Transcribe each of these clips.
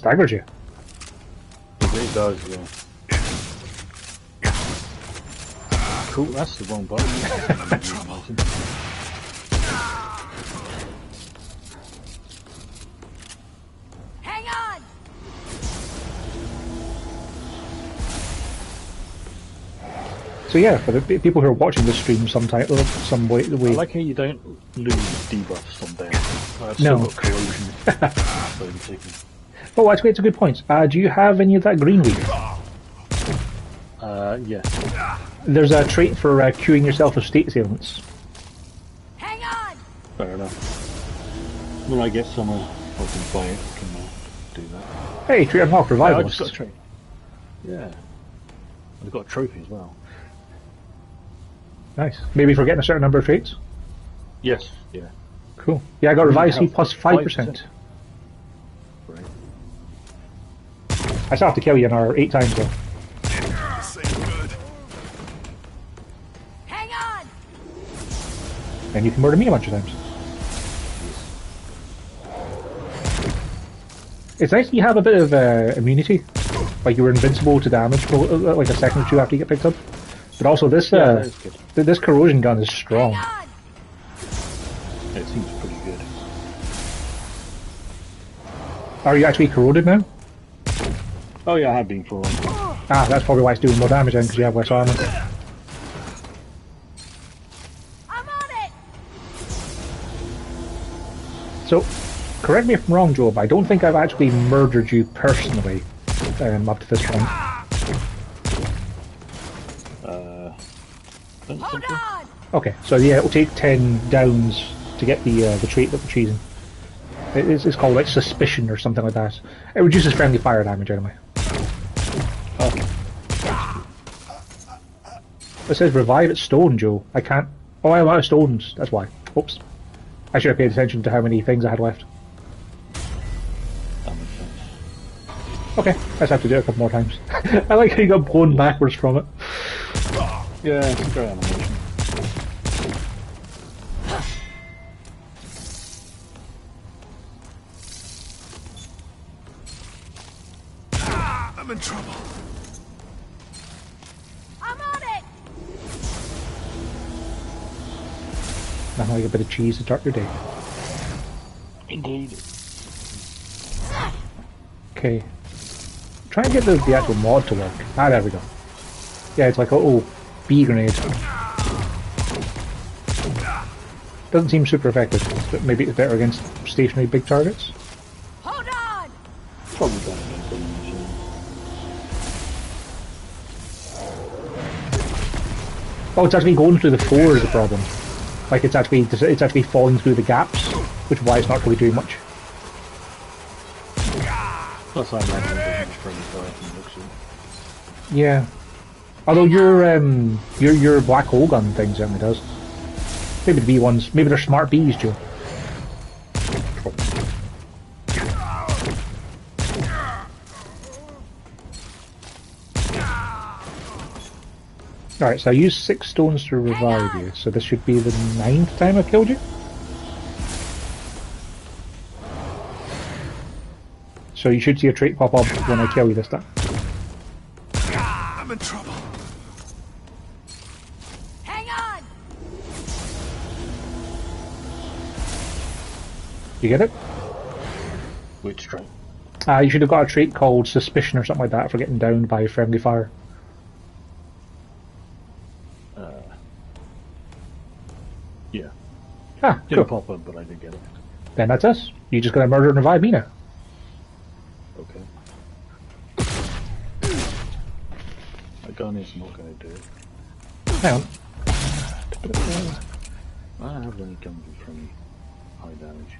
staggers you. It does, yeah. Cool, that's the wrong button. Hang on! So yeah, for the people who are watching this stream sometime, some way, the I way. like how you don't lose debuffs on down. I've No. still got corrosion. Slowly ticking. Oh, actually, it's a good point. Do you have any of that green leaf? Yeah. There's a trait for queuing yourself with state assailants. Hang on! Fair enough. When I get somewhere, I can buy it, I can do that. Hey, trait unlocked, Yeah, I revivalist. just got a trophy. Yeah. I've got a trophy as well. Nice. Maybe for getting a certain number of traits? Yes, yeah. Cool. Yeah, I got revised C plus 5%. Right. I still have to kill you another 8 times though. Hang on! And you can murder me a bunch of times. It's nice that you have a bit of immunity. Like you were invincible to damage for like a second or two after you get picked up. But also this that is good. this corrosion gun is strong. Hang on! It seems pretty good. Are you actually corroded now? Oh yeah, I have been for a while. Ah, that's probably why it's doing more damage then, because you have less armor. I'm on it! So, correct me if I'm wrong, Joe, but I don't think I've actually murdered you personally up to this point. Hold on! Okay, so yeah, it'll take 10 downs to get the trait that we're choosing. It's called like suspicion or something like that. It reduces friendly fire damage anyway. Okay. It says revive at stone, Joe. I can't. Oh, I'm out of stones. That's why. Oops. I should have paid attention to how many things I had left. That makes sense. Okay, I just have to do it a couple more times. I like how you got blown backwards from it. Yeah, it's a great animation. I'm in trouble. I'm on it! Nothing like a bit of cheese to start your day. Indeed. Okay. Try and get the actual mod to work. Ah, there we go. Yeah, it's like a little bee grenade. Doesn't seem super effective, but maybe it's better against stationary big targets. Hold on! Probably better than the machine. Oh, it's actually going through the floor is the problem. Like it's actually falling through the gaps, which is why it's not really doing much. Plus I imagine it doesn't friendly fire from the looks of it. Yeah. Although your black hole gun thing certainly does. Maybe the bee ones. Maybe they're smart bees, Joe. Alright, so I used 6 stones to revive you, so this should be the 9th time I've killed you? So you should see a trait pop up when I kill you this time. I'm in trouble. Hang on! You get it? Which trait? You should have got a trait called Suspicion or something like that for getting downed by friendly fire. Yeah. Ah, Didn't cool. pop up, but I did get it. Then that's us. You just gotta murder and revive me now. Okay. My gun is not going to do it. Hang on. I don't have any guns with friendly high damage.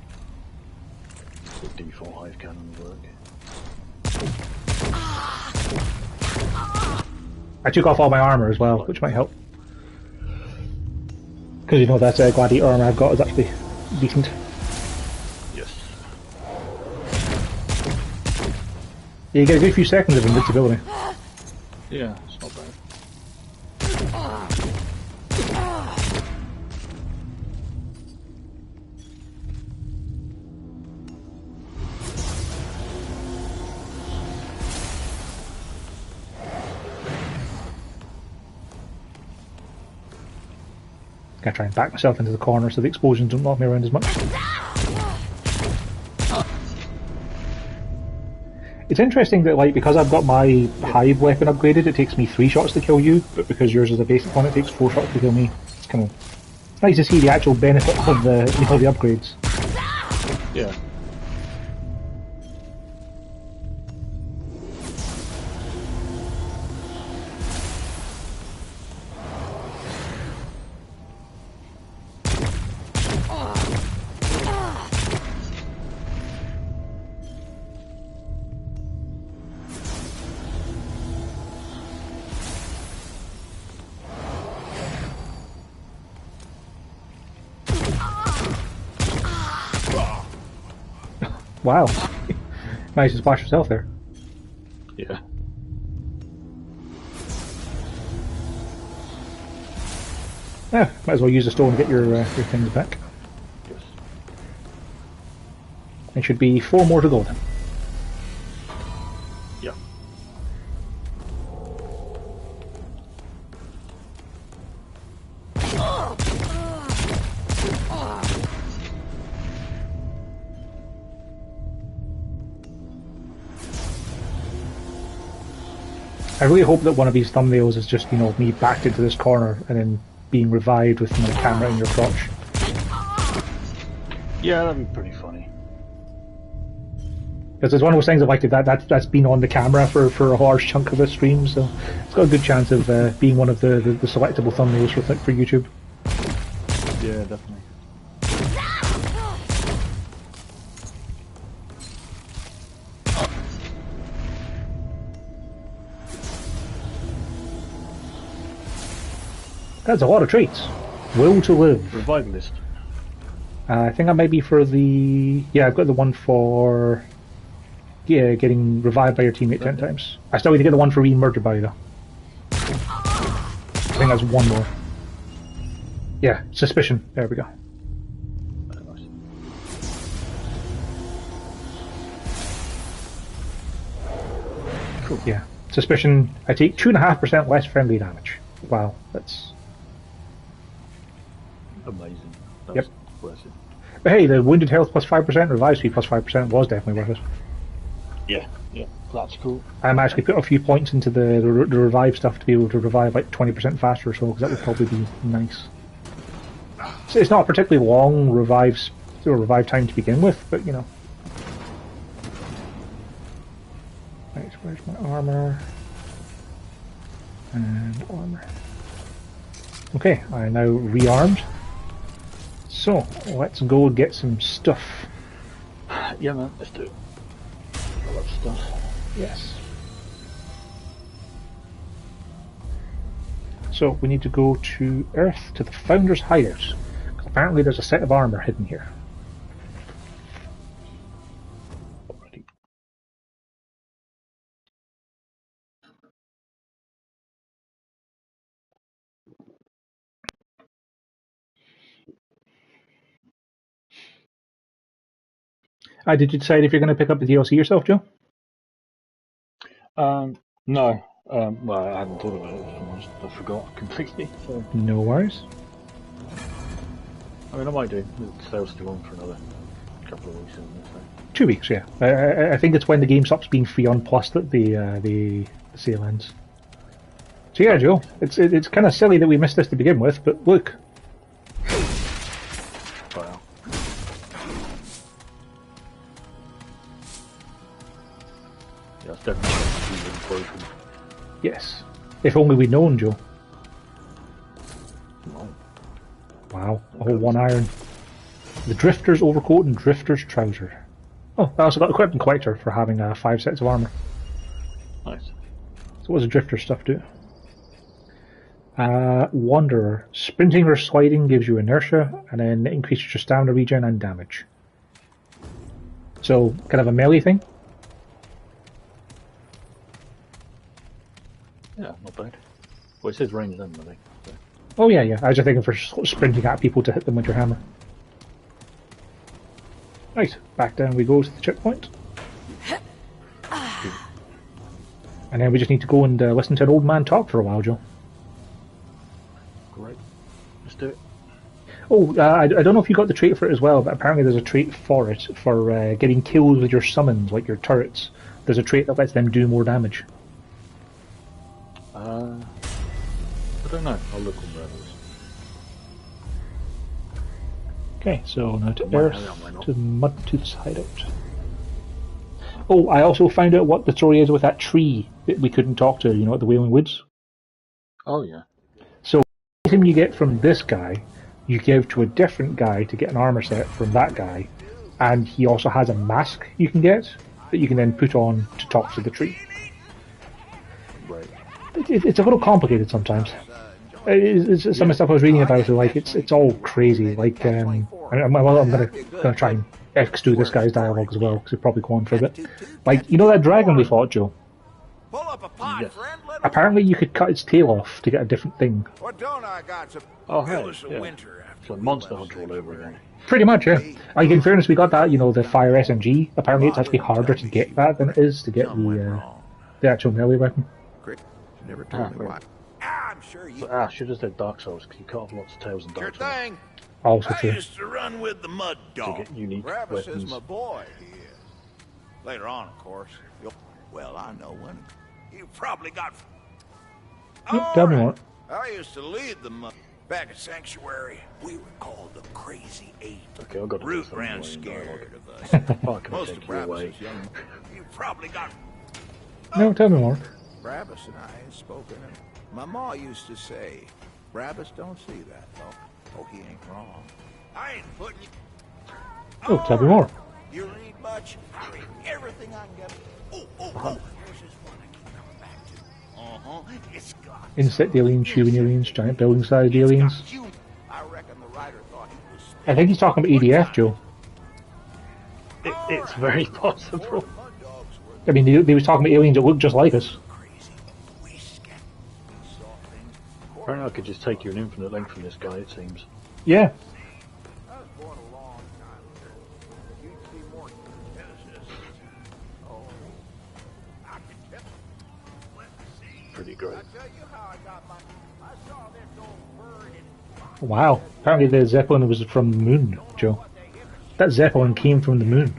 The default hive cannon work. I took off all my armor as well, which might help. Because you know that gladiator armor I've got is actually decent. Yes. Yeah, you get a good few seconds of invincibility. Yeah, it's not bad. Gotta try and back myself into the corner so the explosions don't knock me around as much. It's interesting that, like, because I've got my hive weapon upgraded, it takes me 3 shots to kill you, but because yours is a basic one, it takes 4 shots to kill me. It's kind of nice to see the actual benefit of the upgrades. Yeah. Wow. Managed to splash yourself there. Yeah. Yeah, might as well use the stone to get your things back. Yes. There should be 4 more to go then. Yeah. I really hope that one of these thumbnails is just, you know, me backed into this corner and then being revived with my camera in your crotch. Yeah, that'd be pretty funny. Because it's one of those things I've liked that's been on the camera for a large chunk of the stream, so it's got a good chance of being one of the selectable thumbnails for YouTube. Yeah, definitely. That's a lot of traits. Will to live. Revivalist. I think that might be for the... Yeah, I've got the one for... Yeah, getting revived by your teammate 10 times. I still need to get the one for being murdered by you, though. I think that's one more. Yeah, suspicion. There we go. Very nice. Cool. Yeah. Suspicion, I take 2.5% less friendly damage. Wow, that's... Amazing. That's Yep. worth it. But hey, the wounded health plus 5%, revive speed plus 5% was definitely worth it. Yeah, yeah. That's cool. I'm actually put a few points into the revive stuff to be able to revive like 20% faster or so, because that would probably be nice. So it's not a particularly long revive time to begin with, but you know. Right, where's my armor? And armor. Okay, I am now rearmed. So, let's go get some stuff. Yeah, man, let's do it. I love stuff. Yes. So, we need to go to Earth, to the Founder's Hideout. Apparently there's a set of armor hidden here. Already. Did you decide if you're going to pick up the DLC yourself, Joe? No. Well, I hadn't thought about it, if I'm honest. I forgot completely. So, No worries. I mean, I might do. The sale's still on for another couple of weeks, isn't it? So. 2 weeks, yeah. I think it's when the game stops being free on Plus that the sale ends. So yeah, Joe, it's kind of silly that we missed this to begin with, but look. Wow. Yeah, it's definitely broken. Yes. If only we'd known, Joe. No. Wow, a whole 1 iron. The Drifter's overcoat and Drifter's trouser. Oh, I also got equipped and collector for having 5 sets of armor. Nice. So what does the Drifter stuff do? Wanderer. Sprinting or sliding gives you inertia, and then increases your stamina regen and damage. So, kind of a melee thing? Yeah, not bad. Well, it says range then, I think. So. Oh yeah, yeah. I was just thinking for sprinting at people to hit them with your hammer. Right, back down we go to the checkpoint. And then we just need to go and listen to an old man talk for a while, Joe. Great. Let's do it. Oh, I don't know if you got the trait for it as well, but apparently there's a trait for it for getting kills with your summons, like your turrets. There's a trait that lets them do more damage. I don't know. I'll look on rebels. Okay, so now to Might Earth, have it, might not. to Mudtooth's hideout. Oh, I also found out what the story is with that tree that we couldn't talk to, you know, at the Wailing Woods. Oh yeah. So, anything you get from this guy, you give to a different guy to get an armor set from that guy, and he also has a mask you can get that you can then put on to talk to the tree. Right. It's a little complicated sometimes. It's some of the stuff I was reading about. Like it's all crazy. Like I'm gonna try and X-do this guy's dialogue as well because he'll probably go on for a bit. Like you know that dragon we fought, Joe. Pull up a pot, Yes. friend. Let Apparently you could cut its tail off to get a different thing. What don't I got some? Oh It hey. was the Yeah. winter It's after like we Monster left Hunter all over again. Pretty much, yeah. Like in fairness, we got that. You know, the fire SMG. Apparently it's actually harder to get that than it is to get Something went the wrong. actual melee weapon. Chris never told me right. why. I'm sure you. But should have said Dark Souls because you cut off lots of tails in Sure Dark Souls thing. Also I true. used to run with the mud to dog. get unique Travis is weapons. my boy. He is. Later on, of course. Well, I know when. You probably got. Nope, tell me more. I used to lead the mud. Back at Sanctuary, we were called the Crazy Eight. Okay, I've got to do Root something ran more in dialogue. scared of us. Oh, can I Most take of you away? Brabus' young. You probably got. No, tell me more. Brabus and I had spoken, and my ma used to say, Brabus don't see that, though. Oh, he ain't wrong. I ain't putting you. Oh, tell me more. You read much? I read everything I can get. Oh. Here's this one I keep coming back to. It's got. Insect aliens, human aliens, giant building-sized aliens. I reckon the writer thought he was. I think he's talking about EDF, Joe. It's very possible. Mud dogs were I mean, they was talking about aliens that look just like us. crazy. We scared. We saw things. Apparently, I could just take you an infinite length from this guy. It seems. Yeah. I was born a long time ago. You'd see more geneticists. Oh, I can tell. Let's see. Pretty great. I tell you how I got my. I saw this old bird in. Wow. Apparently the Zeppelin was from the moon, Joe. That Zeppelin came from the moon.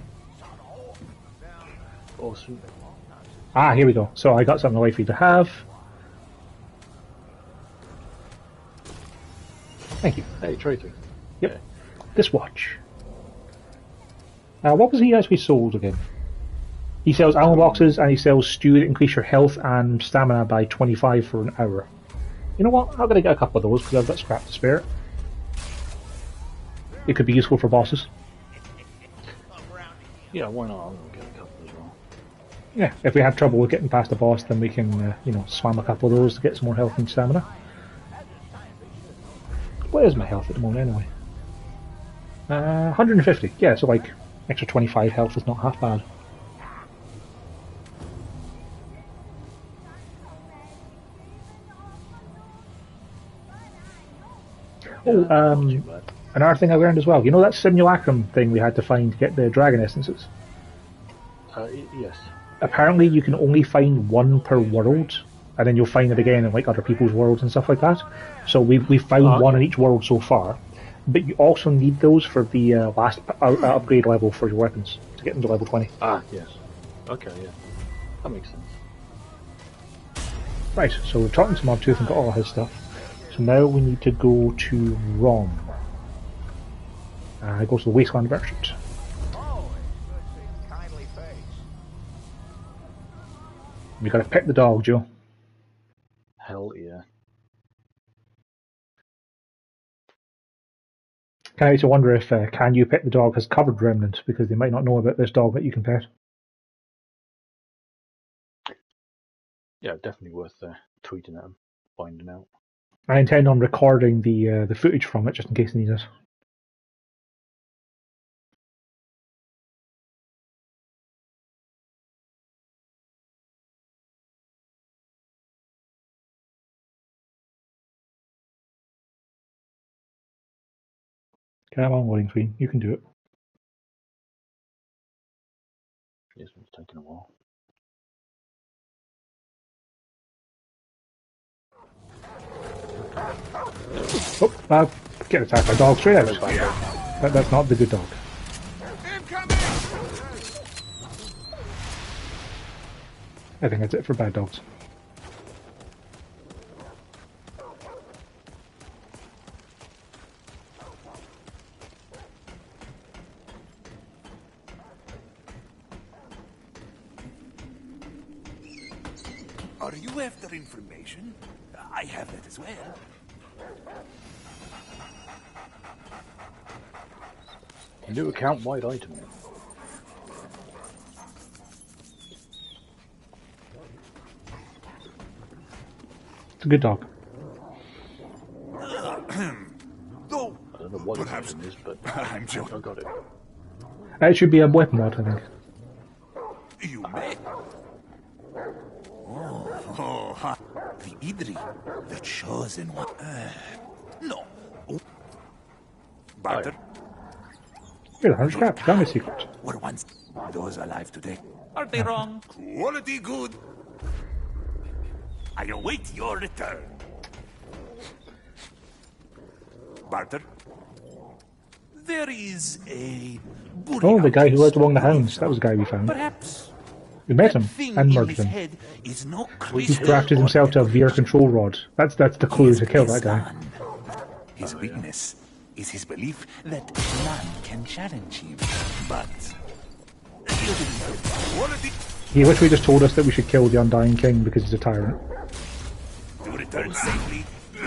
Awesome. Ah, here we go. So I got something away for you to have. Thank you. Hey, traitor. Yep. This watch. What was he actually sold again? He sells ammo boxes and he sells stew that increase your health and stamina by 25 for an hour. You know what? I'm going to get a couple of those because I've got scrap to spare. It could be useful for bosses. Yeah, why not? I'm gonna get a couple as well. Yeah, if we have trouble with getting past the boss, then we can, spam a couple of those to get some more health and stamina. What is my health at the moment, anyway? 150. Yeah, so like extra 25 health is not half bad. Oh, Not too bad. another thing I learned as well. You know that simulacrum thing we had to find to get the dragon essences? Yes. Apparently you can only find one per world, and then you'll find it again in like other people's worlds and stuff like that. So we've found one in each world so far, but you also need those for the last upgrade level for your weapons to get them to level 20. Yes. Okay, yeah. That makes sense. Right, so we've talked to Mobtooth and got all his stuff. So now we need to go to Rom. Go to the Wasteland Merchant. Oh, it's good seeing a kindly face. We gotta pet the dog, Joe. Hell yeah. Can I also wonder if Can You Pet the Dog has covered Remnant, because they might not know about this dog that you can pet. Yeah, definitely worth tweeting at him, finding out. I intend on recording the footage from it just in case they need it. Come on, loading screen. You can do it. This one's taking a while. Oh, Get attacked by dogs straight out. Very bad dog. That's not the good dog. Incoming! I think that's it for bad dogs. Are you after information? I have that as well. New account wide item. It's a good dog. Though, I don't know what the perhaps item is, but I'm I joking. got it. It should be a weapon mod, I think. You may. Oh, ha. The Idri, the chosen one. No. Barter, Here, 100 scrap. Found my secret. were once those alive today. Are they wrong? Quality good. I await your return. Barter, there is a Oh, the guy who lived among the hounds. That was the guy we found. Perhaps We met him thing and in murdered his him. head is no He's crystal grafted or himself to a VR control rod. That's the clue to kill that guy. Islam. His weakness is his belief that none can challenge him. But He literally just told us that we should kill the Undying King because he's a tyrant. to return safely, are you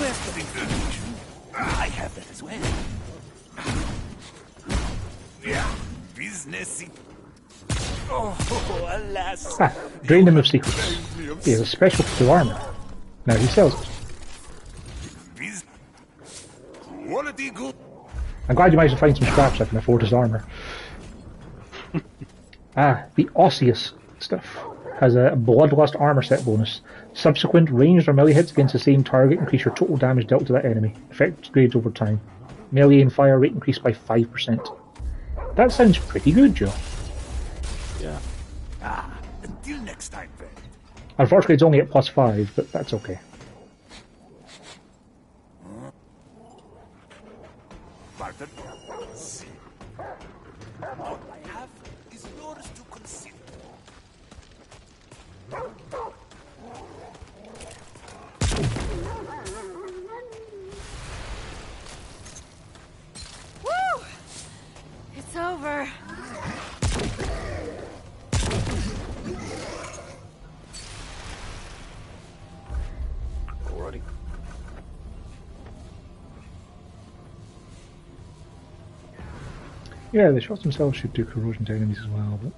after information? I have that as well. Business. Oh, alas. Ah, drained him of secrets. He has a special piece of armor. Now he sells it. Quality good. I'm glad you managed to find some scraps so I can afford his armor. The osseous stuff has a Bloodlust armor set bonus. Subsequent ranged or melee hits against the same target increase your total damage dealt to that enemy. Effect grades over time. Melee and fire rate increased by 5%. That sounds pretty good, Joe. Yeah. Until next time, then. Unfortunately, it's only at +5, but that's okay. Barton, see. What I have is yours to consider. Woo! It's over. Alrighty. Yeah, the shots themselves should do corrosion to enemies as well, but...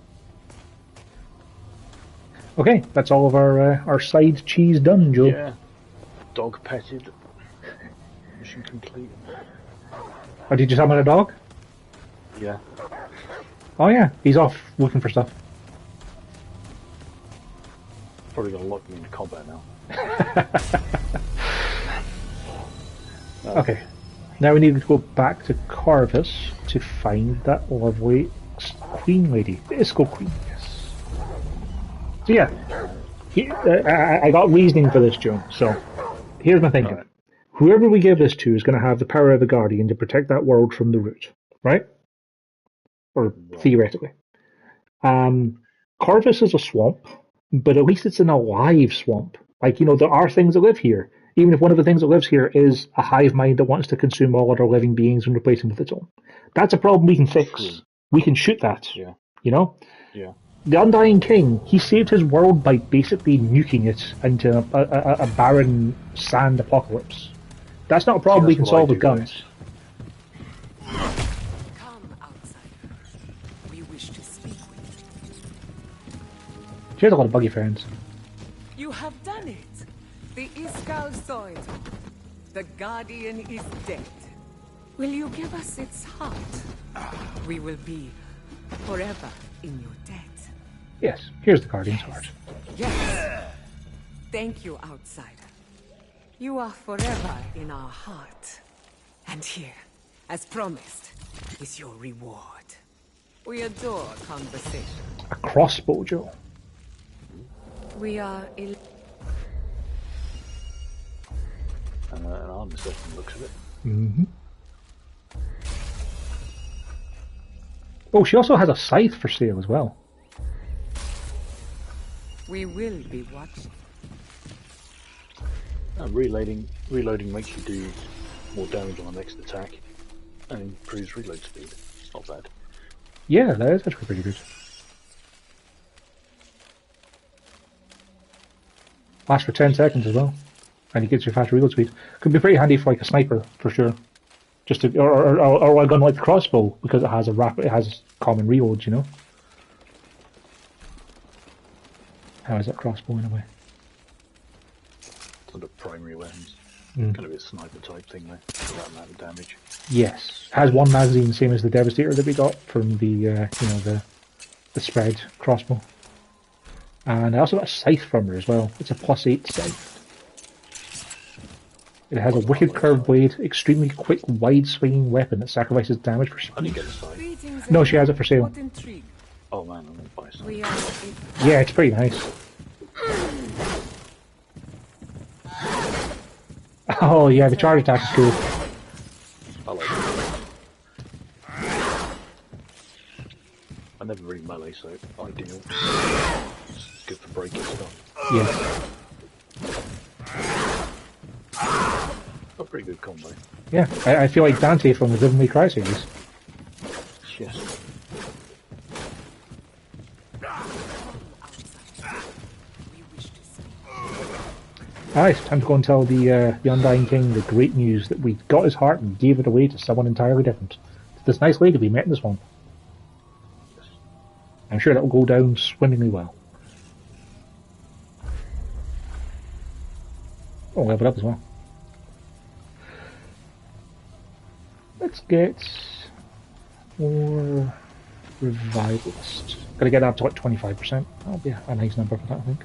Okay, that's all of our side cheese done, Joe. Yeah. Dog petted. Mission complete. Oh, did you summon a dog? Yeah. Oh yeah, he's off looking for stuff. Probably gonna lock me into combat now. Okay, now we need to go back to Corvus to find that lovely queen lady. The Isco Queen, yes. So yeah, I got reasoning for this, Joe. So here's my thinking. Right. Whoever we give this to is going to have the power of a guardian to protect that world from the root, right? Or theoretically. Corvus is a swamp, but at least it's an alive swamp. Like, you know, there are things that live here. Even if one of the things that lives here is a hive mind that wants to consume all other living beings and replace them with its own. That's a problem we can fix. True. We can shoot that. Yeah. You know? Yeah. The Undying King, he saved his world by basically nuking it into a barren sand apocalypse. That's not a problem we can that's what I solve with do, guns. Come, outsider. We wish to speak with you. She has a lot of buggy friends. You have done it. The Iskal saw it. The Guardian is dead. Will you give us its heart? We will be forever in your debt. Yes, here's the Guardian's heart. Yes. Thank you, outsider. You are forever in our heart. And here, as promised, is your reward. We adore conversation. A crossbow, Joe. We are An arm assessment looks at it. Mm-hmm. Oh, she also has a scythe for sale as well. We will be watching. Reloading makes you do more damage on the next attack and improves reload speed. It's not bad. Yeah, that is actually pretty good. Lasts for 10 seconds as well. And it gives you fast reload speed. Could be pretty handy for like a sniper, for sure. Just to, or a gun like the crossbow, because it has it has common reloads, you know? How is that crossbow in a way? It's under primary weapons. Mm. Kind of a sniper type thing there, for that amount of damage. Yes. Has one magazine, same as the Devastator that we got from the, the spread crossbow. And I also got a scythe from her as well. It's a +8 scythe. It has a wicked curved blade, extremely quick, wide swinging weapon that sacrifices damage for I didn't speed. get a side. Greetings, No, she has it for sale. what intrigue? Oh man, I'm gonna buy some. We are Yeah, it's pretty nice. Oh yeah, the charge attack is cool. I like it. I never really melee, so ideal. It's good for breaking stuff. Yeah. A pretty good combo. Yeah, I feel like Dante from the Devil May Cry series. Yes. Alright, time to go and tell the Undying King the great news that we got his heart and gave it away to someone entirely different. This nice lady we met in this one. I'm sure that will go down swimmingly well. Oh, level up as well. Let's get more Revivalist. Gotta get up to like 25%. That'll be a nice number for that, I think.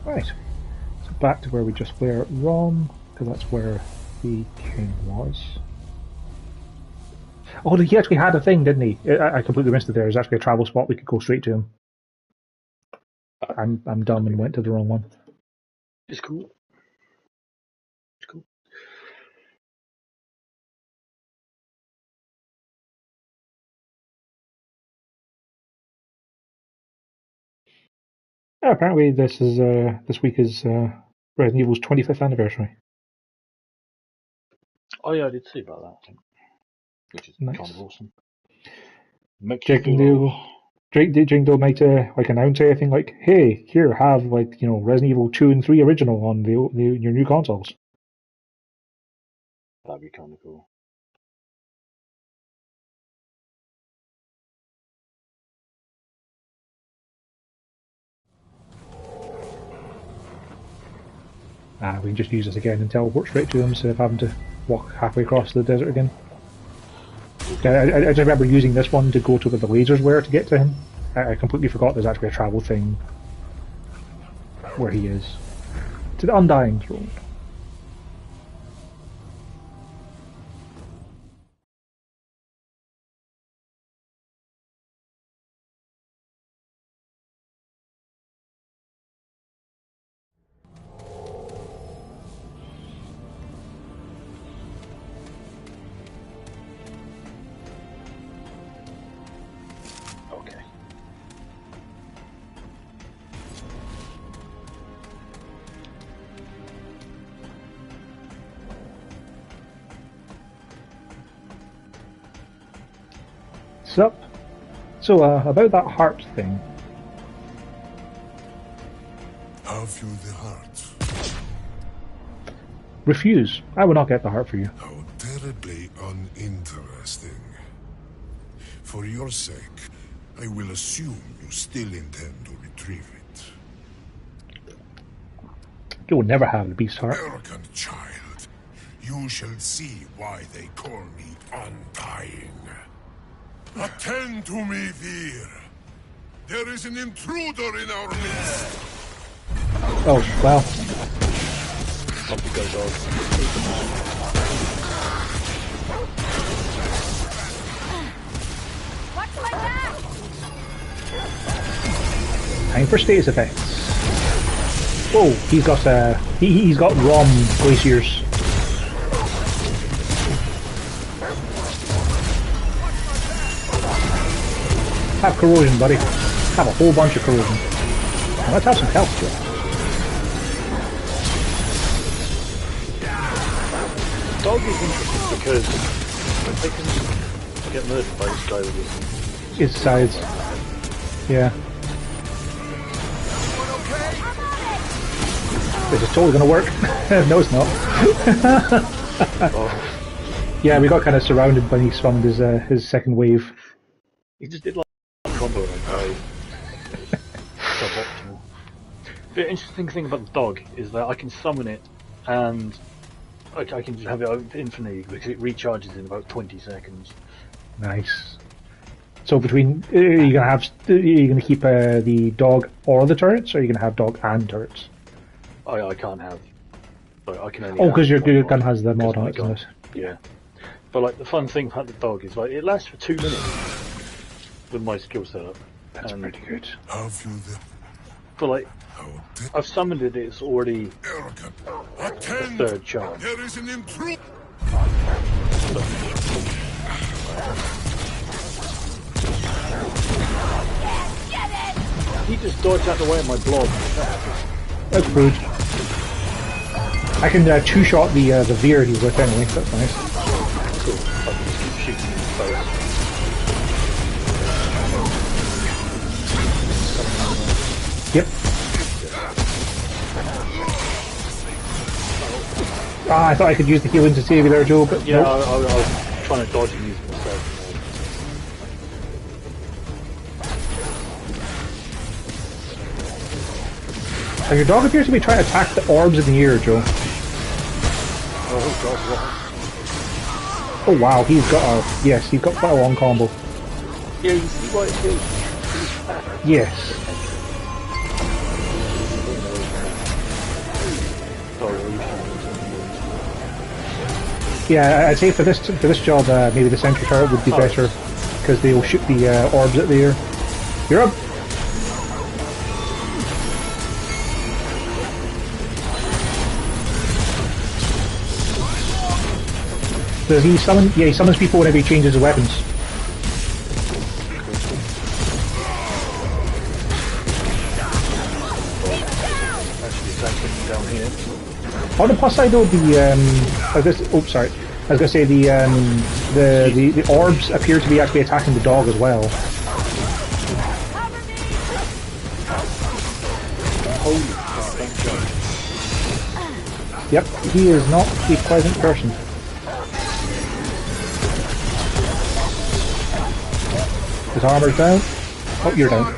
Right. So back to where we just were wrong, because that's where the king was. Oh, he actually had a thing, didn't he? I completely missed it there. There's actually a travel spot we could go straight to him. I'm dumb and went to the wrong one. It's cool. It's cool. Yeah, apparently this week is Resident Evil's 25th anniversary. Oh yeah, I did see about that, I think. Which is Nice. kind of awesome. Makes Jake you and feel Dale might like announce anything like, "Hey, here, have like Resident Evil 2 and 3 original on your new consoles." that'd be kind of cool. We can just use this again and teleport straight to him instead of having to walk halfway across the desert again. I just remember using this one to go to where the lasers were to get to him. I completely forgot there's actually a travel thing where he is. To the Undying Throne. Okay. So, about that heart thing. Have you the heart? Refuse. I will not get the heart for you. How terribly uninteresting. For your sake, I will assume you still intend to retrieve it. You will never have the beast heart. Arrogant child, you shall see why they call me Undying. Attend to me, Vir. There is an intruder in our midst. Oh, well. Up you go, dog. Watch my back! Time for status effects. Oh, he's got he's got ROM glaciers. Have corrosion, buddy. Have a whole bunch of corrosion. And let's have some health, Joe. Dog is interesting because they can get murdered by this guy with His sides. Yeah. This is totally gonna work. No, it's not. Oh, Yeah, we got kind of surrounded when he summoned his second wave. he just did like a combo and died. Suboptimal. The interesting thing about the dog is that I can summon it and I can just have it out infinitely because it recharges in about 20 seconds. Nice. So between, are you gonna keep the dog or the turrets, or are you gonna have dog and turrets? I can't have. But I can only. Oh, because your one gun has the mod because on my it, doesn't it? Yeah. But like the fun thing about the dog is like it lasts for 2 minutes with my skill setup. That's And- pretty good. Have you the But like how did I've summoned it, it's already arrogant? a Attend! third charge. There is an intruder! He just dodged out the way of my blob. That's rude. I can two-shot the Veer he's with anyway, so that's nice. Cool. I can just keep shooting him both. Yep. Ah, I thought I could use the healing to save you there, Joe, but Yeah, nope. I was trying to dodge and use it myself. And your dog appears to be trying to attack the orbs in the air, Joe. Oh god, what? Oh wow, he's got he's got quite a long combo. Yeah, you see what it is? Yes. Yeah, I'd say for this job, maybe the sentry turret would be better, because they'll shoot the orbs at the air. You're up. Does he summon? Yeah, he summons people whenever he changes his weapons. Actually, it's actually down here. On the plus side though, I was gonna say the orbs appear to be actually attacking the dog as well. Holy crap, thank God. Yep, he is not a pleasant person. His armor's down. Oh, you're down.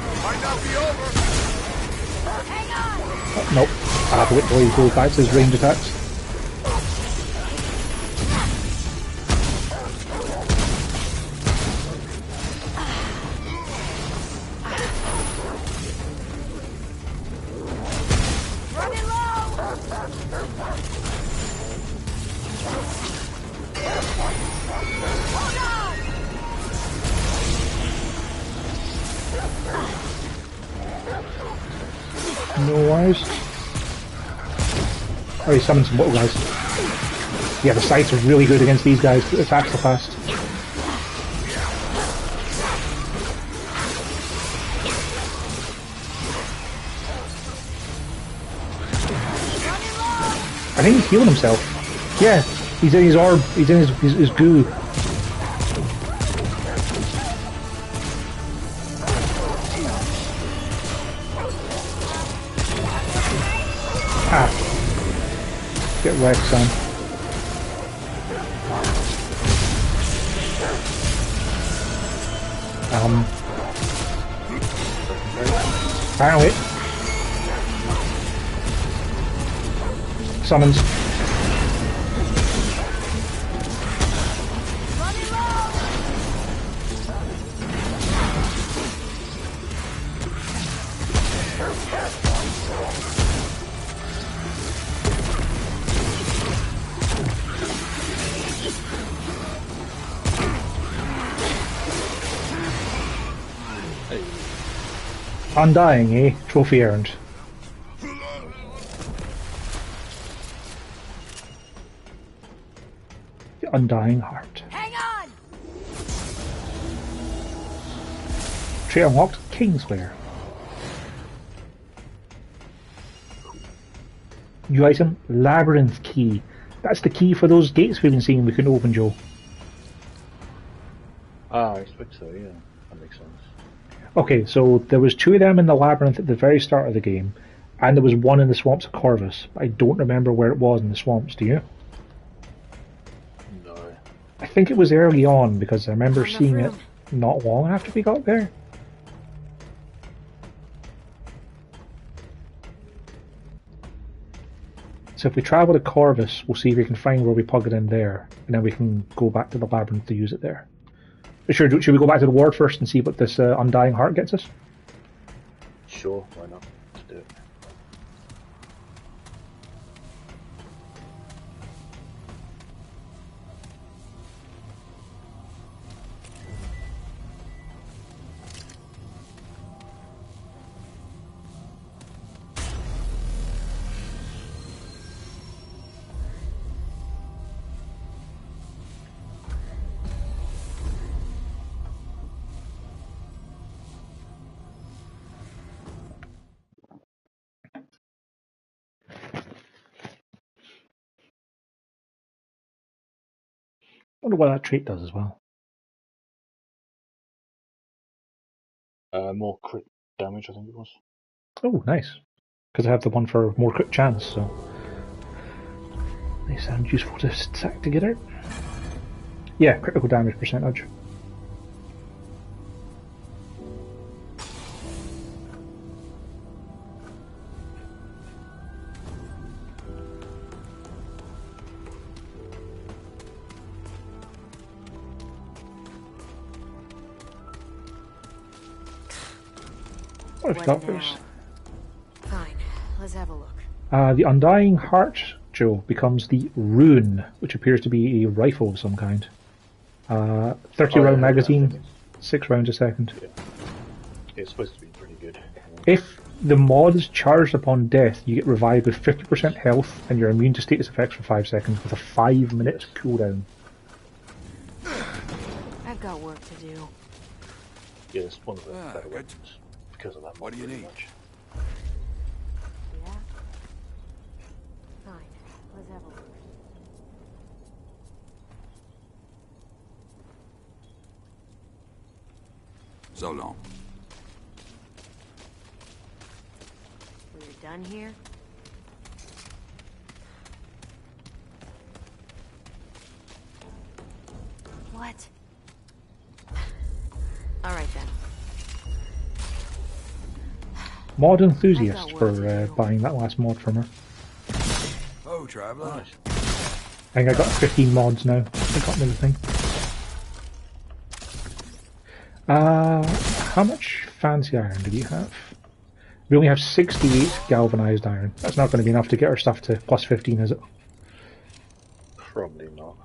Oh, nope. I have to wait till he goes back to his range attacks. Running low! No worries. Oh, he summoned some little guys. Yeah, the sights are really good against these guys, but attack so fast. I think he's healing himself. Yeah, he's in his orb, he's in his goo. Ah. Get wrecked, son. Apparently. Summons. Undying, eh? Trophy earned. Undying Heart. Hang on! Trait unlocked, Kingswear. New item, Labyrinth Key. That's the key for those gates we've been seeing we couldn't open, Joe. Ah, I expect so, yeah. That makes sense. Okay, so there was 2 of them in the labyrinth at the very start of the game, and there was 1 in the swamps of Corvus. I don't remember where it was in the swamps, do you? No. I think it was early on, because I remember Not enough seeing it room. not long after we got there. So if we travel to Corvus, we'll see if we can find where we plug it in there, and then we can go back to the labyrinth to use it there. Should we go back to the ward first and see what this Undying Heart gets us? Sure, why not? Let's do it. Wonder what that trait does as well. More crit damage, I think it was. Oh, nice. Because I have the one for more crit chance, so they sound useful to stack together. Yeah, critical damage percentage. What have you got for us? Fine, let's have a look. The Undying Heart, Joe, becomes the Rune, which appears to be a rifle of some kind. 30 Oh, round yeah, magazine, 6 rounds a second. Yeah. It's supposed to be pretty good. If the mod is charged upon death, you get revived with 50% health and you're immune to status effects for 5 seconds with a 5-minute cooldown. I've got work to do. Yeah, it's one of the better good. weapons because of that. What do you pretty need? much. Yeah? Fine, let's have a look. So long. We're done here? What? Alright then. Mod enthusiast I've got for work to do. buying that last mod from her. Oh, traveler. Nice. I think I got 15 mods now. I got everything. How much fancy iron do we have? We only have 68 galvanized iron. That's not going to be enough to get our stuff to plus 15, is it? Probably not.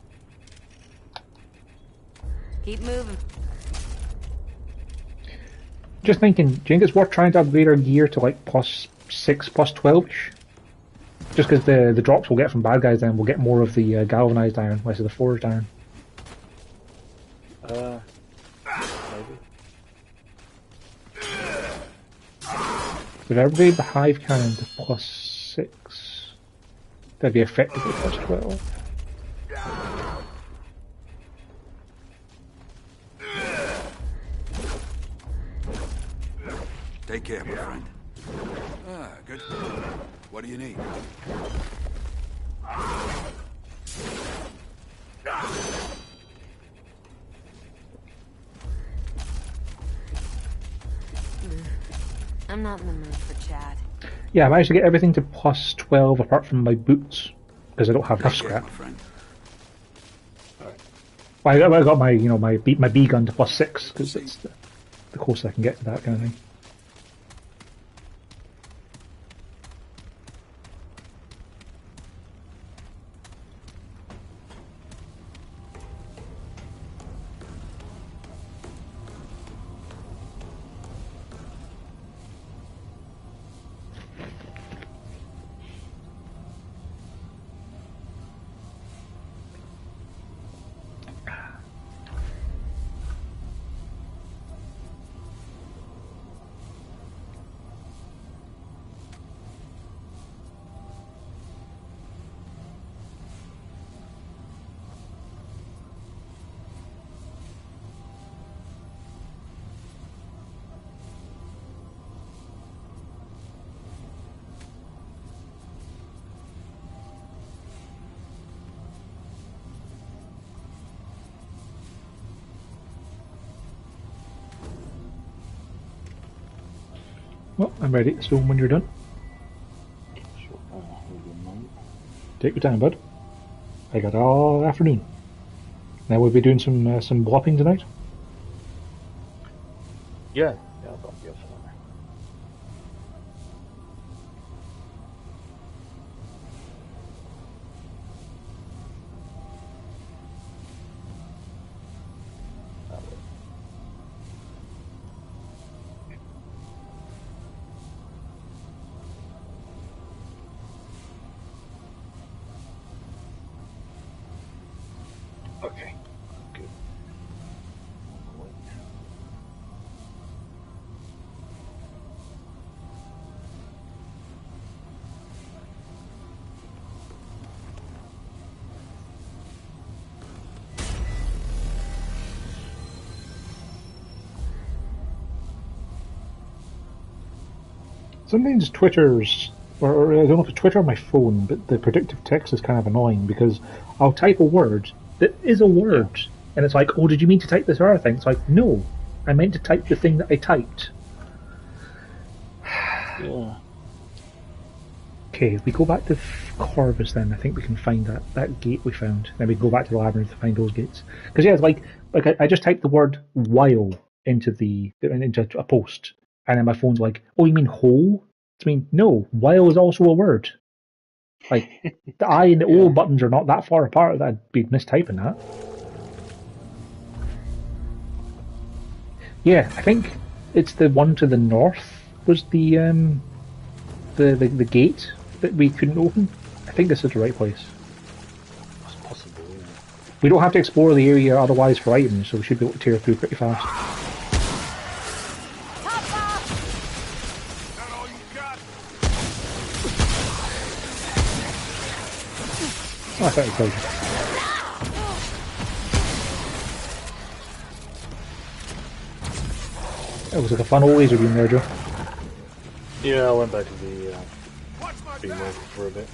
Keep moving. Just thinking, do you think it's worth trying to upgrade our gear to like plus 6, plus 12-ish? Just because the drops we'll get from bad guys then we'll get more of the galvanized iron, less of the forged iron. Maybe. If I upgrade the hive cannon to plus 6, that'd be effectively plus 12. Take care, my friend. Ah, good. What do you need? I'm not in the mood for chat. Yeah, I managed to get everything to plus 12 apart from my boots, because I don't have enough Take care, scrap. my friend. Well, I got my, my B gun to plus 6, because it's the closest I can get to that kind of thing. Well, I'm ready, so when you're done, So, hold on a moment. take your time, bud. I got all afternoon. Now we'll be doing some blopping tonight. Yeah, I've got the offer. Okay, good. Sometimes Twitter's, or I don't know if it's Twitter or my phone, but the predictive text is kind of annoying because I'll type a word that is a word, and it's like, oh, did you mean to type this other thing? It's like, no, I meant to type the thing that I typed. Yeah. Okay, if we go back to Corvus then, I think we can find that gate we found. Then we go back to the labyrinth to find those gates. Because yeah, it's like I just typed the word while into a post, and then my phone's like, oh, you mean hole? I mean, no, while is also a word. Like, the I and the O buttons are not that far apart that I'd be mistyping that. Yeah, I think it's the one to the north was the gate that we couldn't open. I think this is the right place. That's possible, yeah. We don't have to explore the area otherwise for items, so we should be able to tear through pretty fast. That all you got? Oh, I thought it was close. It was like a fun old laser beam there, Joe. Yeah, I went back to the Watch my beam back! rifle for a bit.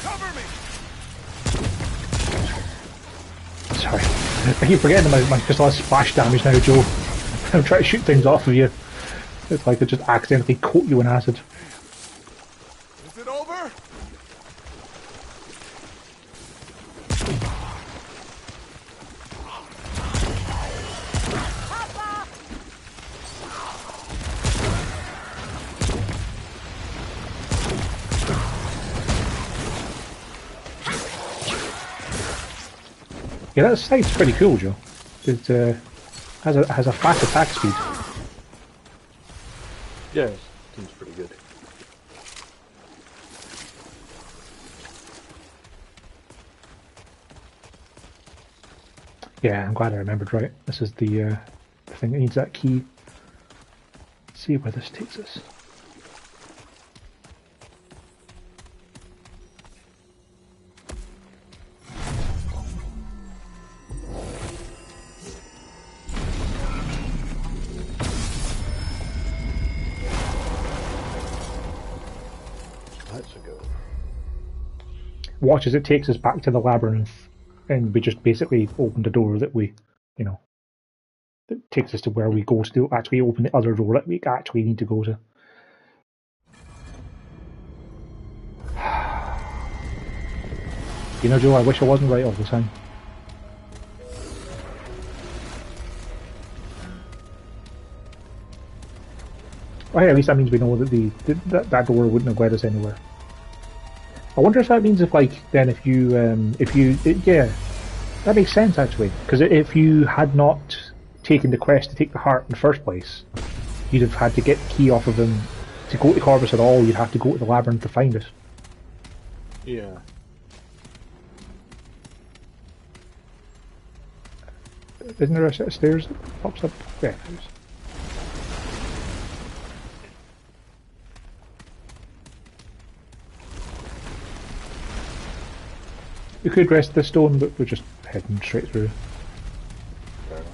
Cover me! Sorry. I keep forgetting that my pistol has splash damage now, Joe. I'm trying to shoot things off of you. It's like I just accidentally coat you in acid. Is it over? Yeah, that sight's pretty cool, Joe. It has a fast attack speed. Yeah, it seems pretty good. Yeah, I'm glad I remembered right. This is the thing that needs that key. Let's see where this takes us. Let's go. Watch as it takes us back to the labyrinth, and we just basically opened a door that that takes us to where we go to actually open the other door that we actually need to go to. You know, Joe, I wish I wasn't right all the time. Oh, yeah, at least that means we know that that door wouldn't have led us anywhere. I wonder if that means if yeah, that makes sense actually. Because if you had not taken the quest to take the heart in the first place, you'd have had to get the key off of him to go to Corvus at all. You'd have to go to the labyrinth to find it. Yeah. Isn't there a set of stairs that pops up? Yeah, there is. We could rest the stone, but we're just heading straight through. Fair enough.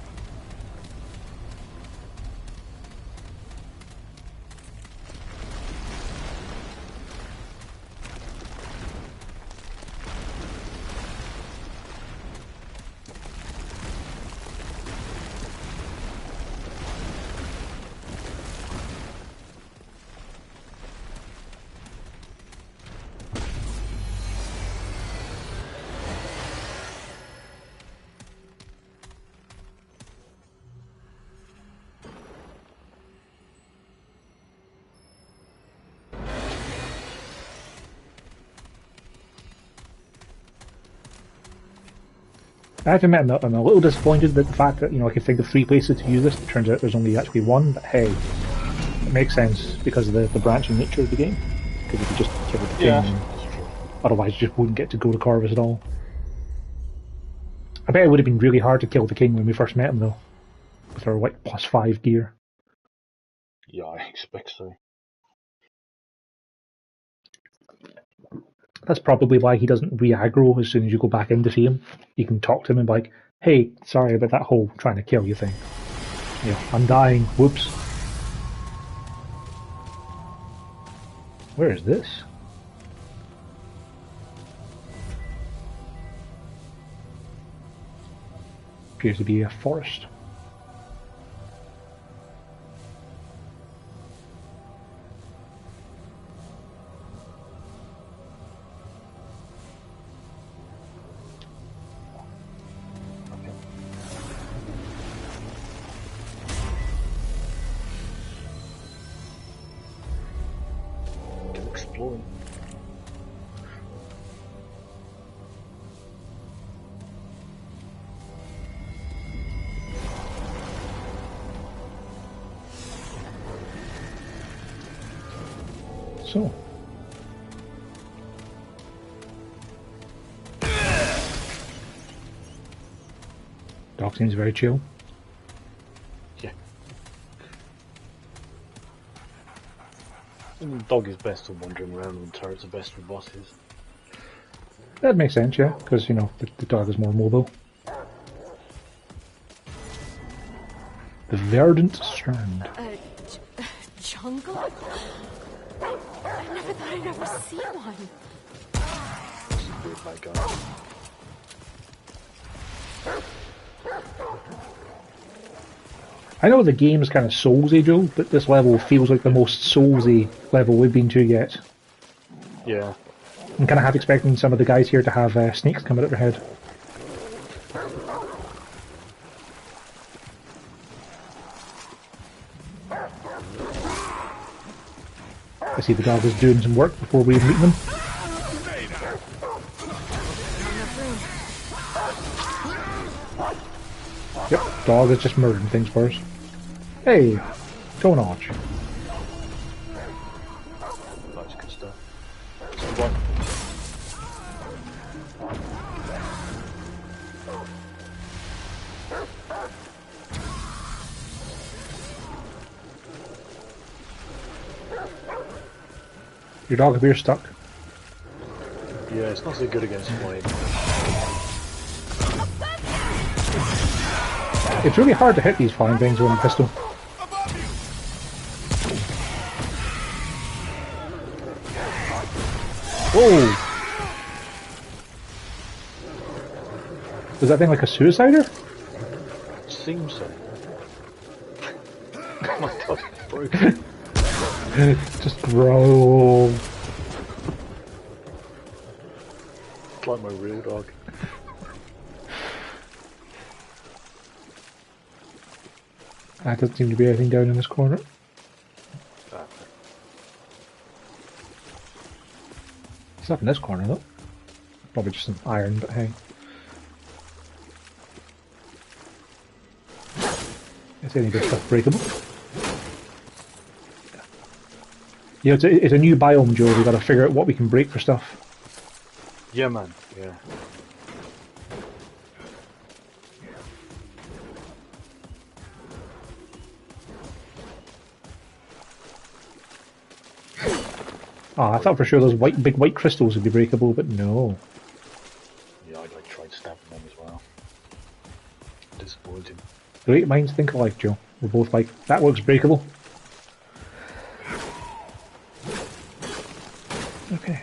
I have to admit, I'm a little disappointed that the fact that, I could think of 3 places to use this, it turns out there's only actually one, but hey, it makes sense because of the branching nature of the game. Because if you just kill the king, otherwise you just wouldn't get to go to Corvus at all. I bet it would have been really hard to kill the king when we first met him though, with our like +5 gear. Yeah, I expect so. That's probably why he doesn't re-aggro as soon as you go back in to see him. You can talk to him and be like, hey, sorry about that whole trying to kill you thing. Yeah, I'm dying, whoops. Where is this? Appears to be a forest. Exploring. So. Dog seems very chill. Yeah. And the dog is best for wandering around and turrets are best for bosses. That makes sense, yeah, because, the dog is more mobile. The Verdant Strand. Jungle? I never thought I'd ever see one. That's a weird night guy. I know the game's kind of Soulsy, Joe, but this level feels like the most Soulsy level we've been to yet. Yeah. I'm kind of half expecting some of the guys here to have snakes coming at their head. I see the dog is doing some work before we meet them. Yep, dog is just murdering things for us. Hey, don't arch. That's good stuff. So what? Your dog appears stuck. Yeah, it's not so good against flame. It's really hard to hit these flying things with a pistol. Whoa! Was that thing like a suicider? It seems so. My god, it's broken. Just growl. It's like my real dog. Doesn't seem to be anything down in this corner. Ah. It's up in this corner though. Probably just some iron, but hey. Is any good stuff breakable? Yeah, it's a new biome, Joe. We've got to figure out what we can break for stuff. Yeah, man. Yeah. Ah, I thought for sure those big white crystals would be breakable, but no. Great minds think alike, Joe. We're both like, that looks breakable. Okay.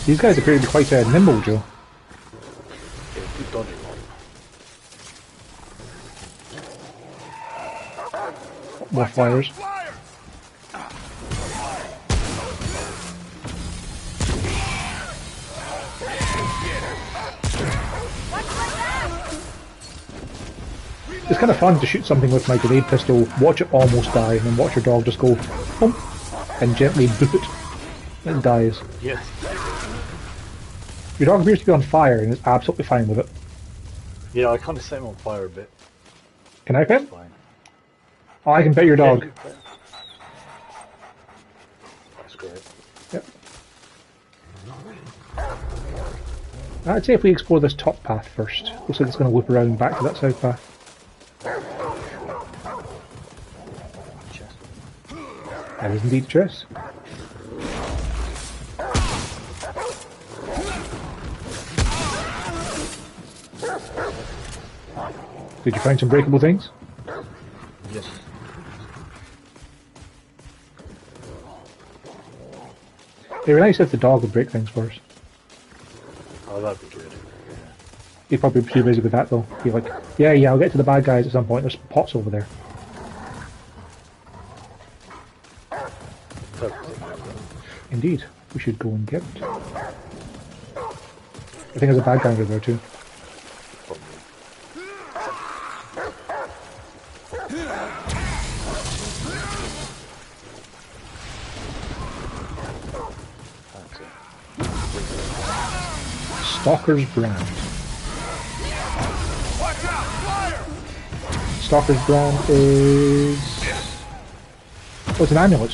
These guys appear to be quite nimble, Joe. Yeah, keep dodging on. More flyers. It's kind of fun to shoot something with my grenade pistol, watch it almost die, and then watch your dog just go bump and gently boop it. And it dies. Yeah. Your dog appears to be on fire and is absolutely fine with it. Yeah, I kind of set him on fire a bit. Can I pet? Fine. Oh, I can pet your dog. Yeah, that's great. Yep. I'd say if we explore this top path first. Looks like it's going to loop around back to that south path. Chest. That is indeed a chest. Did you find some breakable things? Yes. It would be nice if the dog would break things for us. Oh, that'd be good. He'd probably be too busy with that though. Be like, yeah, I'll get to the bad guys at some point. There's pots over there. Yeah. Indeed. We should go and get it. I think there's a bad guy over there too. Stalker's Brand. Stalker's Brand is... Oh, it's an amulet.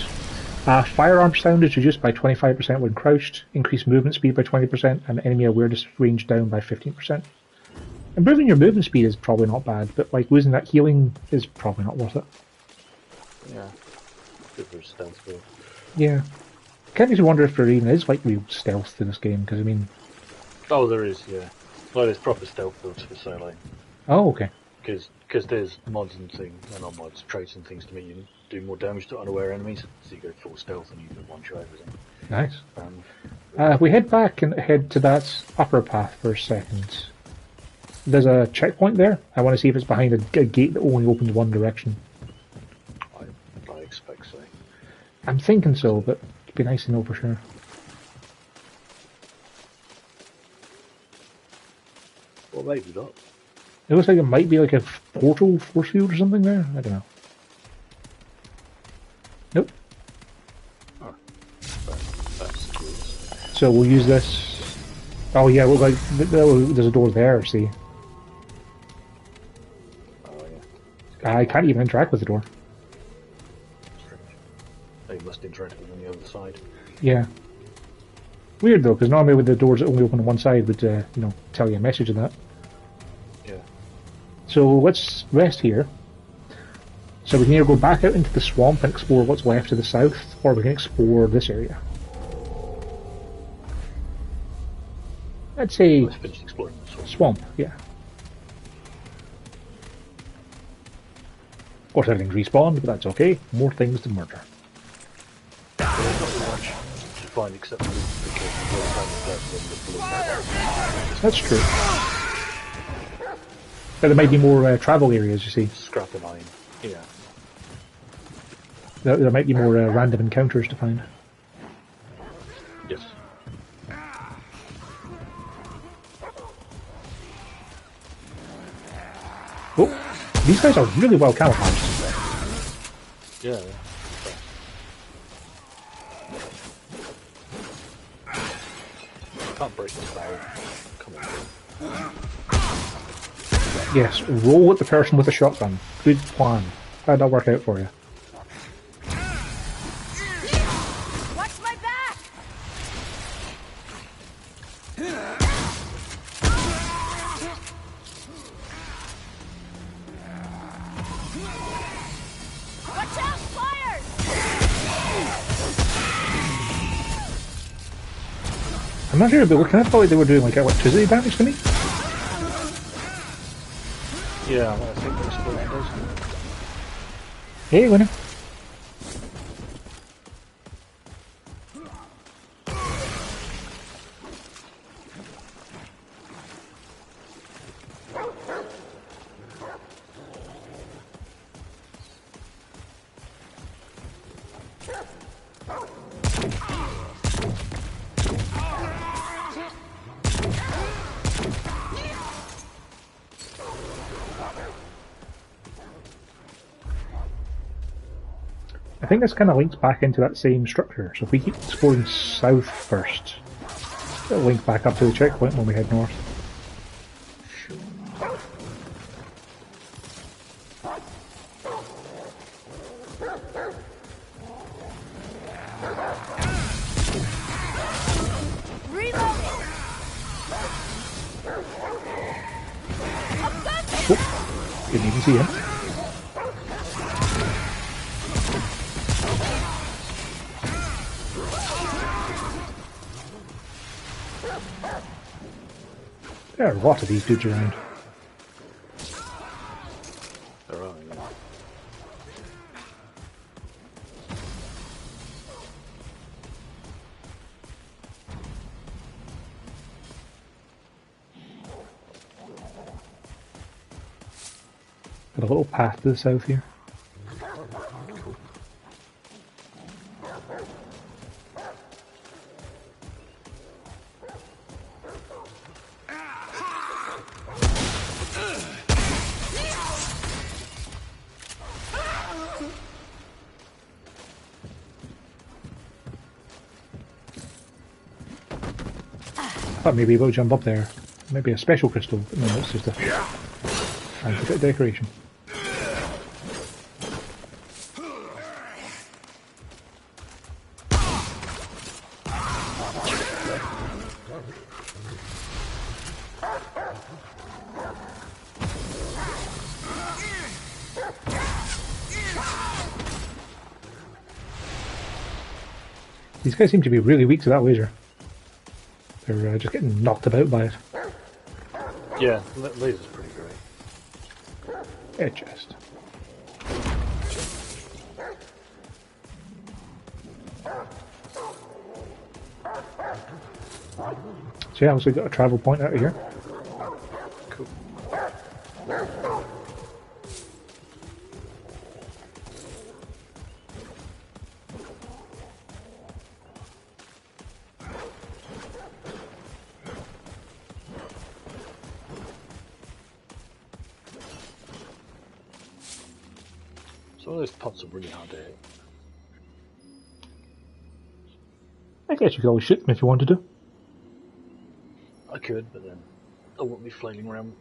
Firearm sound is reduced by 25% when crouched, increased movement speed by 20%, and enemy awareness range down by 15%. Improving your movement speed is probably not bad, but like losing that healing is probably not worth it. Yeah. Good for stealth though. Yeah. Can't make you wonder if there even is like real stealth in this game, because I mean... Oh, there is, yeah. Well, there's proper stealth builds for sailing. Oh, okay. Because there's mods and things, and not mods, traits and things to make you do more damage to unaware enemies. So you go full stealth and you can one-shot everything. Nice. If we head back and head to that upper path for a second. There's a checkpoint there. I want to see if it's behind a gate that only opens one direction. I expect so. I'm thinking so, but it'd be nice to know for sure. Well, maybe not. It looks like it might be like a portal force field or something there. I don't know. Nope. Oh. That's curious. So we'll use this. Oh yeah, well, like there's a door there. See, Oh, yeah. I can't even interact with the door. Strange. They must interact with on the other side. Yeah. Weird though, because normally with the doors that only open on one side would, tell you a message of that. Yeah. So let's rest here. So we can either go back out into the swamp and explore what's left to the south, or we can explore this area. I'd say Let's finish exploring this one. swamp, yeah. Of course everything's respawned, but that's okay. More things to murder. There's not much to find except for the because the That's true. But there might be more travel areas, you see. scrap and iron. Yeah. There might be more random encounters to find. Yes. Oh, these guys are really well camouflaged. Yeah. Can't break this barrel. Come on. Yes, roll at the person with the shotgun. Good plan. How'd that work out for you? Watch my back! Watch out, fire! I'm not sure, but I kind of thought like they were doing like electricity damage to me. Yeah, I think that's what it does. Hey, winner. I think this kind of links back into that same structure, so if we keep exploring south first, it'll link back up to the checkpoint when we head north. Oh, didn't even see him. There are a lot of these dudes around. There are, yeah. Got a little path to the south here. I thought maybe we'll jump up there. Maybe a special crystal, but no, it's just a fancy bit of decoration. These guys seem to be really weak to that laser. They're just getting knocked about by it. Yeah, laser's pretty great. Yeah, chest. So yeah, so we got a travel point out of here. Cool. Some of those pots are really hard to hit. I guess you could always shoot them if you wanted to. I could, but then I wouldn't be flailing around.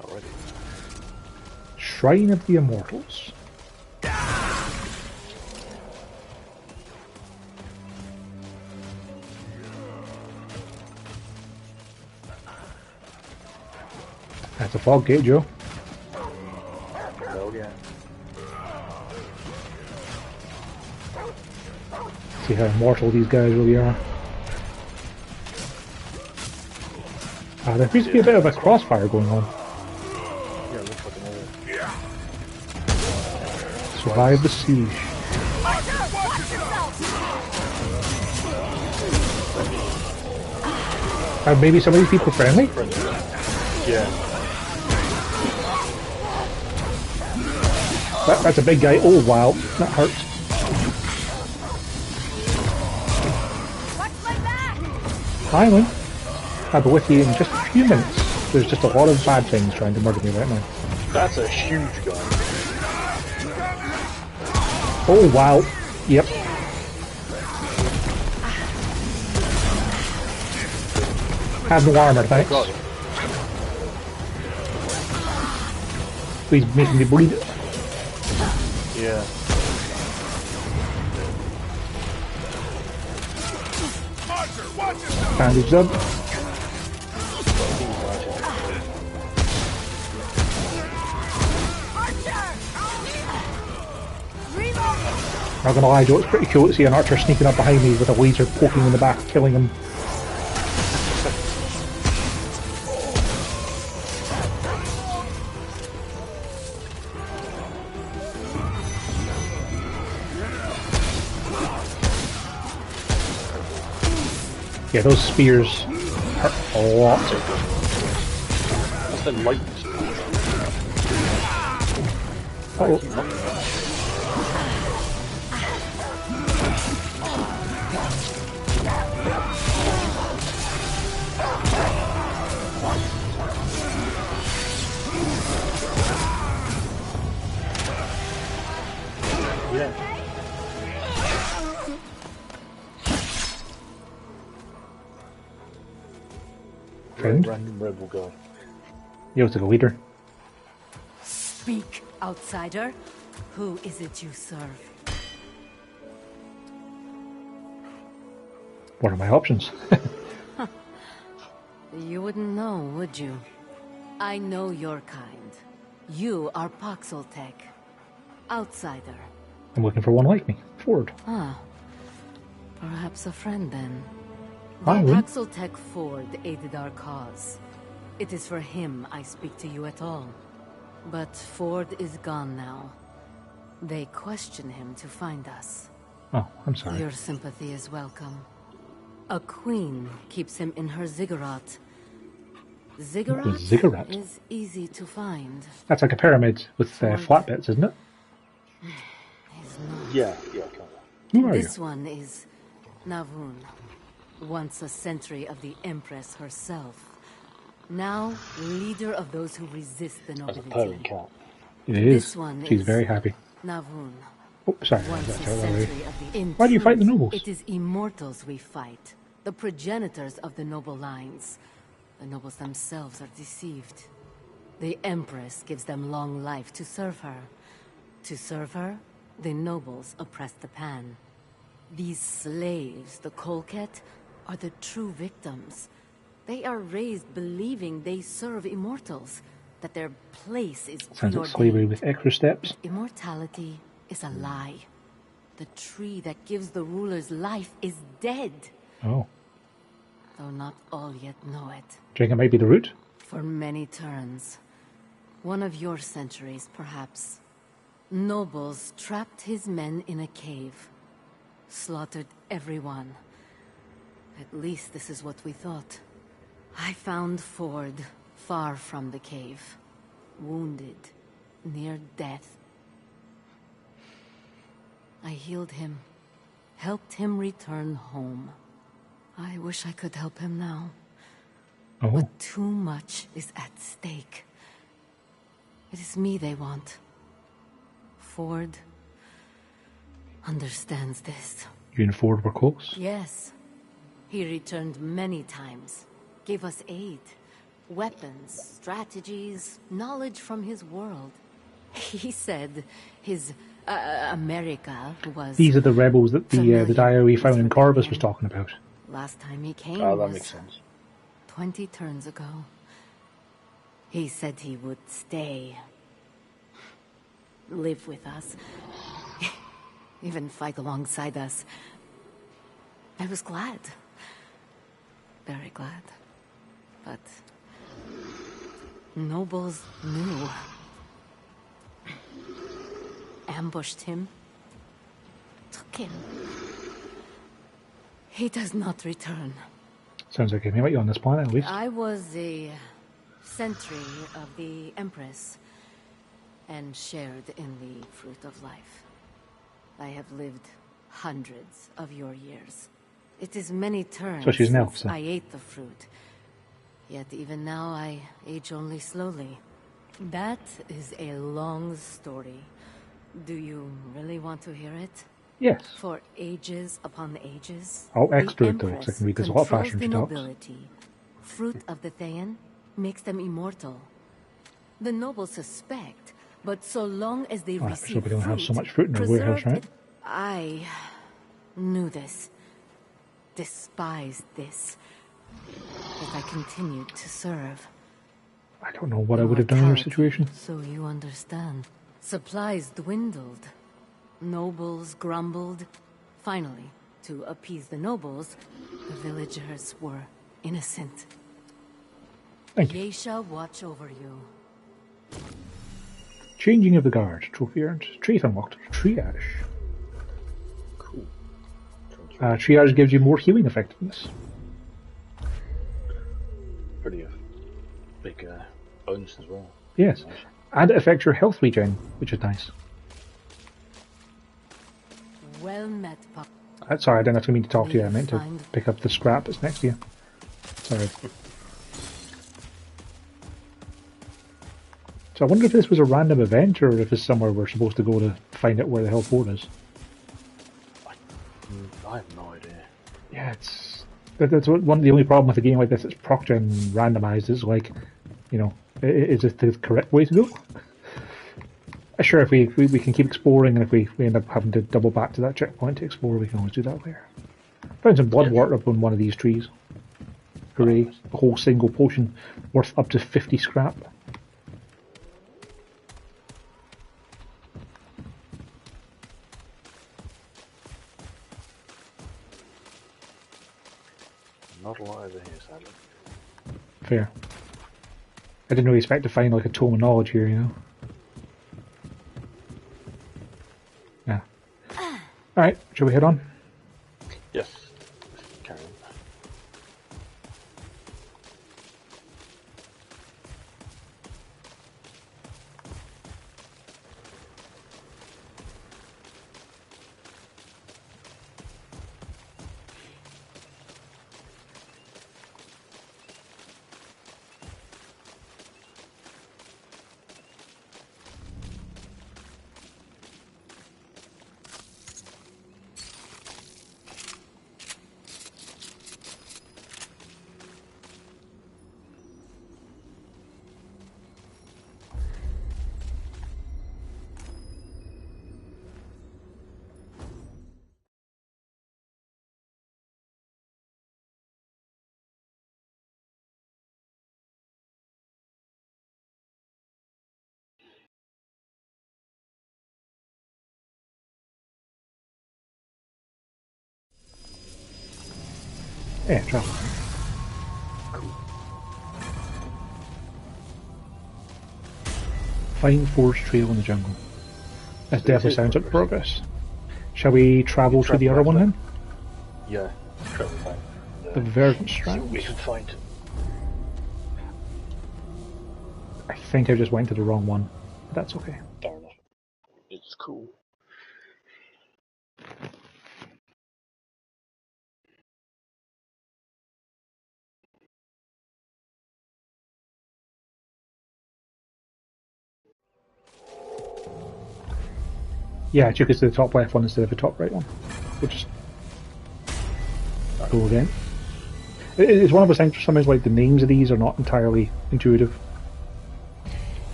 Already. Shrine of the Immortals. That's a fog gate, Joe. Hell yeah. See how immortal these guys really are. There seems to be a bit of a crossfire going on. Yeah, it looks like an all. Survive the siege. Are maybe some of these people friendly? Yeah. That's a big guy. Oh wow, that hurts. Watch my back! Hi, Lynn. I'll be with you in just a few minutes. There's just a lot of bad things trying to murder me right now. That's a huge guy. Oh wow. Yep. Have no armor, thanks. Got it. He's making me bleed. Yeah. Bandaged up. Not gonna lie, Joe, it's pretty cool to see an archer sneaking up behind me with a laser poking in the back, killing him. Yeah, those spears hurt a lot. That's the lightning speed. Oh, Yeah. friend. Random rebel guy. You was the leader. Speak, outsider. Who is it you serve? What are my options? You wouldn't know, would you? I know your kind. You are Paxeltech. Outsider. I'm looking for one like me. Ford. Ah. Perhaps a friend then. Hi, Lynn. Paxeltech Ford aided our cause. It is for him I speak to you at all. But Ford is gone now. They question him to find us. Oh, I'm sorry. Your sympathy is welcome. A queen keeps him in her ziggurat. Ziggurat, ziggurat? is easy to find. That's like a pyramid with flat bits, isn't it? Is not. Yeah, kind of. Who are This you? one is Navun, once a sentry of the Empress herself. Now, leader of those who resist the That's a purring nobility. cat. It is. This one She's is- very happy. Navun, Oh, sorry. once That's a out of the way. sentry of the... In Why do you fight the truth, nobles? It is immortals we fight, the progenitors of the noble lines. The nobles themselves are deceived. The Empress gives them long life to serve her. To serve her, the nobles oppress the Pan. These slaves, the Kolket, are the true victims. They are raised believing they serve immortals, that their place is Sounds like preordained. slavery with extra steps. Immortality is a lie. The tree that gives the rulers life is dead, Oh. though not all yet know it. Do you think it might be the root? For many turns. One of your centuries, perhaps. Nobles trapped his men in a cave. Slaughtered everyone. At least this is what we thought. I found Ford far from the cave. Wounded. Near death. I healed him. Helped him return home. I wish I could help him now. Oh. But too much is at stake. It is me they want. Ford understands this. You and Ford were close? Yes. He returned many times. Gave us aid. Weapons, strategies, knowledge from his world. He said his America was... These are the rebels that the familiar diary we with found in what Corvus they was did. talking about. Last time he came Oh, that was makes sense. 20 turns ago. He said he would stay. Live with us. Even fight alongside us. I was glad. Very glad. But... nobles knew. Ambushed him. Took him. He does not return. Sounds like he may let you on this planet at least. I was a sentry of the Empress. and shared in the fruit of life. I have lived hundreds of your years. It is many turns So she's an elf, since so. I ate the fruit. Yet even now I age only slowly. That is a long story. Do you really want to hear it? Yes. For ages upon ages, I'll extra the it though, 'cause I Empress can read this a lot controls faster the than she talks. nobility. Fruit of the Thayan makes them immortal. The nobles suspect, but so long as they Alright, so receive we don't have so fruit, much fruit in our warehouse, preserved right? I knew this. Despised this. Yet I continued to serve. I don't know what I would have done in your situation. So you understand. Supplies dwindled. Nobles grumbled. Finally, to appease the nobles, the villagers were innocent. Thank you. Ye shall watch over you. Changing of the guard. Trophy earned. Trait unlocked. Triage. Cool. Triage gives you more healing effectiveness. Pretty big bonus as well. Yes. And it affects your health regen, which is nice. Well met, Pop. Sorry, I didn't mean to talk to you. I meant to pick up the scrap that's next to you. Sorry. So I wonder if this was a random event, or if it's somewhere we're supposed to go to find out where the hell port is. I have no idea. Yeah, that's one. The only problem with a game like this, it's proc-gen randomized. Is like, you know, is it the correct way to go? Sure, if we can keep exploring, and if we end up having to double back to that checkpoint to explore, we can always do that later. Found some blood wort up on one of these trees. Hooray! A whole single potion worth up to 50 scrap. Not a lot over here, sadly. Fair. I didn't really expect to find like a tome of knowledge here, you know. Yeah. Alright, shall we head on? Yes. Carry on. Yeah, travel. Find forest trail in the jungle. That definitely sounds like progress. Shall we travel to the other one then? Yeah, travel back. The Verdant See Strand. what we can find. I think I just went to the wrong one, but that's okay. Fair enough. It's cool. Yeah, it took us to the top left one instead of the top right one. We'll just go again. It's one of those things, sometimes like the names of these are not entirely intuitive.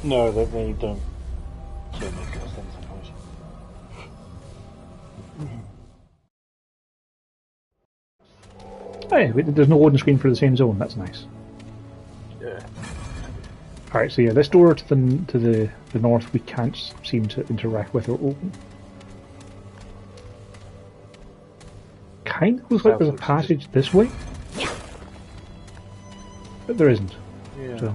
No, they don't. So make sense sometimes. Hey, there's no loading screen for the same zone, that's nice. Yeah. Alright, so yeah, this door to the north we can't seem to interact with or open. Kind of looks like there's a passage this way, but there isn't. Yeah. So,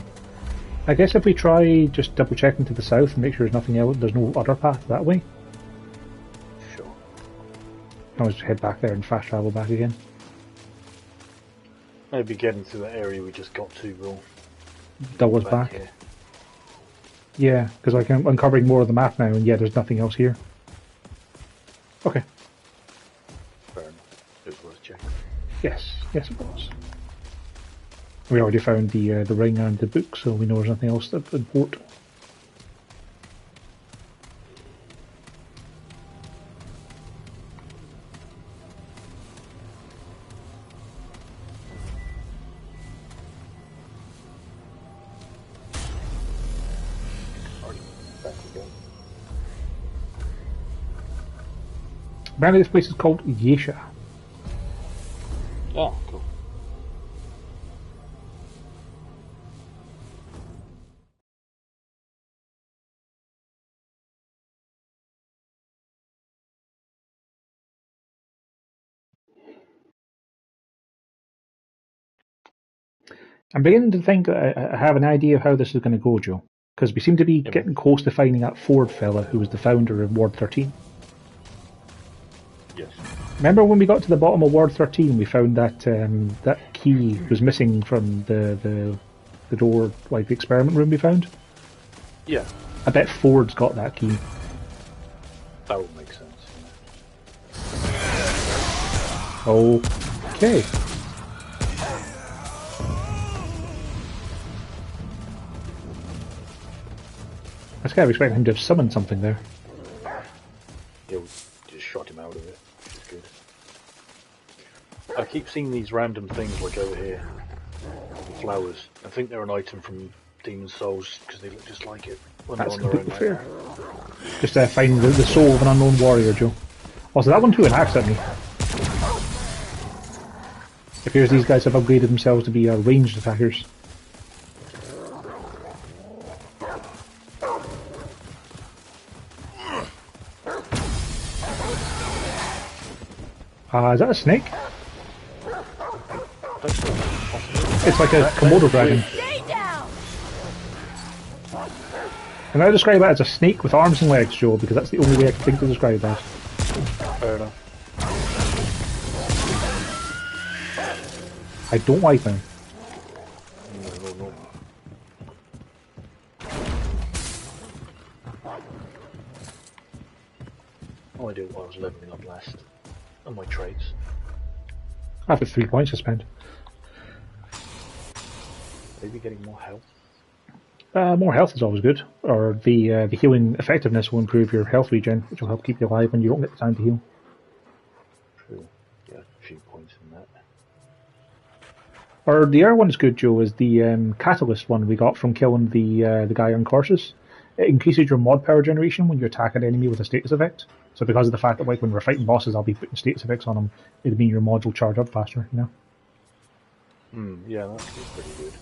I guess if we try just double checking to the south and make sure there's nothing else, there's no other path that way. Sure. I'll just head back there and fast travel back again. Maybe getting to the area we just got to will Double us back. here. Yeah, because like I'm uncovering more of the map now, and yeah, there's nothing else here. Okay. Fair enough. It was worth checking. Yes, yes it was. We already found the ring and the book, so we know there's nothing else that would port. Back we go. Apparently this place is called Yesha. Oh, cool. I'm beginning to think I have an idea of how this is going to go, Joe. Because we seem to be getting close to finding that Ford fella who was the founder of Ward 13. Yes. Remember when we got to the bottom of Ward 13, we found that that key was missing from the door, like the experiment room we found? Yeah, I bet Ford's got that key. that would make sense. Okay. I was kind of expecting him to have summoned something there. Yeah, we just shot him out of it, which is good. I keep seeing these random things like over here. Flowers. I think they're an item from Demon's Souls because they look just like it when That's they're on their own. completely fair. Just find the soul of an unknown warrior, Joe. Also, that one threw an axe at me. It appears these guys have upgraded themselves to be ranged attackers. Is that a snake? It's like a Komodo dragon. And I describe it as a snake with arms and legs, Joe, because that's the only way I can think to describe that. Fair enough. I don't like them. No. No idea what I was leveling up last. On my traits. I've got 3 points to spend. Maybe getting more health. More health is always good, or the healing effectiveness will improve your health regen, which will help keep you alive when you don't get the time to heal. True. Yeah, a few points in that. Or the other one is good, Joe, is the catalyst one we got from killing the guy on Corsus. It increases your mod power generation when you attack an enemy with a status effect. So because of the fact that like when we're fighting bosses, I'll be putting status effects on them, it'll mean your mods will charge up faster, you know? Yeah, that's pretty good.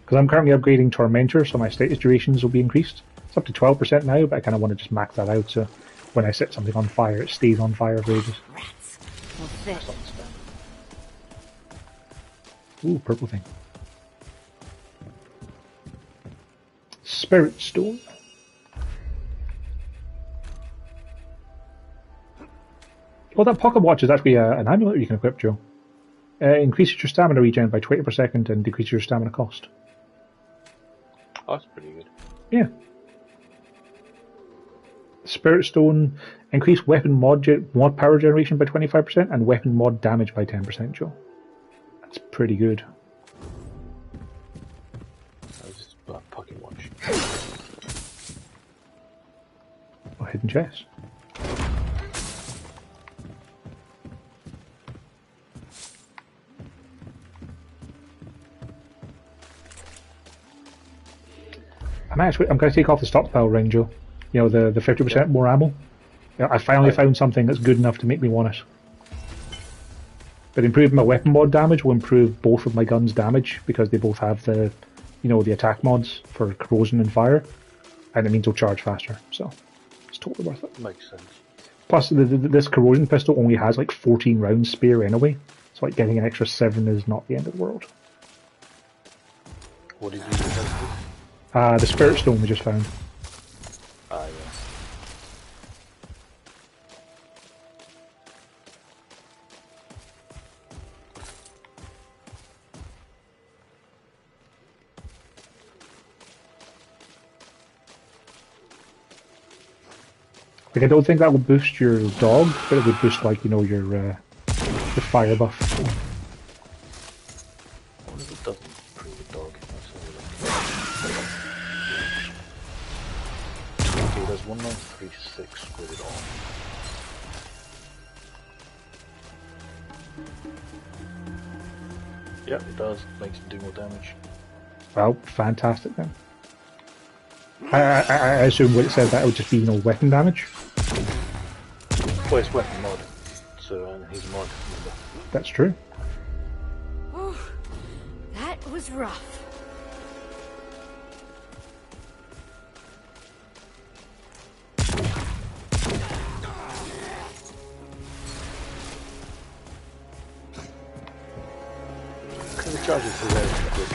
Because I'm currently upgrading Tormentor, so my status durations will be increased. It's up to 12% now, but I kind of want to just max that out, so when I set something on fire, it stays on fire for ages. Rats. No fish. Ooh, purple thing. Spirit Stone. Well, that pocket watch is actually an amulet you can equip, Joe. Increases your stamina regen by 20 per second and decreases your stamina cost. Oh, that's pretty good. Yeah. Spirit Stone, increase weapon mod power generation by 25% and weapon mod damage by 10%, Joe. That's pretty good. I was just pocket watch. Oh, hidden chest. I'm going to take off the stockpile ring, Joe. You know, the 50% more ammo. You know, I finally found something that's good enough to make me want it. But improving my weapon mod damage will improve both of my guns' damage because they both have the, you know, the attack mods for corrosion and fire, and it means they'll charge faster. So it's totally worth it. Makes sense. Plus, this corrosion pistol only has like 14 rounds spare anyway, so like getting an extra 7 is not the end of the world. What did you do? The Spirit Stone we just found. Yeah. Like, I don't think that will boost your dog, but it would boost, like, you know, your fire buff. What if it doesn't improve the dog? Okay, there's 1936 with it on. Yep, it does. Makes him do more damage. Well, fantastic then. I assume when it says that it would just be, you know, weapon damage. Well, it's weapon mod, so he's a mod. Remember. That's true. Oh, that was rough. The charges for that is good.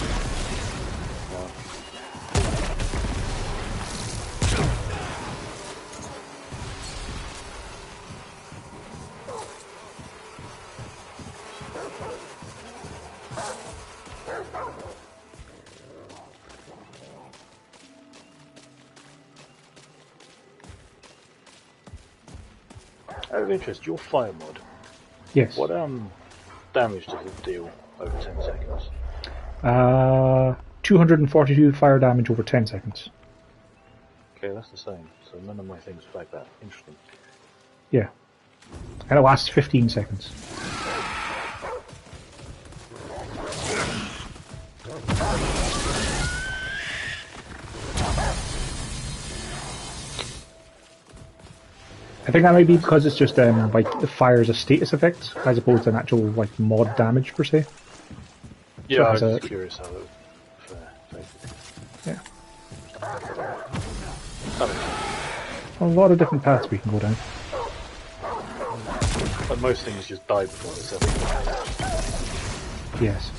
Out of interest, your fire mod. Yes. What damage does it deal over 10 seconds? 242 fire damage over 10 seconds. Okay, that's the same. So none of my things are like that. Interesting. Yeah. And it lasts 15 seconds. I think that might be because it's just like the fire is a status effect as opposed to an actual like mod damage per se. Yeah, I was So it just curious how that would Yeah. affect. A lot of different paths we can go down. But most things just die before the 7. Yes.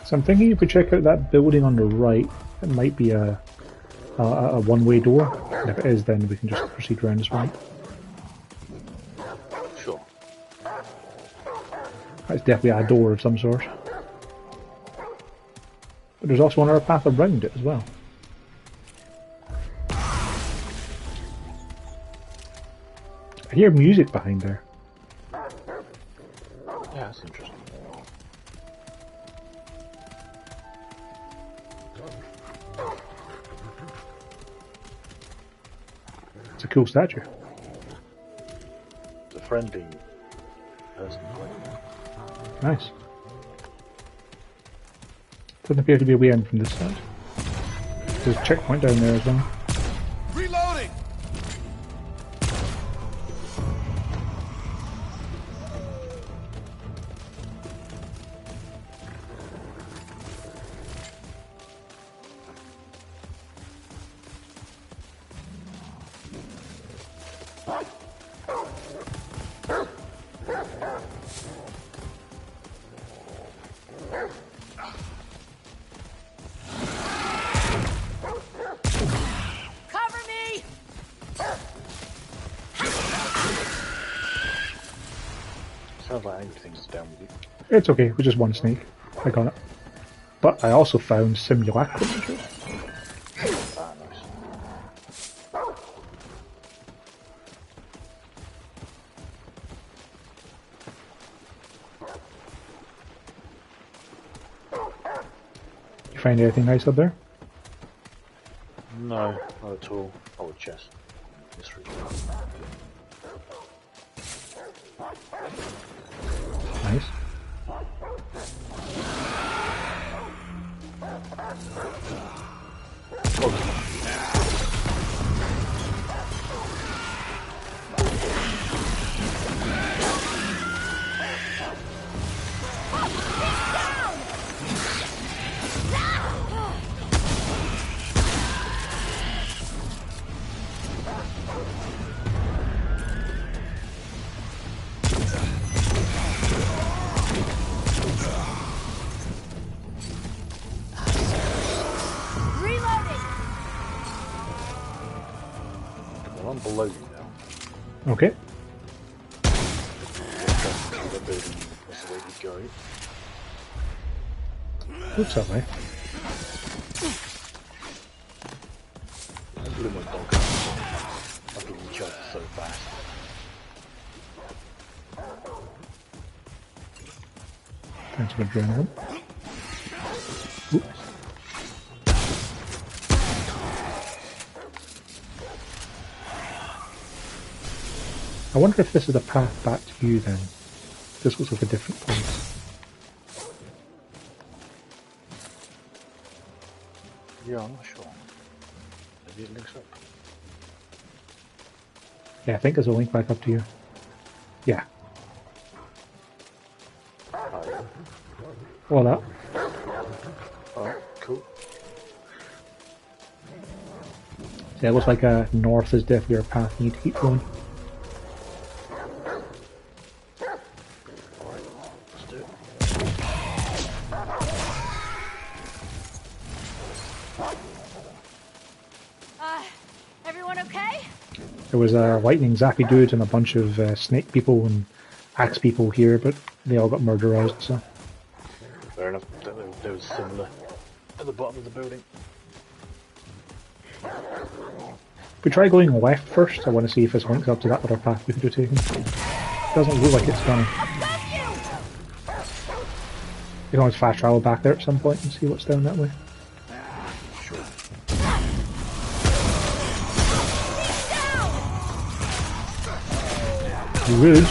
So I'm thinking if we check out that building on the right, it might be a one-way door. And if it is, then we can just proceed around this way. Sure. It's definitely a door of some sort. But there's also another path around it as well. I hear music behind there. Yeah, that's interesting. It's a cool statue. It's a friendly person. Nice. Doesn't appear to be a way in from this side. There's a checkpoint down there as well. Reloading! Cover me! Sounds like everything's down with you. It's okay, it was just one snake. I got it. But I also found simulacrum. Ah, nice. You find anything nice up there? No, not at all. Oh, a chest. Mystery. Nice. So I'm below you now. Okay. The building, that's the way we go. Looks that way. I blew my dog up. I've been charged so fast. Thanks for the adrenaline. Oop. I wonder if this is the path back to you then. This looks like a different place. Yeah, I'm not sure. Maybe it links up. Yeah, I think there's a link back up to you. Yeah. Well, that. Alright, cool. Yeah, it looks like north is definitely our path. You need to keep going. Let's do it. Everyone okay? There was a lightning zappy dude and a bunch of snake people and axe people here, but they all got murderized, so. Fair enough. There was similar at the bottom of the building. If we try going left first, I want to see if this links up to that other path we could have taken. Doesn't look like it's gonna. You can always fast travel back there at some point and see what's down that way. Rude.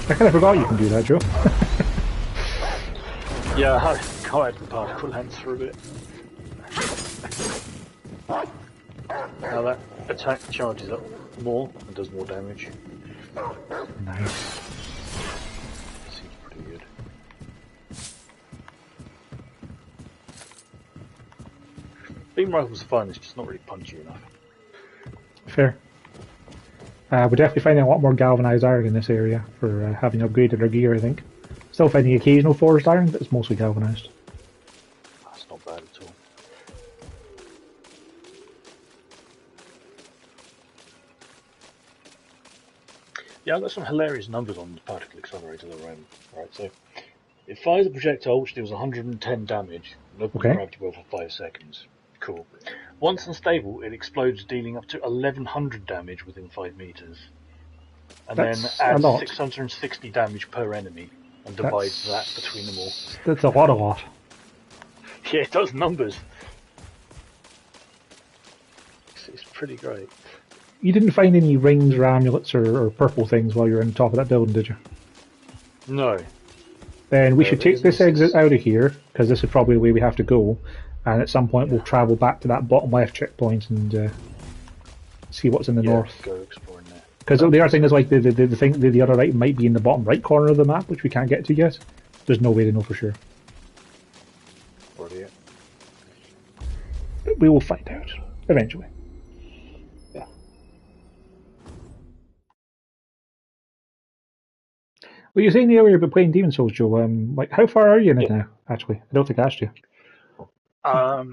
I kind of forgot you can do that, Joe. Yeah, I had particle lance through it. Now that attack charges up more and does more damage. Nice. Seems pretty good. Beam rifle's fun, it's just not really punchy enough. Fair. We're definitely finding a lot more galvanized iron in this area for having upgraded our gear, I think. Still finding occasional forged iron, but it's mostly galvanized. That's not bad at all. Yeah, I've got some hilarious numbers on the particle accelerator that are in. Right, so it fires a projectile which deals 110 damage and opens Okay. gravity well for 5 seconds. Cool. Once unstable, it explodes, dealing up to 1100 damage within 5 meters. And That's then a adds lot. 660 damage per enemy and divides that between them all. That's a lot. Yeah, it does numbers. It's pretty great. You didn't find any rings or amulets or purple things while you were on top of that building, did you? No. Then we No, should there take this isn't. exit out of here, because this is probably the way we have to go. And at some point we'll travel back to that bottom left checkpoint and see what's in the Yeah, north. go exploring there. Because the other thing is, like, the other item might be in the bottom right corner of the map, which we can't get to yet. There's no way to know for sure. Brilliant. But we will find out eventually. Yeah. Well, you're saying earlier about playing Demon Souls, Joe. Like, how far are you in it now? Actually, I don't think I asked you. I've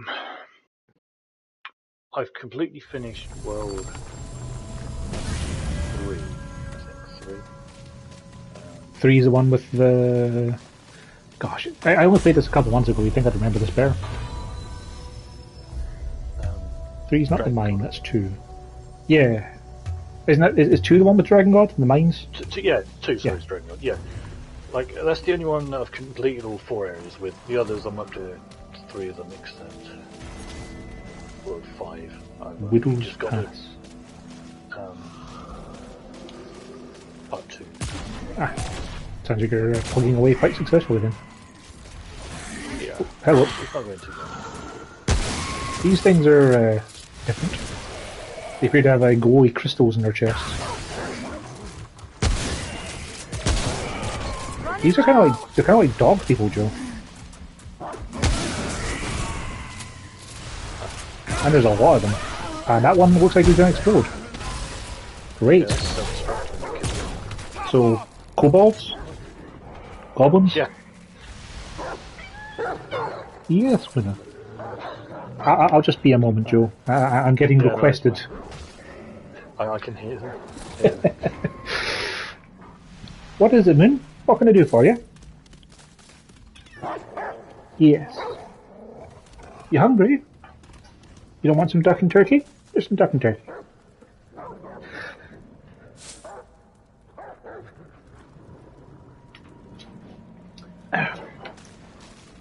completely finished World 3. I think 3. 3's the one with the. Gosh, I only played this a couple months ago. You think I'd remember this better? 3's not the mine. That's 2. Yeah, isn't that is 2 the one with Dragon God and the mines? Yeah, 2, sorry, Yeah. it's Dragon God. Yeah. Like, that's the only one that I've completed all 4 areas with. The others, I'm up to 3 of them extent. World 5. I've Widow's just got Pass. part 2. Sounds like you're plugging away quite successfully then. Yeah. Hello. It's not going too bad. These things are different. They appear to have glowy crystals in their chests. These are kind of like dog people, Joe. And there's a lot of them. And that one looks like he's going to explode. Great. Yeah, that's self-destruct when you kill them. So, kobolds? Goblins? Yeah. Yes, winner. I'll just be a moment, Joe. I'm getting Yeah, requested. I can hear them. Yeah. What is it, Moon? What can I do for you? Yes. You hungry? You don't want some duck and turkey? There's some duck and turkey.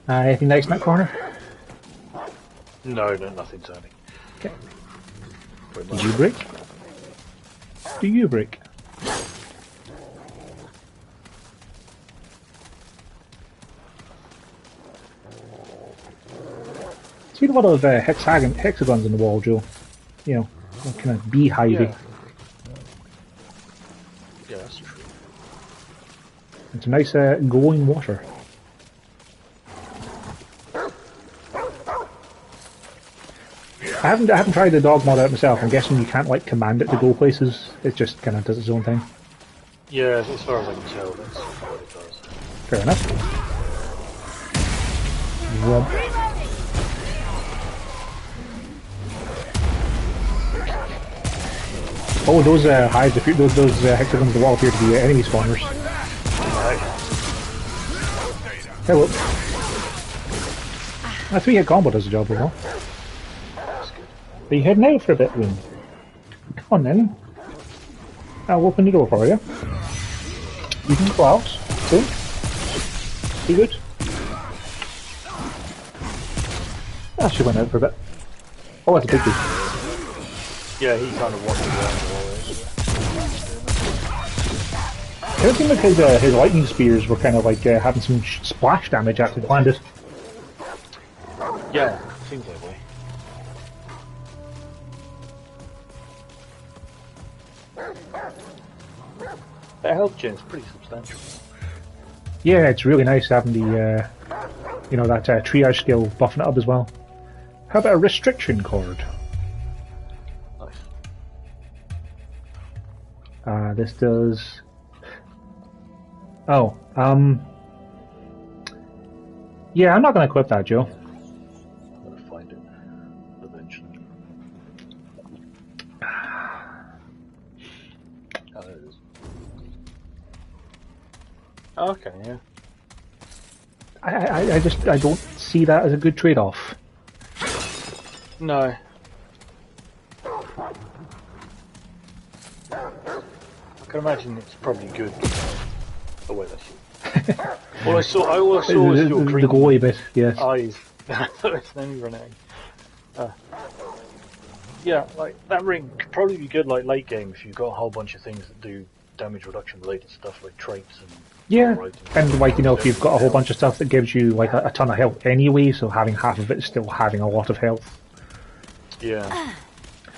Anything nice in that corner? No, nothing, Tony. Okay. Pretty Do much. you break? Do you break? See a lot of hexagons in the wall, Joe. You know, kind of beehivey. Yeah. Yeah, that's true. It's a nice glowing water. I haven't tried the dog mod out myself. I'm guessing you can't like command it to go places. It just kind of does its own thing. Yeah, as far as I can tell, that's what it does. Fair enough. Well, oh, those hives, those hexagons on the wall appear to be enemy spawners. Hello. A 3-hit combo does the job well. That's good. Are you heading out for a bit, Loon? Come on then. I'll open the door for you. You can go out. See? Be good. Ah, she went out for a bit. Oh, that's a big dude. Yeah, he kind of wandered around the wall. It seemed like his lightning spears were kind of like having some splash damage after they landed. Yeah, seems that way. That health gen's pretty substantial. Yeah, it's really nice having the, you know, that triage skill buffing it up as well. How about a restriction cord? Nice. This does... Oh, yeah, I'm not going to equip that, Joe. I'm gonna find it eventually. Oh, there it is. Okay, yeah. I don't see that as a good trade-off. No. I can imagine it's probably good. Oh wait, that's you. All I saw was your green The glowy bit, yes. eyes. Then you run out. Yeah, like that ring could probably be good like late game if you've got a whole bunch of things that do damage reduction related stuff like traits and Yeah, items. and like, you know, if you've got a whole bunch of stuff that gives you like a ton of health anyway, so having half of it is still having a lot of health. Yeah.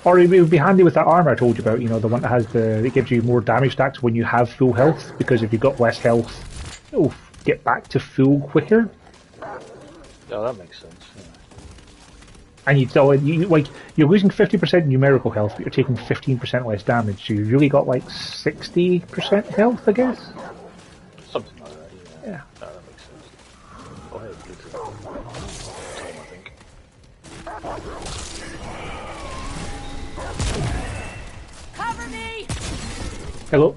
Or it would be handy with that armor I told you about, you know, the one that has it gives you more damage stacks when you have full health, because if you've got less health, you'll get back to full quicker. Yeah, that makes sense. Yeah. And you're losing 50% numerical health, but you're taking 15% less damage, so you've really got like 60% health, I guess? Something like that, yeah. Yeah. No, that makes sense. Oh, hey, blue Tom, I think. Cover me! Hello?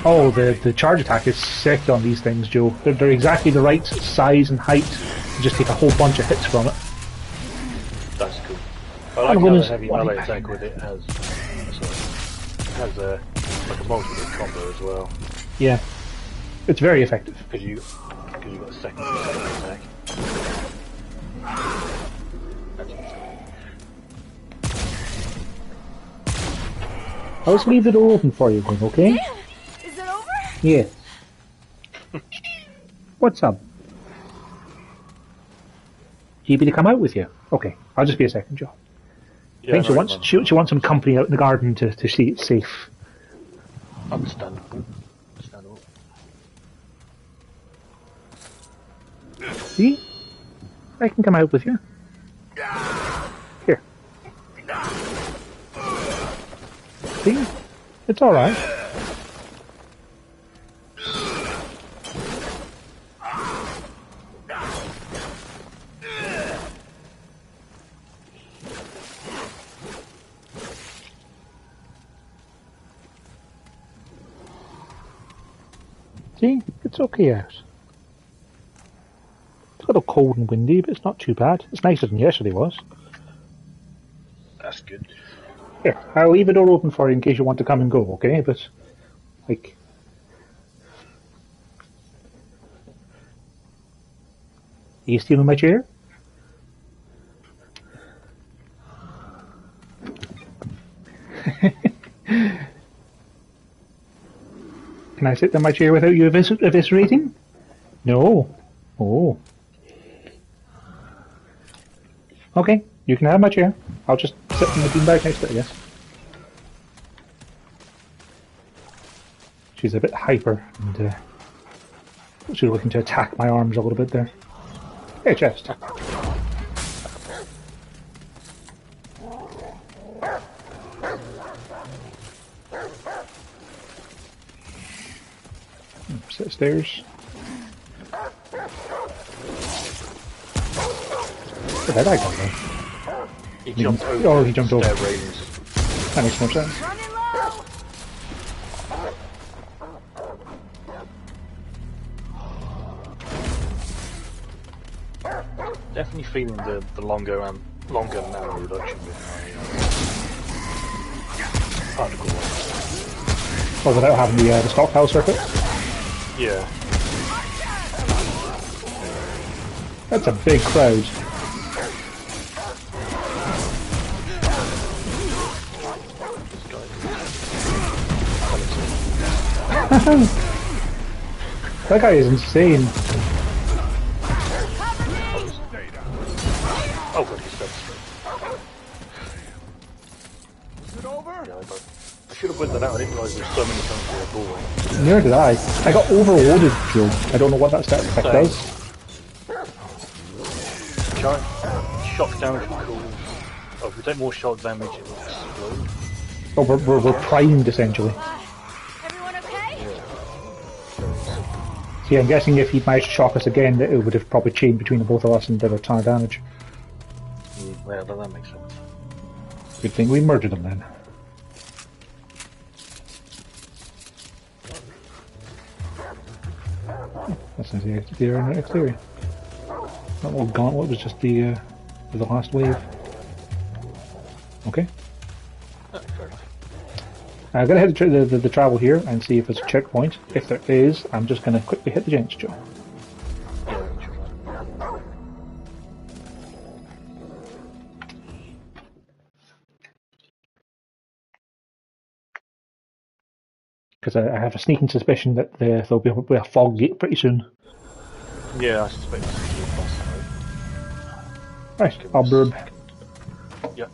Oh, the charge attack is sick on these things, Joe. They're exactly the right size and height to just take a whole bunch of hits from it. That's cool. I like how the heavy melee attack with it has a like a multi-hit combo as well. Yeah. It's very effective. Because you got a second attack. That's I'll just leave the door open for you, Gwen, okay? Is it over? Yes. What's up? You want me to come out with you? Okay, I'll just be a second, Joe. I think she wants some company out in the garden to see it's safe. Understandable. Understandable. See? I can come out with you. Here. See? It's alright. See, it's okay out. It's a little cold and windy, but it's not too bad. It's nicer than yesterday was. That's good. Here, I'll leave the door open for you in case you want to come and go, okay? But, like... Are you stealing my chair? Can I sit in my chair without you eviscerating? No. Oh. Okay, you can have my chair. I'll just sit in the beanbag next to it, I guess. She's a bit hyper, and she's looking to attack my arms a little bit there. Hey, chest. Set stairs. Where did I go then? He jumped over. Oh, he jumped over. Stair railings. That makes more sense. Running low! Definitely feeling the longer narrow reduction with my particle. Oh, without having the stockpile circuit? Yeah. That's a big crowd. That guy is insane. Oh, good, he's dead. Is it over? Yeah, I should have went that out. I didn't realise there were so many times for a doorway. Neither did I. I got overloaded, Joe. I don't know what that stat effect does. Shock damage will cool. Oh, if we take more shock damage, it will explode. Oh, we're primed, essentially. Everyone okay? See, I'm guessing if he'd managed to shock us again, that it would have probably chained between the both of us and did a ton of damage. Well, that makes sense. Good thing we murdered him then. That's not the exterior. That little gauntlet was just the last wave. Okay. Oh, fair enough. I'm going to hit the travel here and see if there's a checkpoint. If there is, I'm just going to quickly hit the gents, Joe. Yeah, sure. Because I have a sneaking suspicion that there'll be a fog gate pretty soon. Yeah, I suspect this is your boss. Right, I'll burb. Yep.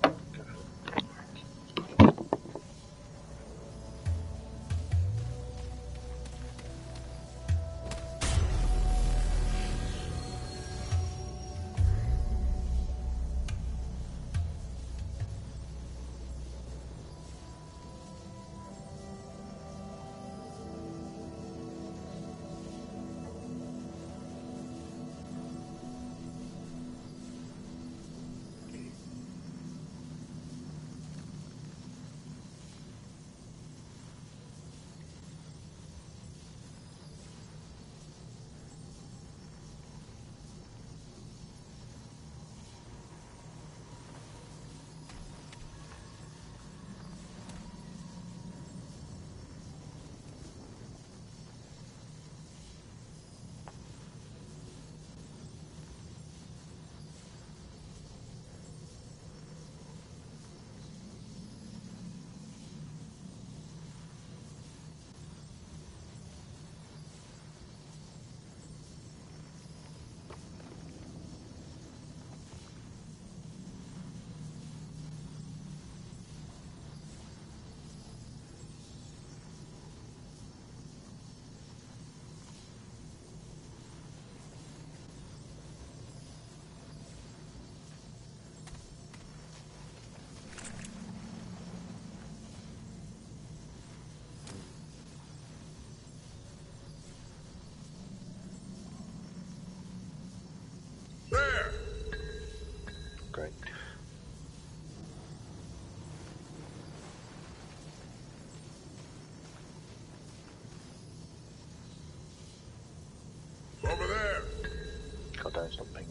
stop pinging.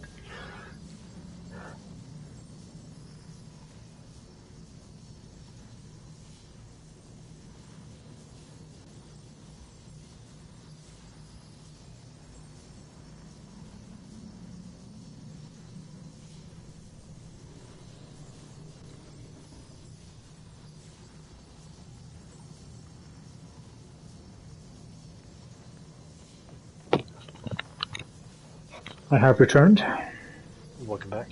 I have returned. Welcome back.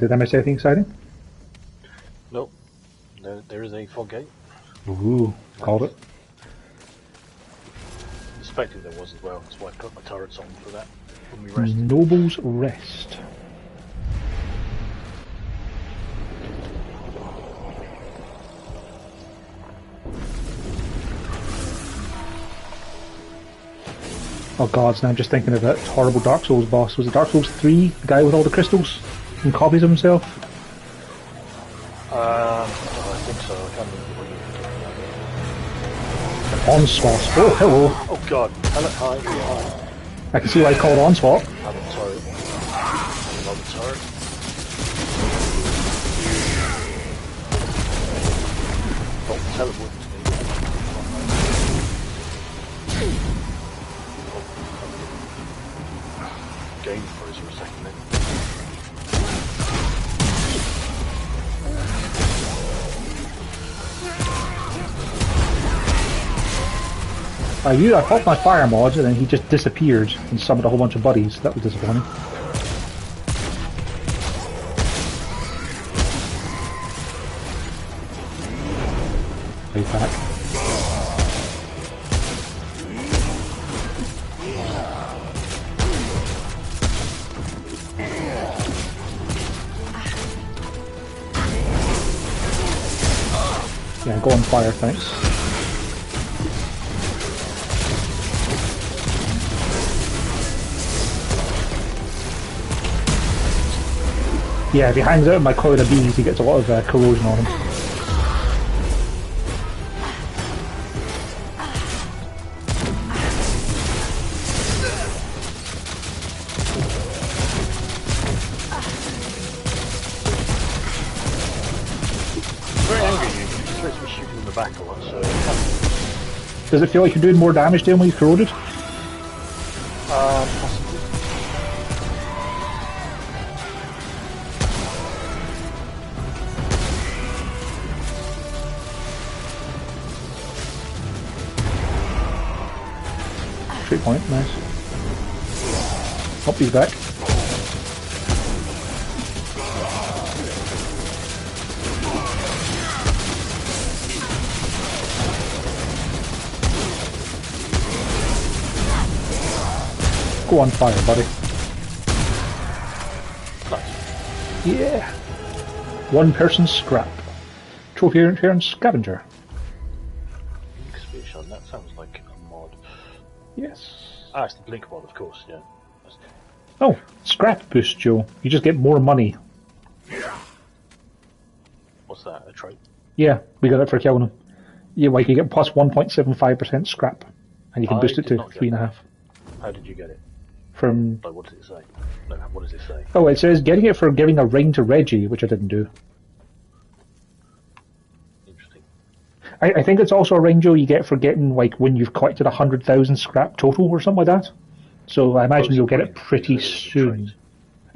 Did I miss anything exciting? Nope. There is a fog gate. Ooh, called it. Suspected there was as well. That's why I put my turrets on for that when we rested. Noble's Rest. Oh gods, now I'm just thinking of that horrible Dark Souls boss. Was it Dark Souls 3? The guy with all the crystals and copies of himself? I think so. I can't remember what you Onslaught. Oh, hello. Oh god. Hello. Hi. I can see why it's called Onslaught. I'm a turret. I'm a turret. Don't teleport to me. Game froze for a second then. I popped my fire mod and then he just disappeared and summoned a whole bunch of buddies. That was disappointing. Way back. Yeah, go on fire, thanks. Yeah, if he hangs out in my cloud of bees, he gets a lot of corrosion on him. Very angry you. You're supposed to be shooting in the back a lot, so... Does it feel like you're doing more damage to him when he's corroded? Possibly. Straight point, nice. Oh, he's back. Go on fire, buddy. Nice. Yeah. One person scrap. Trophy return scavenger. Expedition, that sounds like a mod. Yes. Ah, it's the Blink mod, of course, yeah. Oh, scrap boost, Joe. You just get more money. What's that, a trait? Yeah, we got it for killing him. Yeah, like you get plus 1.75% scrap. And you can boost it did to not get 3.5. How did you get it? From... Like, what does it say? No, what does it say? Oh, it says getting it for giving a ring to Reggie, which I didn't do. Interesting. I think it's also a ring, Joe, you get for getting, like, when you've collected 100,000 scrap total or something like that. So I imagine you'll get it pretty soon.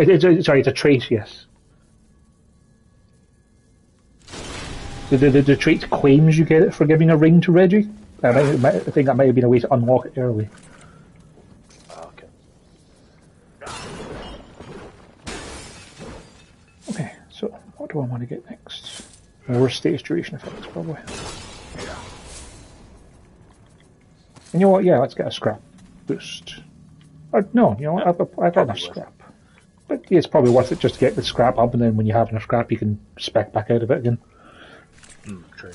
Sorry, it's a trait, yes. The trait claims you get it for giving a ring to Reggie. I think that might have been a way to unlock it early. Okay. Okay, so what do I want to get next? More status duration effects, probably. And you know what? Yeah, let's get a scrap boost. No, you know what? I've got enough scrap. But yeah, it's probably worth it just to get the scrap up, and then when you have enough scrap, you can spec back out of it again. True.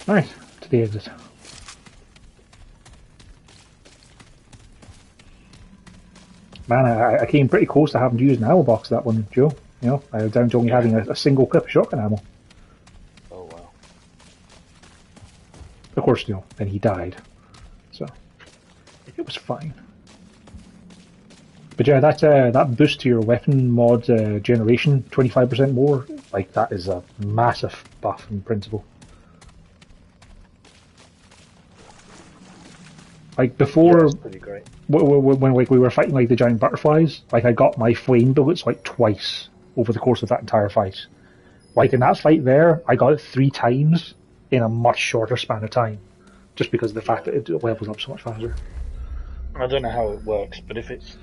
Alright, to the exit. Man, I came pretty close to having to use an ammo box that one, Joe. You know, I was down to only having a single clip of shotgun ammo. Oh, wow. Of course, you know, then he died. So, it was fine. But yeah, that boost to your weapon mod generation, 25% more, like that is a massive buff in principle. Like before, That's pretty great. when like we were fighting like the giant butterflies, like I got my flame bullets like twice over the course of that entire fight. Like in that fight there, I got it 3 times in a much shorter span of time, just because of the fact that it levels up so much faster. I don't know how it works, but if it's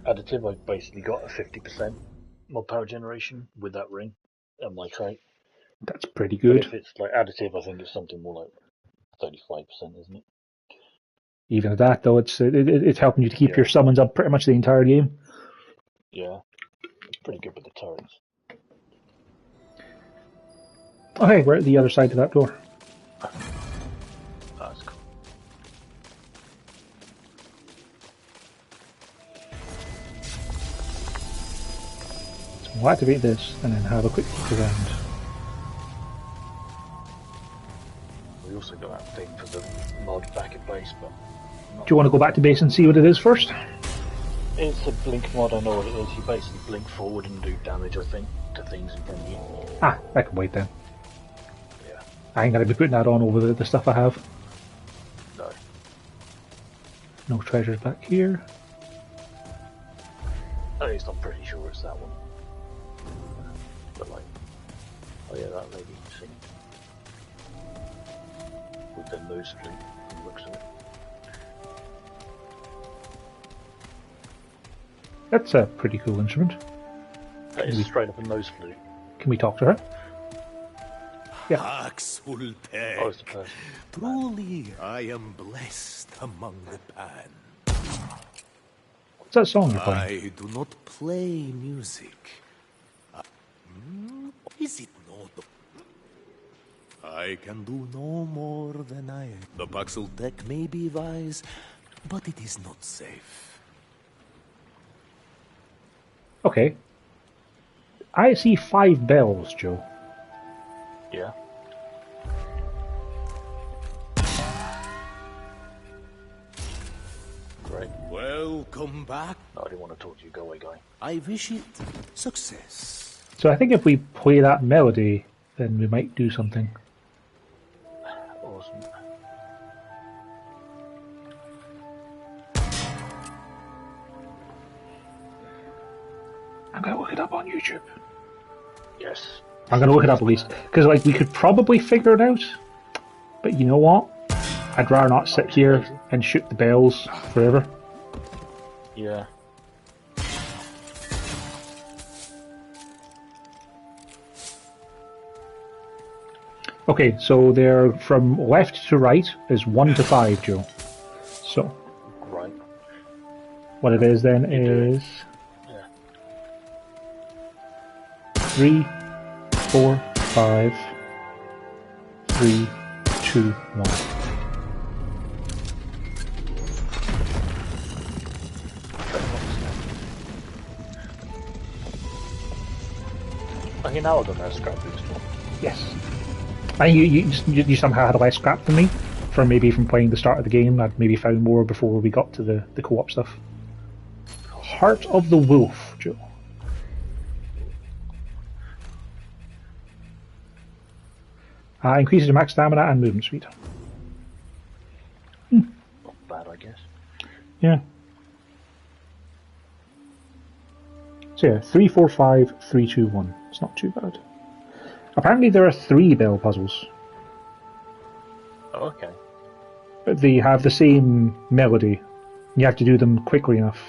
additive, I've basically got a 50% mod power generation with that ring and my kite. That's pretty But good. if it's like additive, I think it's something more like 35%, isn't it? Even at that though, it's helping you to keep Yeah. your summons up pretty much the entire game. Yeah, it's pretty good with the turrets. Okay, we're at the other side of that door. That's cool. So we'll activate this and then have a quick look around. We also got that thing for the mod back at base, but Do you want to go back to base and see what it is first? it's a blink mod. I know what it is. You basically blink forward and do damage, I think, to things in front of you. Ah, I can wait then. Yeah. I ain't gonna be putting that on over the stuff I have. No. No treasures back here. At least I'm pretty sure it's that one. But like, oh yeah, that lady singing with the nose flute. From the looks of it. That's a pretty cool instrument. That is straight up a nose flute. Can we talk to her? Yeah. Oh, Axulpeg. it's a person. Truly, I am blessed among the band. What's that song you're playing? I do not play music. Is it not? I can do no more than I am. The Paxul tech may be wise, but it is not safe. Okay. I see 5 bells, Joe. Yeah. Great. Welcome back. No, I didn't want to talk to you. Go away, guy. I wish it success. So I think if we play that melody, then we might do something. Awesome. I'm gonna look it up on YouTube. Yes. I'm gonna look it up at least, because like we could probably figure it out. But you know what? I'd rather not sit here and shoot the bells forever. Yeah. Okay, so they're from left to right is 1 to 5, Joe. So Right. what it is then is Yeah. 3, 4, 5, 3, 2, 1. Okay, now I don't know how to scrap boost one. Yes. I think you somehow had less scrap than me, from playing the start of the game. I'd maybe found more before we got to the co-op stuff. Heart of the Wolf, Joe. Increases your max stamina and movement speed. Not bad, I guess. Yeah. So yeah, 3, 4, 5, 3, 2, 1. It's not too bad. Apparently there are 3 bell puzzles, Oh, okay. but they have the same melody. You have to do them quickly enough.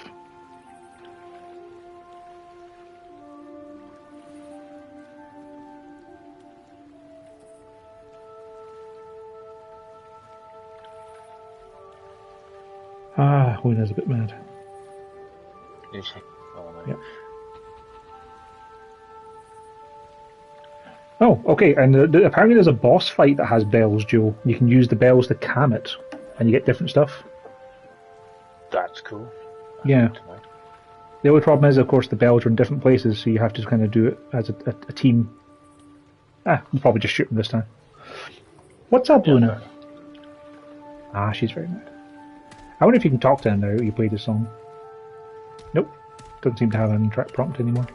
Ah, Luna's a bit mad. Is she? Oh, no. Yep. Oh, okay, and apparently there's a boss fight that has bells, Joe. You can use the bells to calm it, and you get different stuff. That's cool. Yeah. Good to know. The only problem is, of course, the bells are in different places, so you have to kind of do it as a team. We'll probably just shoot them this time. What's up, Luna? She's very mad. I wonder if you can talk to her now that you played the song. Nope. Doesn't seem to have an interact prompt anymore.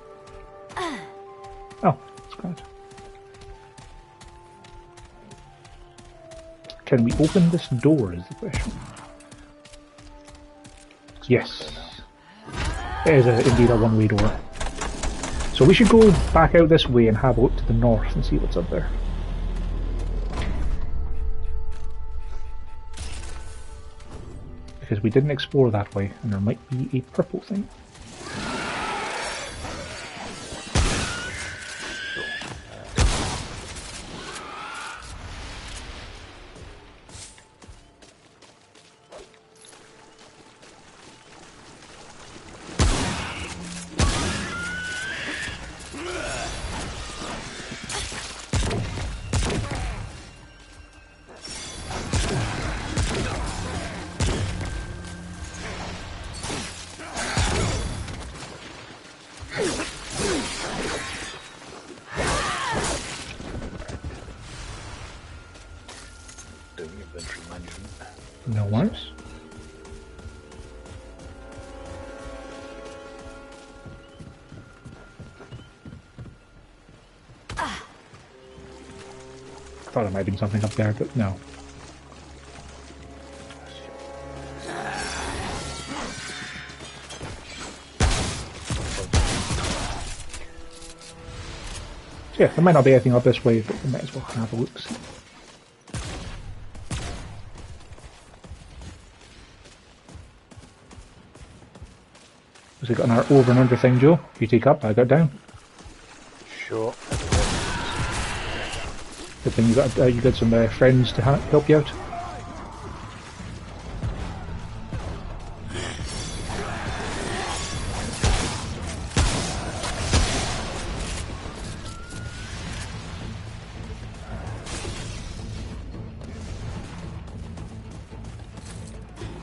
Oh, that's great. Can we open this door is the question. Yes. It is indeed a one-way door. So we should go back out this way and have a look to the north and see what's up there. Because we didn't explore that way, and there might be a purple thing. No worries. Thought it might have been something up there, but no. Yeah, there might not be anything up this way, but we might as well have a look. We got an over and under thing, Joe. You take up, I got down. Sure. Good thing you got some friends to help you out.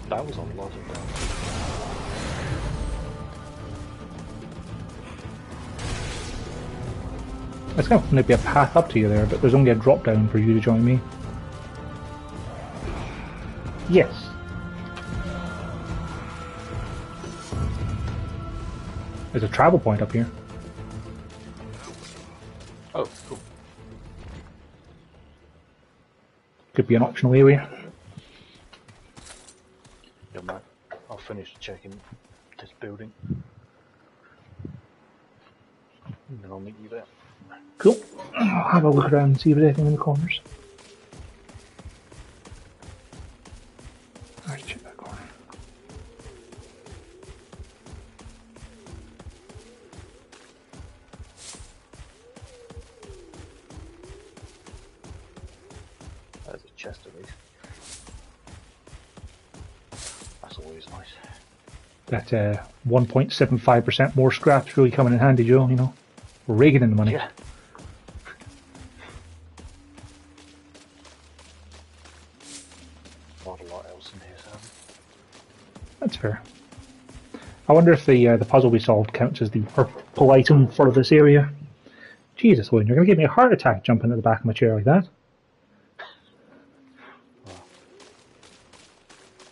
That was a lot of damage. There's going to be a path up to you there, but there's only a drop down for you to join me. Yes. There's a travel point up here. Oh, cool. Could be an optional area. Yeah, man. I'll finish checking this building. And then I'll meet you there. Cool. I'll have a look around and see if there's anything in the corners. Alright, check that corner. There's a chest at least. That's always nice. That 1.75% more scrap's really coming in handy, Joe, you know. We're raking in the money. Yeah. Not a lot else in here, Sam. That's fair. I wonder if the puzzle we solved counts as the purple item for this area. Jesus, Owen, you're going to give me a heart attack jumping at the back of my chair like that.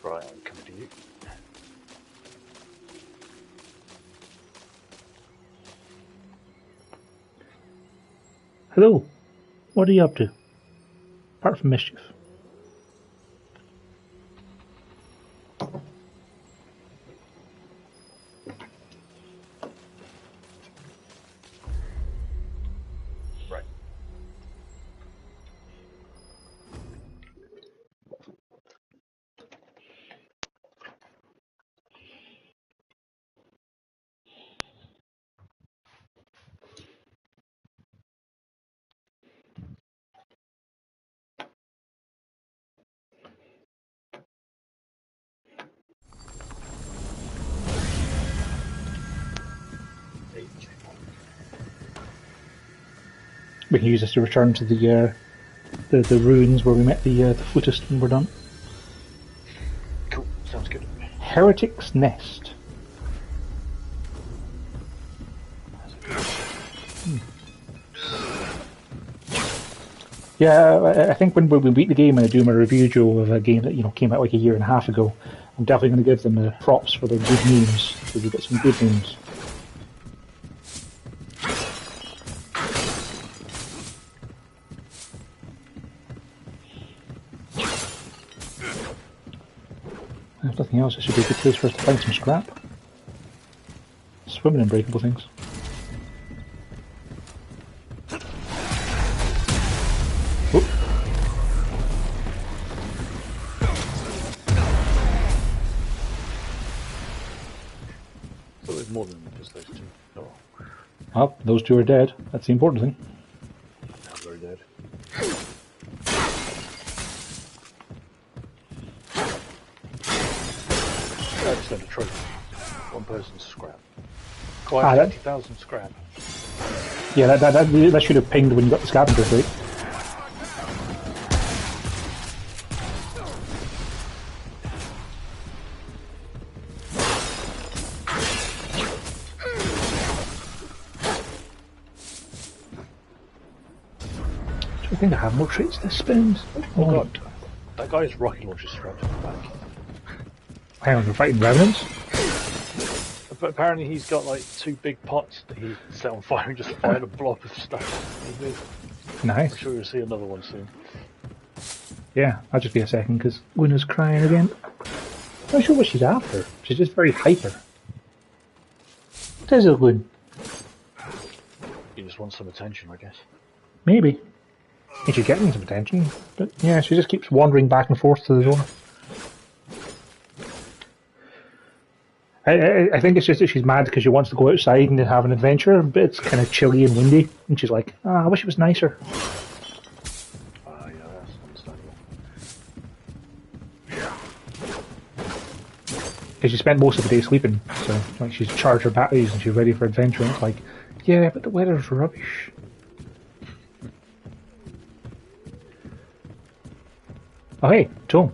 Right, I'm coming to you. Hello. What are you up to? Apart from mischief. Right. We can use this to return to the ruins where we met the flutist when we're done. Cool, sounds good. Heretic's Nest. Yeah, I think when we beat the game and I do my review, Joe, of a game that came out like a year and a half ago, I'm definitely going to give them props for their good names, because they've got some good names. If nothing else, it should be a good place for us to find some scrap. Swimming in breakable things. Oop. So there's more than just those two. Oh, Well, those two are dead. That's the important thing. I'm very dead. I just sent a trophy. One person's scrap. Quite 50,000 scrap. Yeah, that should have pinged when you got the scavenger crate. Do you think I have more traits to spend? Oh god, that guy's rocket launcher strapped to the back. Hang on, we're fighting revenants? But apparently he's got like 2 big pots that he set on fire and just fired a blob of stuff. Nice. I'm sure you'll see another one soon. Yeah, I'll just be a second because Luna's crying again. I'm not sure what she's after. She's just very hyper. What is it, Lune? You just want some attention, I guess. Maybe. And she's getting some attention, but yeah, she just keeps wandering back and forth to the door. I think it's just that she's mad because she wants to go outside and have an adventure, but it's kind of chilly and windy, and she's like, I wish it was nicer. Yeah, that's understandable. Because she spent most of the day sleeping, so like she's charged her batteries and she's ready for adventure, and it's like, yeah, but the weather's rubbish. Oh hey, Tom.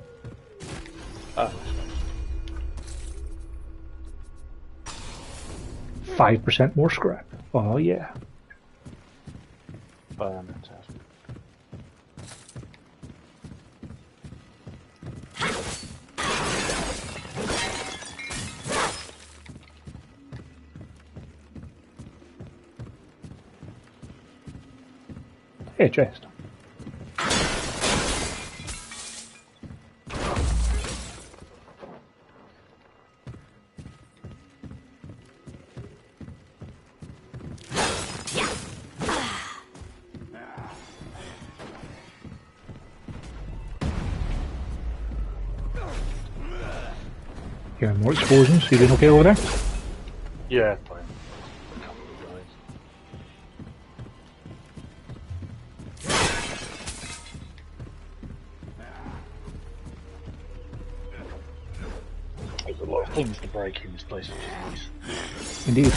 5% more scrap. Oh yeah. Fantastic. Hey, chest. Hearing more explosions. You doing okay over there? Yeah, fine. A couple of guys. There's a lot of things to break in this place, which is nice. Indeed.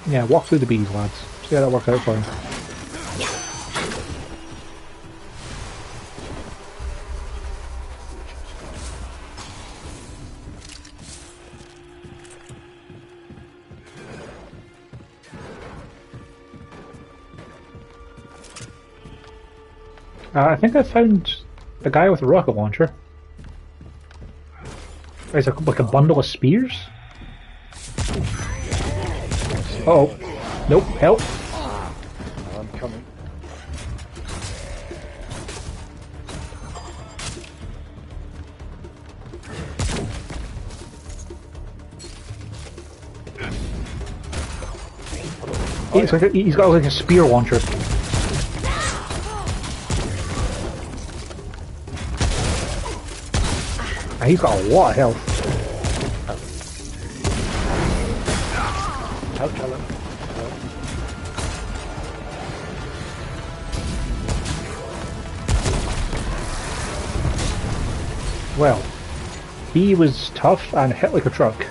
Yeah, walk through the bees, lads. See how that works out for you. I think I found the guy with the rocket launcher. There's like a bundle of spears. Uh-oh. Nope, help. I'm coming. He's got like a spear launcher. And he's got a lot of health. Help, Helen. Well, he was tough and hit like a truck.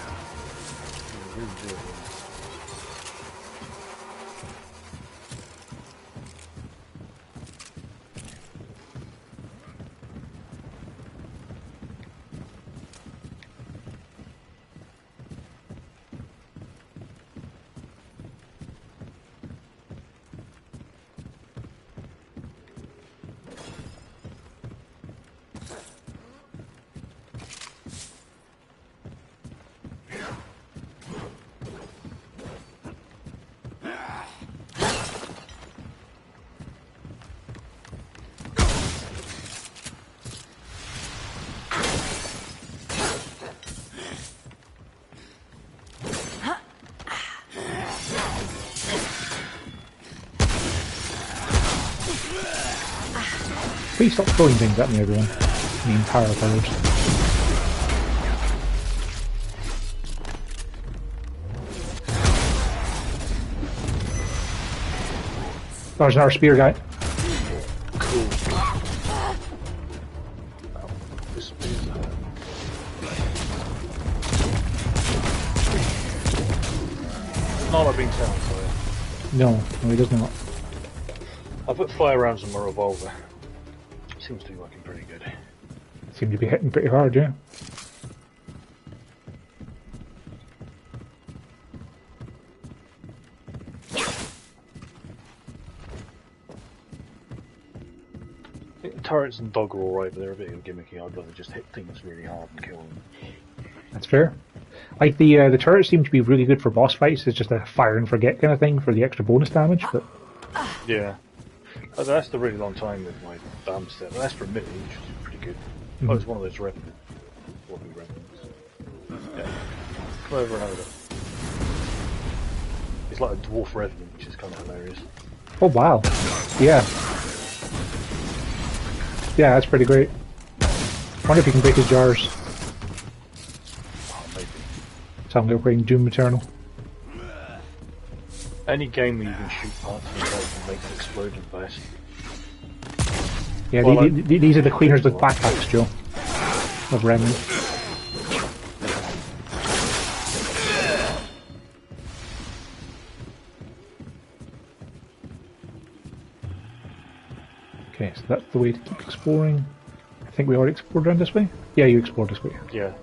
Please stop throwing things at me, everyone. The entire players. There's another spear guy. Cool. This spear's not like being sound fire. No, he does not. I put fire rounds in my revolver. Seems to be working pretty good. Seem to be hitting pretty hard, yeah. Turrets and dog are alright, but they're a bit gimmicky. I'd rather just hit things really hard and kill them. That's fair. Like the turrets seem to be really good for boss fights. It's just a fire and forget kind of thing for the extra bonus damage. But yeah, I lasted a really long time with my BAM set. But that's for a minute, which is pretty good. Mhm. Oh, it's one of those Remnants. Yeah. Come over and over. It's like a dwarf Revenant, which is kind of hilarious. oh wow, yeah, yeah, that's pretty great. Wonder if you can break his jars. Oh, maybe. Sound like we're playing Doom Eternal. Any game where you can shoot parts of the place and make it explode is best. Yeah, Well, these are the cleaners with backpacks, Joe. Of Remnant. Okay, so that's the way to keep exploring. I think we already explored around this way? Yeah, you explored this way. Yeah.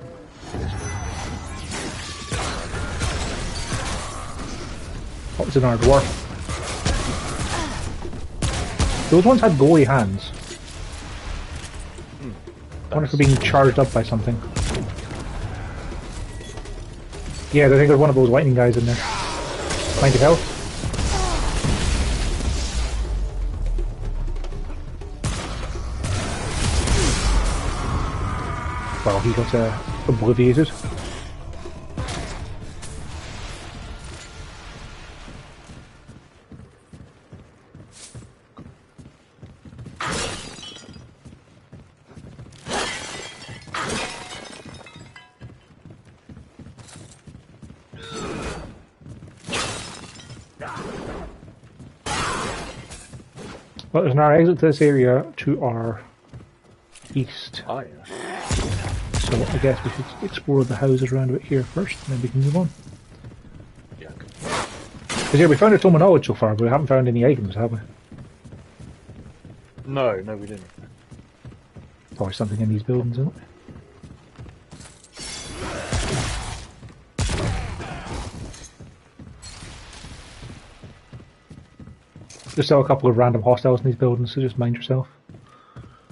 Oh, it's another dwarf. Those ones had goalie hands. I wonder if they're being charged up by something. Yeah, I think there's one of those lightning guys in there. 90 health. Well, he got obliviated. Well, there's another exit to this area to our east. Ah, yeah. So I guess we should explore the houses around about here first, and then we can move on. Yeah, good. Because yeah, we found a tome of knowledge so far, but we haven't found any items, have we? No, we didn't. Probably something in these buildings, isn't it? There's still a couple of random hostiles in these buildings, so just mind yourself.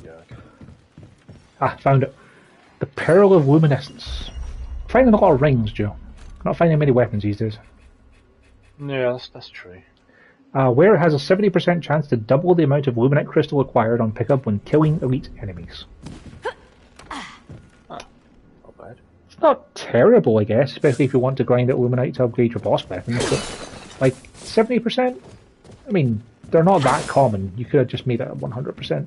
Yeah, okay. Ah, found it. The Peril of Luminescence. Finding a lot of rings, Joe. Not finding many weapons these days. Yeah, that's true. Where it has a 70% chance to double the amount of Luminite crystal acquired on pickup when killing elite enemies. Not bad. It's not terrible, I guess, especially if you want to grind out Luminite to upgrade your boss weapons, but like 70%? I mean, they're not that common. You could have just made it a 100%,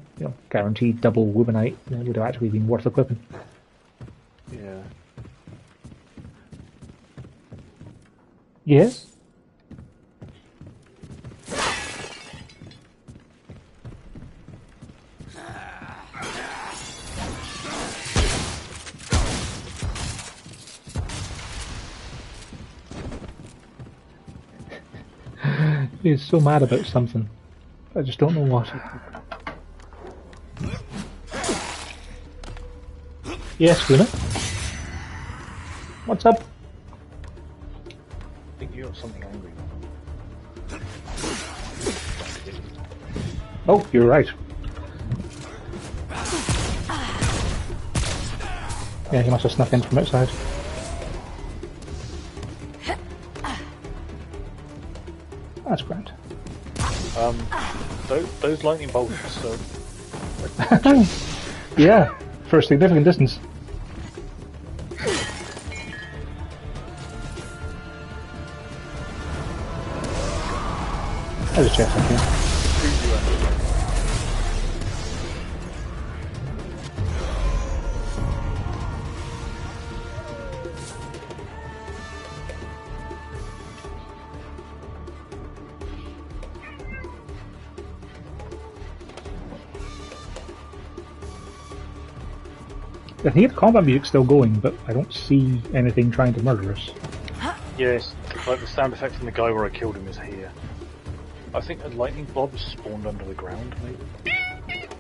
guaranteed double Luminite, and it would have actually been worth equipping. Yeah. Yes? He's so mad about something. I just don't know what. Yes, Luna? What's up? I think you got something angry. Oh, you're right. Yeah, he must have snuck in from outside. That's grand. Those lightning bolts are so... Yeah, for a significant distance. There's a chest up here. I think the combat music's still going, but I don't see anything trying to murder us. Yes, like the sound effect from the guy where I killed him is here. I think a lightning bob has spawned under the ground, maybe.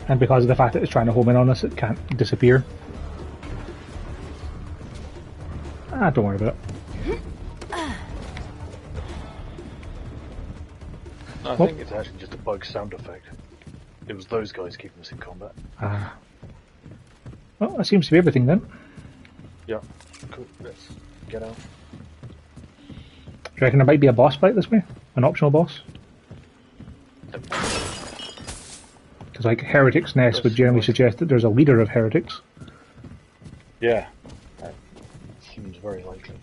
And because of the fact that it's trying to home in on us, it can't disappear. Ah, don't worry about it. I think it's actually just a bug sound effect. It was those guys keeping us in combat. Ah. Well, that seems to be everything then. Yeah, cool. Let's get out. Do you reckon there might be a boss fight this way? An optional boss? Because like Heretics Nest would generally suggest that there's a leader of Heretics. Yeah, that seems very likely.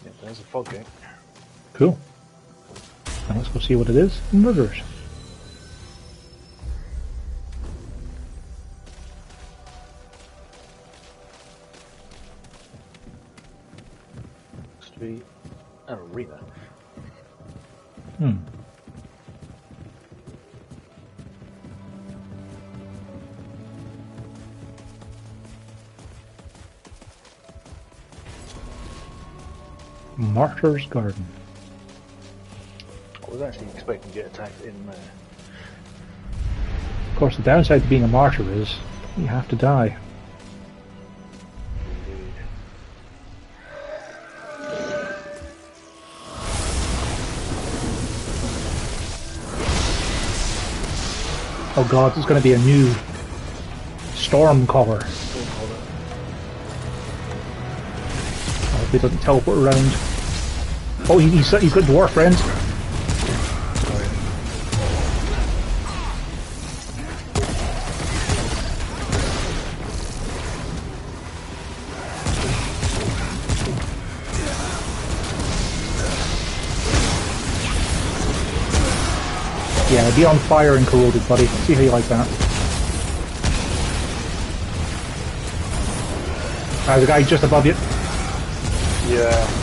Yeah, there's a fog gate. Cool. Now let's go see what it is. Murders. Looks to be an arena. Hmm. Martyr's Garden. I was actually expecting to get attacked in there. Of course, the downside to being a martyr is you have to die. Indeed. Oh god, there's going to be a new storm caller. I hope he doesn't teleport around. Oh, he's got dwarf friends. Yeah, be on fire and corroded, buddy. See how you like that. There's a guy just above you. Yeah.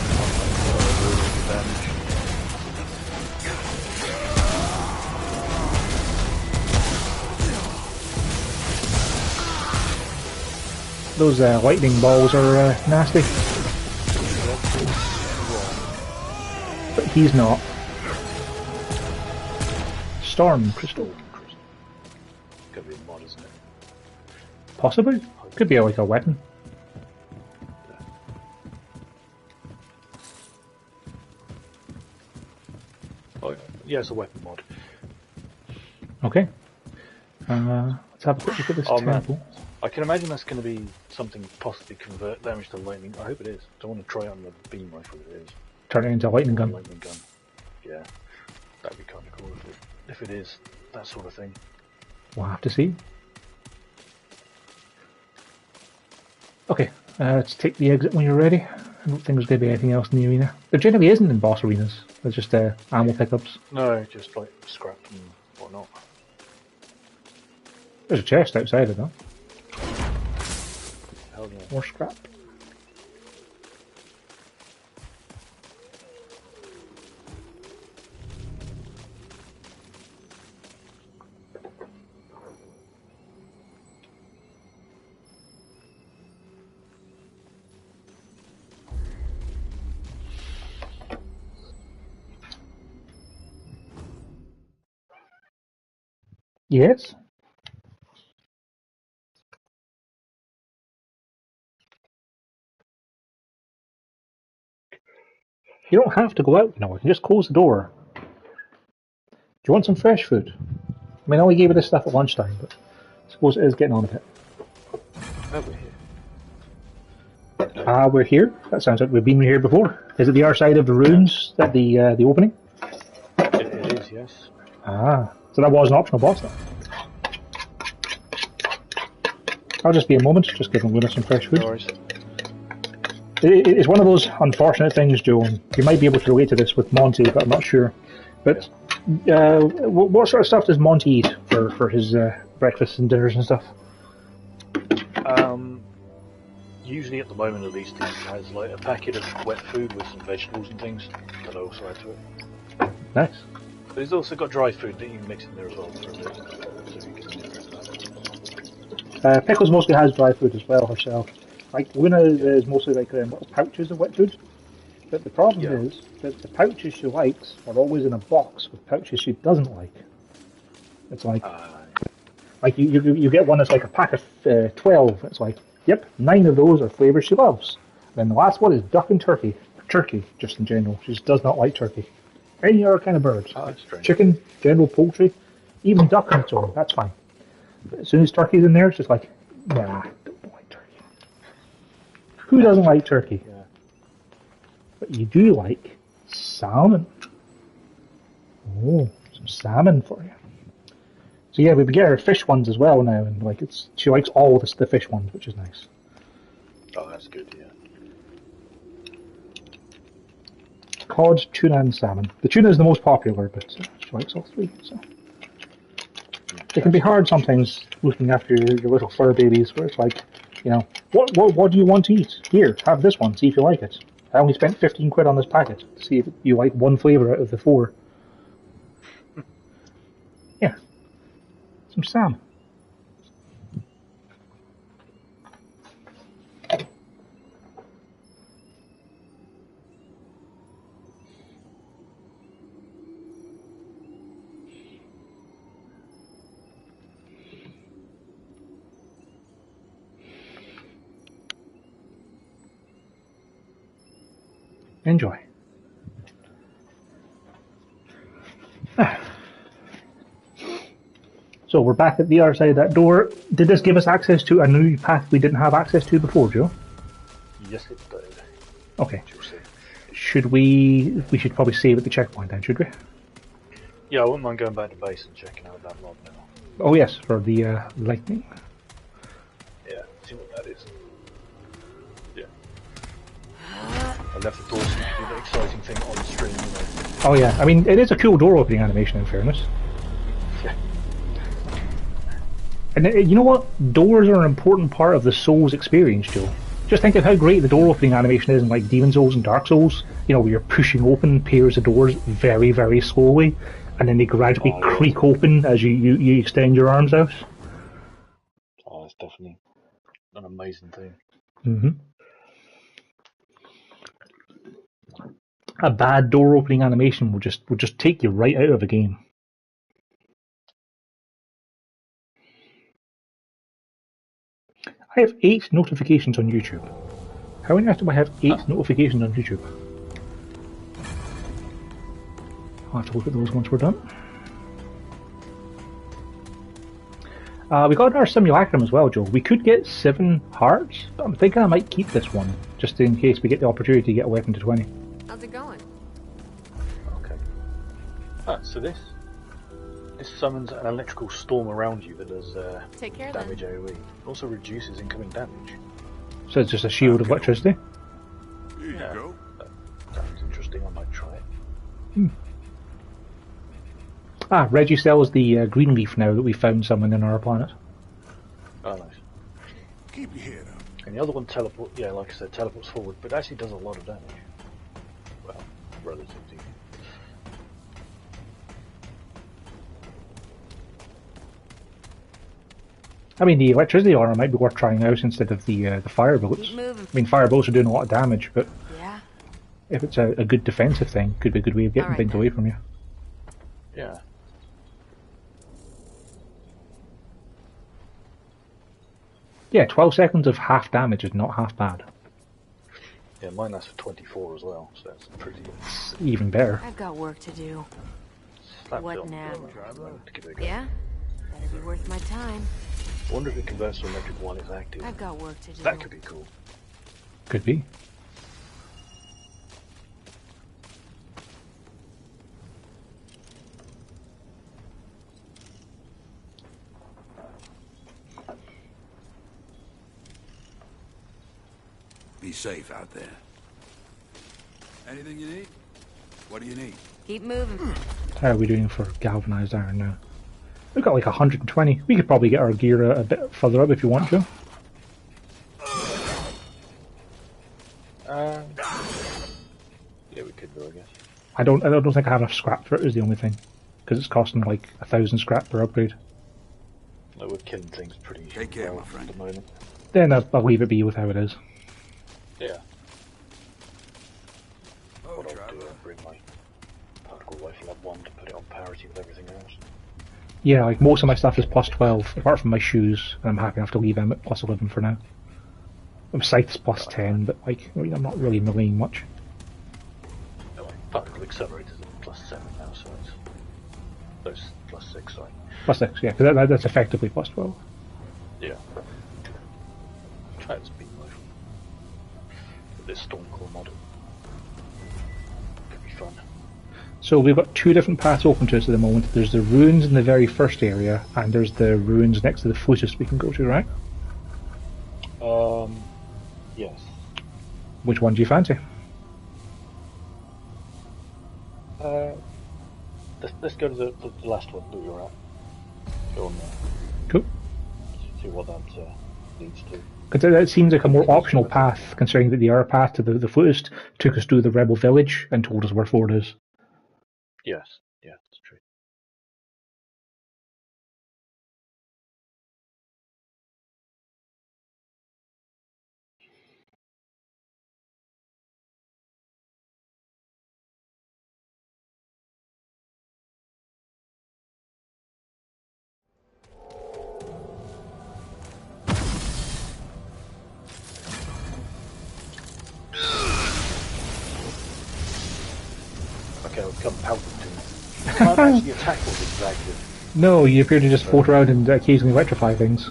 Those lightning balls are nasty. But he's not. Storm Crystal. Could be a mod, isn't it? Possibly. Could be like a weapon. Oh, yeah, it's a weapon mod. Okay. Let's have a quick look at this temple. I can imagine that's going to be something possibly convert damage to lightning. I hope it is. I don't want to try it on the beam rifle if it is. Turn it into a lightning gun. Lightning gun. Yeah, that'd be kind of cool if it is that sort of thing. We'll have to see. Okay, let's take the exit when you're ready. I don't think there's going to be anything else in the arena. There generally isn't in boss arenas. There's just ammo pickups. No, just like scrap and whatnot. There's a chest outside it though. Hell yeah. More scrap. Yes. You don't have to go out, you know, you can just close the door. Do you want some fresh food? I mean, I only gave you this stuff at lunchtime, but I suppose it is getting on a bit. Over here. We're here. That sounds like we've been here before. Is it the other side of the ruins, that the opening? It is, yes. Ah, so that was an optional boss then. I'll just be a moment, just giving Luna some fresh food. No worries. It's one of those unfortunate things, Joe. And you might be able to relate to this with Monty, but I'm not sure. But what sort of stuff does Monty eat for his breakfasts and dinners and stuff? Usually at the moment at least he has like a packet of wet food with some vegetables and things that I also add to it. Nice. But he's also got dry food that you can mix in there as well for a bit. So Pickles mostly has dry food as well herself. Like Luna is mostly like little pouches of wet food. But the problem is that the pouches she likes are always in a box with pouches she doesn't like. It's like you get one that's like a pack of 12. It's like, yep, 9 of those are flavors she loves. Then the last one is duck and turkey. Turkey, just in general. She just does not like turkey. Any other kind of birds. Chicken, general poultry, even duck on its own, that's fine. But as soon as turkey's in there, it's just like, nah, don't like turkey. Who doesn't like turkey? Yeah. But you do like salmon. Oh, some salmon for you. So yeah, we get her fish ones as well now, and like she likes all the fish ones, which is nice. Oh, that's good. Yeah. Cod, tuna, and salmon. The tuna is the most popular, but she likes all 3. So it can be hard sometimes looking after your little fur babies, where it's like, you know, what do you want to eat? Here, have this one. See if you like it. I only spent 15 quid on this packet to see if you like one flavour out of the 4. Yeah, some salmon. Enjoy. So we're back at the other side of that door. Did this give us access to a new path we didn't have access to before, Joe? Yes, it did. Okay. Should we should probably save at the checkpoint then, should we? Yeah, I wouldn't mind going back to base and checking out that mod now. Oh yes, for the lightning. Yeah, see what that is. Yeah. I left the door so you can do the exciting thing on stream, you know. Oh yeah, I mean, it is a cool door opening animation in fairness. Yeah. And you know what? Doors are an important part of the Souls experience, Joe. Just think of how great the door opening animation is in like Demon Souls and Dark Souls. You know, where you're pushing open pairs of doors very, very slowly, and then they gradually creak open as you extend your arms out. Oh, it's definitely an amazing thing. Mm-hmm. A bad door opening animation will just take you right out of a game. I have 8 notifications on YouTube. How on earth do I have 8 notifications on YouTube? I'll have to look at those once we're done. We got our simulacrum as well, Joe. We could get 7 hearts, but I'm thinking I might keep this one, just in case we get the opportunity to get a weapon to 20. How's it going? Okay. So this summons an electrical storm around you that does Take care damage AoE. It also reduces incoming damage. So it's just a shield of electricity? Here you go. That sounds interesting, I might try it. Reggie sells the green leaf now that we found someone in our planet. Oh, nice. Keep your head up. And the other one like I said, teleports forward, but actually does a lot of damage. Well, relatively. I mean, the electricity armor might be worth trying out instead of the fire bullets. I mean, fire bullets are doing a lot of damage, but if it's a good defensive thing, could be a good way of getting things away from you. Yeah. Yeah, 12 seconds of half damage is not half bad. Yeah, mine lasts for 24 as well, so that's pretty good. Even better. I've got work to do. Slap What film. now? To give it a go. Yeah? Better be worth my time. I wonder if it converts to electric while it's active. I've got work to do. That could be cool. Could be. Be pretty safe out there. Anything you need? What do you need? Keep moving. How are we doing for galvanized iron now? We've got like 120. We could probably get our gear a bit further up if you want to. Yeah, we could do, I guess. I don't think I have enough scrap for it. Is the only thing, because it's costing like 1,000 scrap per upgrade. No, we're killing things pretty Take care, well my friend. at the moment. Then I'll leave it be with how it is. Yeah. Oh, What I'll do, traveler. I'll bring my particle rifle up 1 to put it on parity with everything else. Yeah, like most of my stuff is plus 12, apart from my shoes, and I'm happy enough to leave them at plus 11 for now. My scythe's plus 10, but like, I mean, I'm not really milling much. No, my particle accelerator's at plus 7 now, so it's... Those plus 6, sorry. Plus 6, yeah, because that's effectively plus 12. Yeah. Try to speed rifle. With this Stormcore model. Could be fun. So we've got 2 different paths open to us at the moment. There's the ruins in the very first area, and there's the ruins next to the fleetest we can go to, right? Yes. Which one do you fancy? Let's go to the last one that we were at. Go on there. Cool. See what that leads to. Because it seems like a more optional path, considering that the other path to the fleetest took us to the rebel village and told us where Ford is. Yes, yeah, that's true. Okay, I'll come Palpatine. Can't actually attack with exactly. No, you appear to just float around and occasionally electrify things.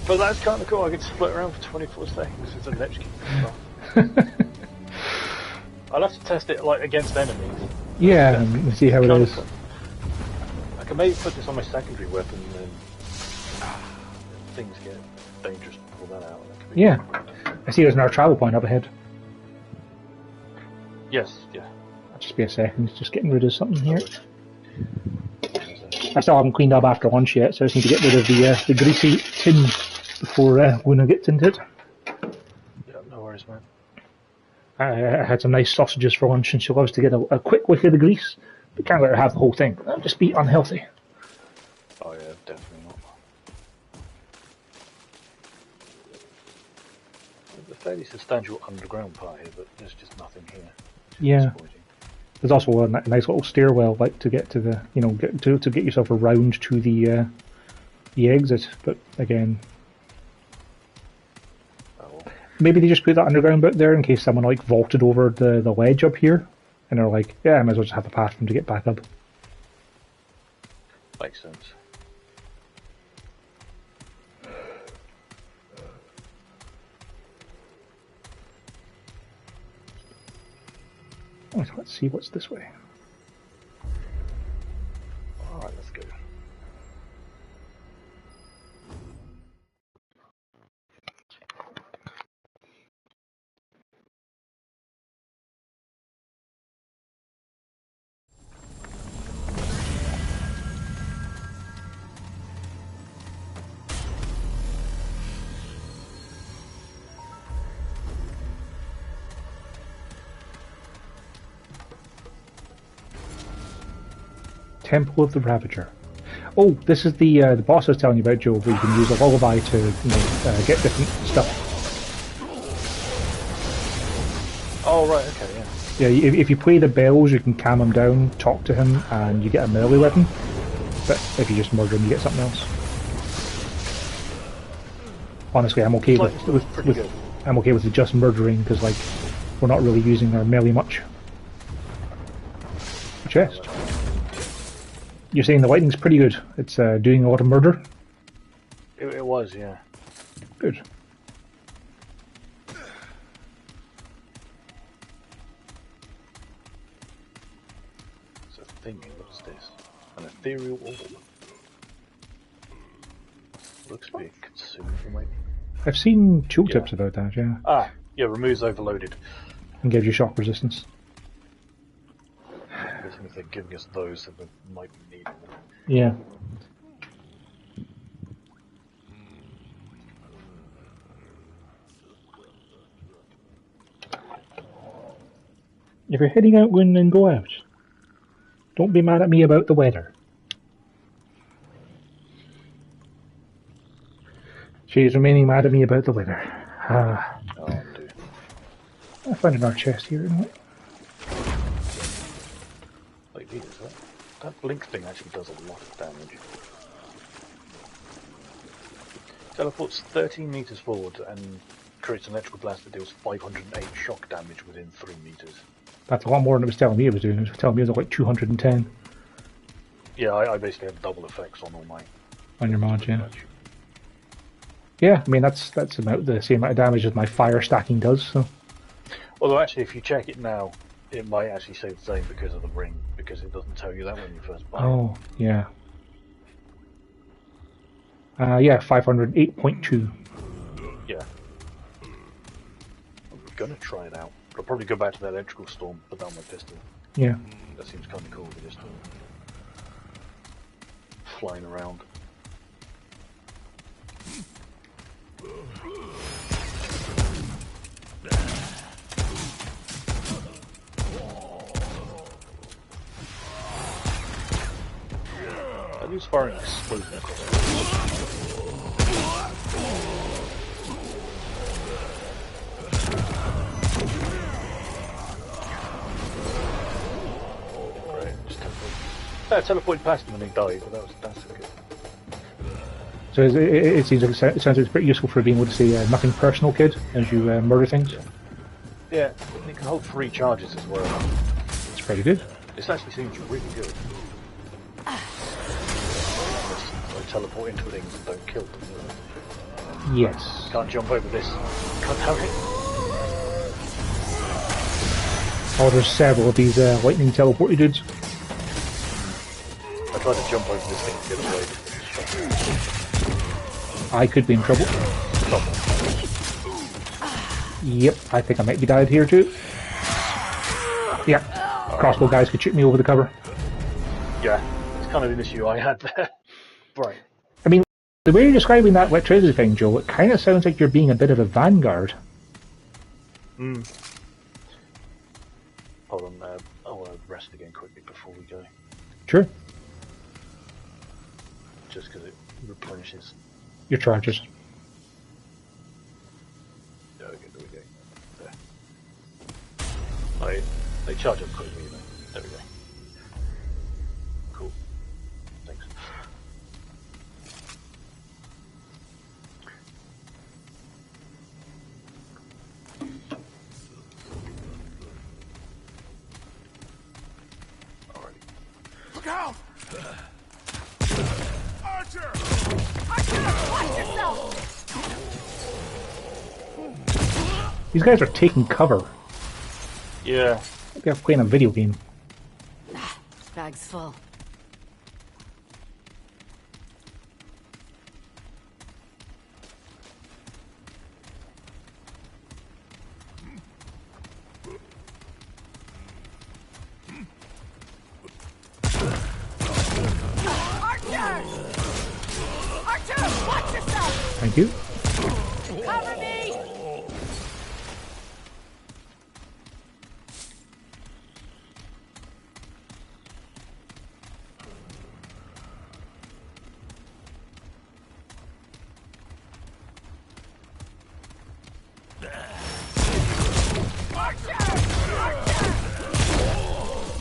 But that's kind of cool. I can split around for 24 seconds. It's electric stuff. I'll have to test it like against enemies. Yeah, and see how it is. I can maybe put this on my secondary weapon and then things get dangerous to pull that out. That could be Yeah. I see there's another travel point up ahead. Yes, yeah. I'll just be a second, just getting rid of something here. I still haven't cleaned up after lunch yet, so I just need to get rid of the greasy tin before Luna gets into it. Yeah, no worries, man. I had some nice sausages for lunch, and she loves to get a quick whiff of the grease, but can't let her have the whole thing. That'll just be unhealthy. Oh yeah, definitely not. There's a fairly substantial underground part here, but there's just nothing here. Yeah. There's also a nice little stairwell, like to get to the, to get yourself around to the exit. But again, maybe they just put that underground bit there in case someone like vaulted over the ledge up here, and they're like, yeah, I might as well just have a path for them to get back up. Makes sense. Oh, let's see what's this way. Alright, let's go. Temple of the Ravager. Oh, this is the boss I was telling you about, Joe, where you can use a lullaby to get different stuff. Oh, right, okay, yeah. Yeah, if you play the bells, you can calm him down, talk to him, and you get a melee weapon. But if you just murder him, you get something else. Honestly, I'm okay I'm okay with the just murdering because like we're not really using our melee much. Chest. You're saying the lightning's pretty good. It's doing a lot of murder. It was, yeah. Good. It's a thing. What's this? An ethereal orb. Looks to be a consumable, maybe. I've seen tooltips about that. Yeah. Ah, Yeah, removes overloaded. And gives you shock resistance. I guess if they're giving us those, then we might be needing them. Yeah. If you're heading out, then go out. Don't be mad at me about the weather. She's remaining mad at me about the weather. Oh, dear. I found another chest here, isn't it? Like these, that blink thing actually does a lot of damage. Teleports 13 meters forward and creates an electrical blast that deals 508 shock damage within 3 meters. That's a lot more than it was telling me it was doing. It was telling me it was like 210 Yeah, I basically have double effects on all my... on your mod, yeah. Yeah, I mean, that's about the same amount of damage as my fire stacking does, so... Although actually, if you check it now, it might actually say the same because of the ring, because it doesn't tell you that when you first buy it. Oh, yeah. Yeah, 508.2. Yeah. I'm gonna try it out. I'll probably go back to that electrical storm, put that on my pistol. Yeah. That seems kind of cool, just flying around. At least firing explosion across the teleported past him and he died, but that's good. So it seems like it sounds like it's pretty useful for being able to say nothing personal, kid, as you murder things. Yeah, and it can hold 3 charges as well. It's pretty good. This actually seems really good. I teleport into things and don't kill them. Yes. Can't jump over this. Can't have it. Oh, there's several of these lightning teleporty dudes. I tried to jump over this thing to get away. I could be in trouble. Yep, I think I might be died here too. Yeah, crossbow guys could shoot me over the cover. Yeah, it's kind of an issue I had there. Right. I mean, the way you're describing that electricity thing, Joe, it kind of sounds like you're being a bit of a vanguard. Hmm. Hold on, I'll rest again quickly before we go. Sure. Just because it replenishes. Your charges. There we go. There. They charge up quickly, you know. There we go. Cool. Thanks. Alrighty. Look out! Archer! Watch yourself! These guys are taking cover. Yeah. They're playing a video game. Bag's full. Archer! Archer, watch yourself! Thank you. Cover me!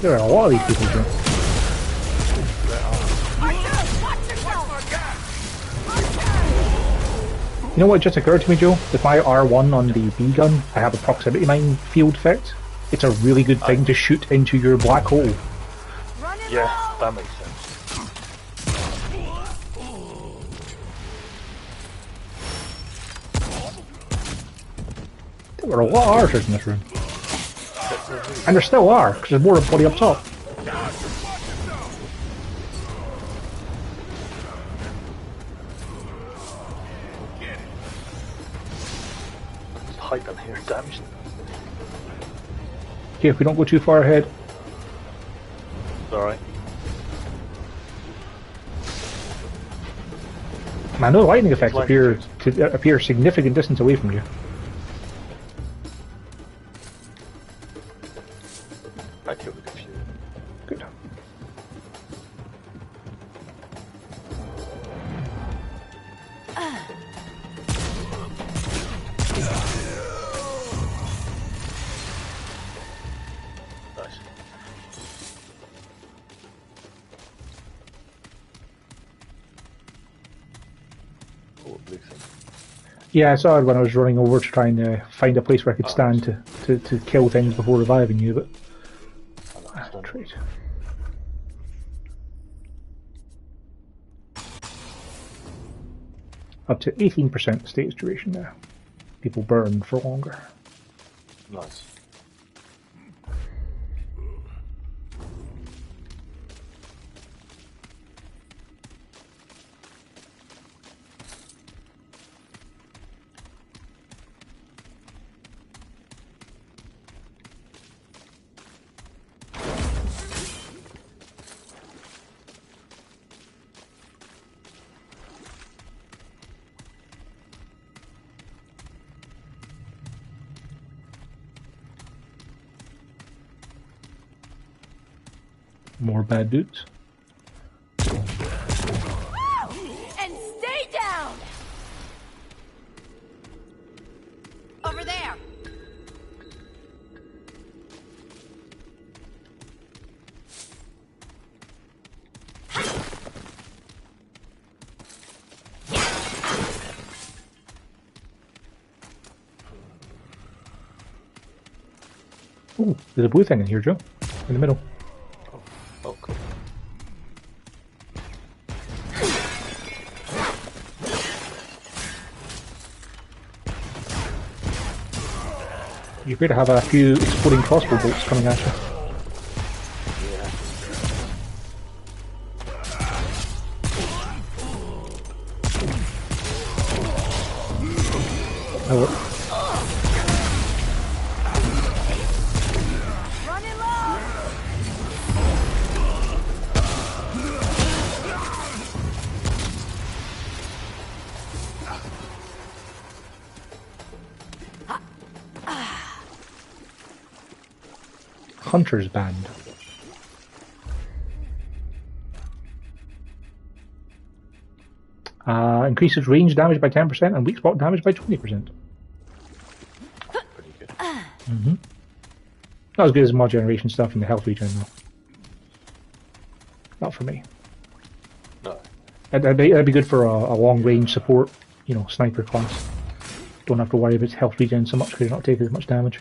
There are a lot of these people here. You know what just occurred to me, Joe? With my R1 on the B gun, I have a proximity mine field effect. It's a really good thing to shoot into your black hole. Yeah, that makes sense. There were a lot of archers in this room. And there still are, because there's more bloody up top. height down here damaged. Okay, if we don't go too far ahead. Alright. Man, no lightning effects appear significant distance away from you. I killed a few. Good. Nice. Oh, blue thing. Yeah, I saw it when I was running over to try and find a place where I could stand to kill things before reviving you, but... Trade. Up to 18% status duration now. People burn for longer. Nice. More bad dudes. And stay down! Over there! Ooh, there's a blue thing in here, Joe. In the middle. Oh, cool. You appear to have a few exploding crossbow bolts coming at you. Oh, Running low! Hunter's Band. Increases range damage by 10% and weak spot damage by 20%. Pretty good. Mm-hmm. Not as good as mod generation stuff and the health regen though. Not for me. No. That'd be good for a long range support, you know, sniper class. Don't have to worry about health regen so much because you're not taking as much damage.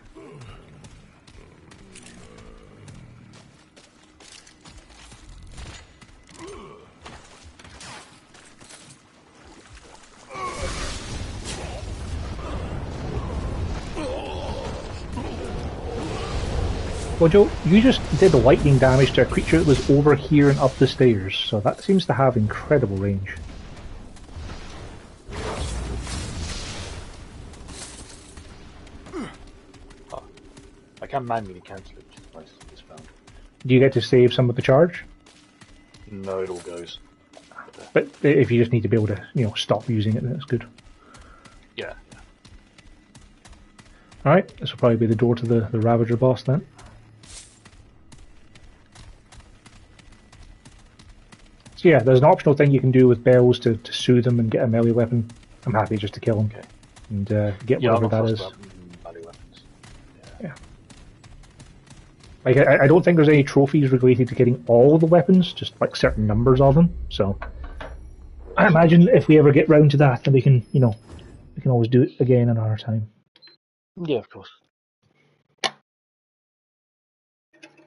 Well, Joe, you just did lightning damage to a creature that was over here and up the stairs, so that seems to have incredible range. Oh, I can manually cancel it, which is nice. I just found. Do you get to save some of the charge? No, it all goes. But if you just need to be able to, you know, stop using it, then that's good. Yeah. Alright, this will probably be the door to the Ravager boss then. So yeah, there's an optional thing you can do with bells to soothe them and get a melee weapon. I'm happy just to kill them. Okay. And get Yeah, whatever I'm that not is. fussed about melee weapons. Yeah. Like, I don't think there's any trophies related to getting all the weapons, just like certain numbers of them. So I imagine if we ever get round to that, then we can, you know, we can always do it again another time. Yeah, of course.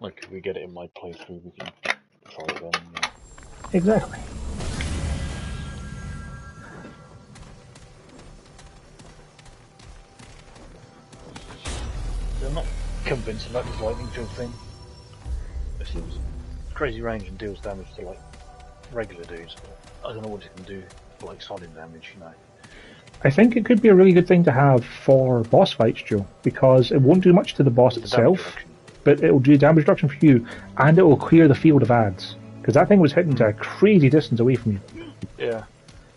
Like, if we get it in my playthrough, we can try it then. Yeah. Exactly. I'm not convinced about this lightning drill thing. It seems crazy range and deals damage to like regular dudes, but I don't know what it can do for like solid damage, you know. I think it could be a really good thing to have for boss fights, Joe, because it won't do much to the boss The damage itself, reduction. but it'll do damage reduction for you, and it will clear the field of ads. Because that thing was hitting to a crazy distance away from you. Yeah.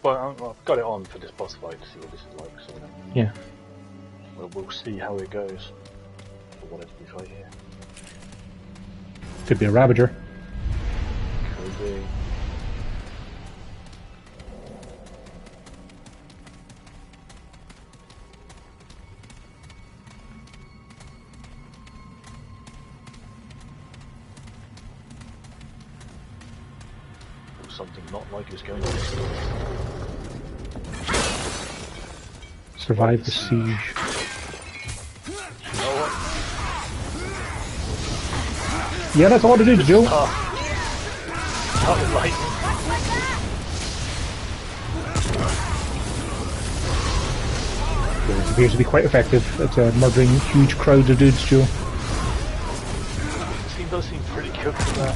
Well, I've got it on for this boss fight to see what this is like, so Yeah. we'll see how it goes. For whatever we fight here. Could be a Ravager. Could be. Or something not like it's going on. Survive the siege. Yeah, that's all it is, Joe. That was lightning. It appears to be quite effective at murdering huge crowds of dudes, Joe. This thing does seem pretty good for that.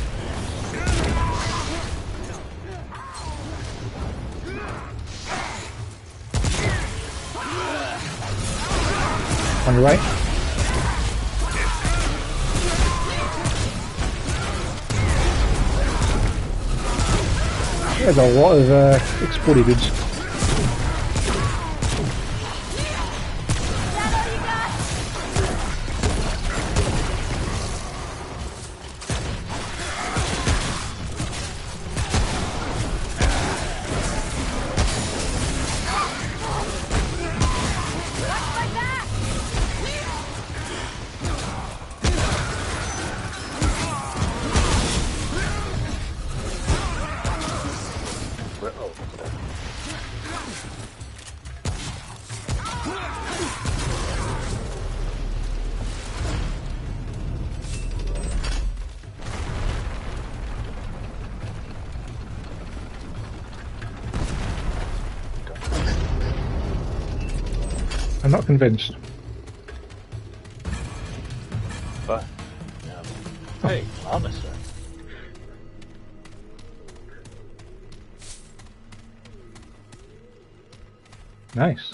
On your right. There's a lot of exploded dudes. I'm not convinced. But, hey, honest. Nice.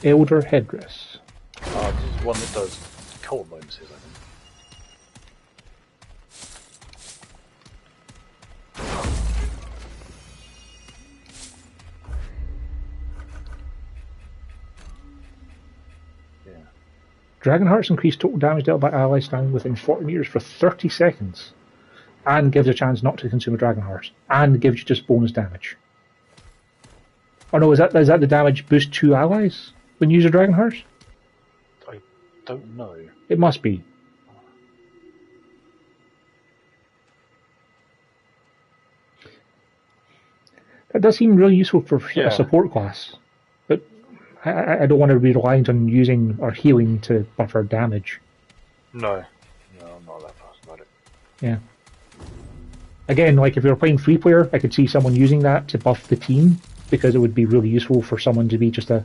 Elder Headdress. This is one that does cold bonuses, I think. Dragonhearts increase total damage dealt by allies standing within 40 meters for 30 seconds. And gives a chance not to consume a Dragonheart. And gives you just bonus damage. Oh no, is that the damage boost to allies when you use a Dragonheart? I don't know. It must be. That does seem really useful for a support class. But I don't want to be reliant on using or healing to buffer damage. No. No, I'm not that fast about it. Yeah. Again, like if you were playing free player, I could see someone using that to buff the team, because it would be really useful for someone to be just a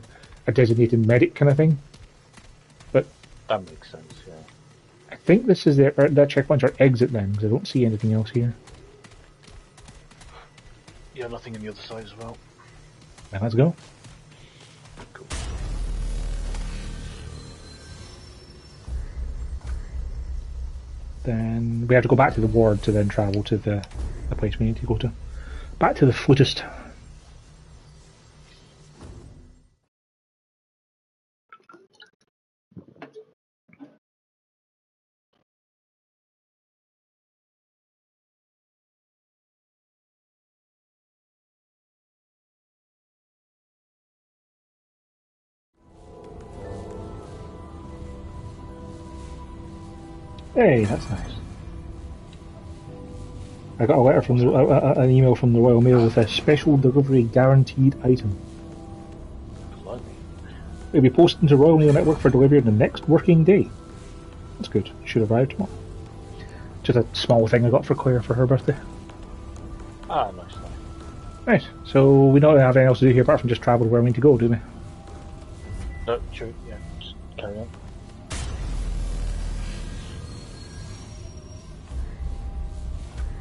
designated medic kind of thing. But that makes sense, yeah. I think this is that checkpoints are exit then, because I don't see anything else here. Yeah, nothing on the other side as well. Then let's go. Cool. Then we have to go back to the ward to then travel to the place we need to go to. Back to the flutist. Hey, that's nice. I got a letter from an email from the Royal Mail with a special delivery guaranteed item. It'll be posted into Royal Mail Network for delivery on the next working day. That's good. It should arrive tomorrow. Just a small thing I got for Claire for her birthday. Ah, nice. Right, so we don't have anything else to do here apart from just travel where we need to go, do we? No, true, yeah. Just carry on.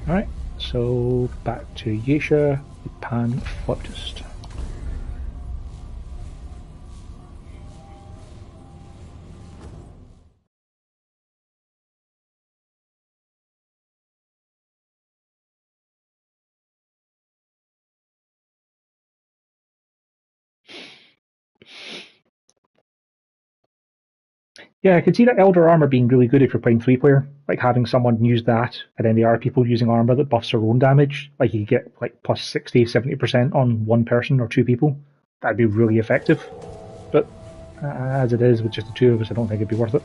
Alright, So back to Yesha, the pan flautist. Yeah, I could see that Elder Armor being really good if you're playing 3-player. Like having someone use that, and then there are people using armor that buffs their own damage. Like you could get like plus 60, 70% on one person or two people. That'd be really effective. But as it is, with just the two of us, I don't think it'd be worth it.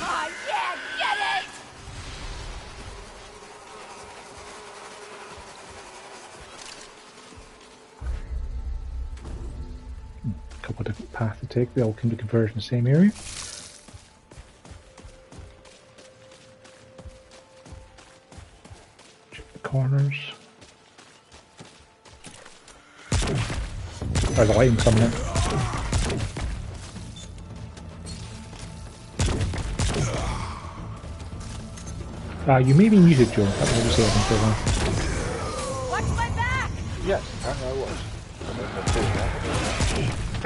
Oh, yeah, get it! A couple of different paths to take. They all can be converged in the same area. Check the corners. There's a lighting coming in. You may be muted, Joe. That's what you say, I think, so Watch my back! Yes, apparently I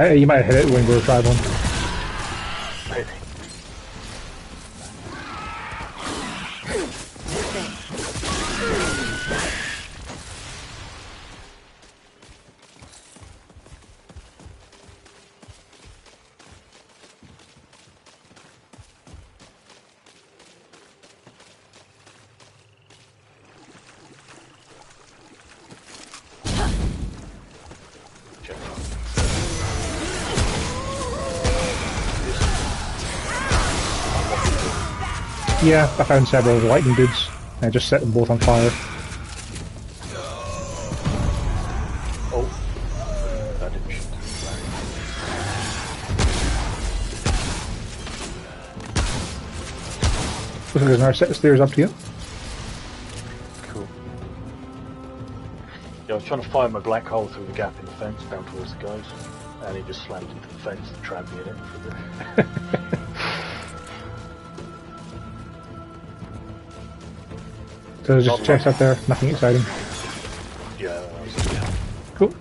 was. You might have hit it when we were traveling. Maybe. Yeah, I found several lightning dudes. I just set them both on fire. Oh, that didn't shoot. Looks like there's another set of stairs up to you. Cool. Yeah, I was trying to fire my black hole through the gap in the fence down towards the guys, and he just slammed into the fence and trapped me in it for a bit. So there's just a chest up there, nothing exciting. Yeah, that was Cool.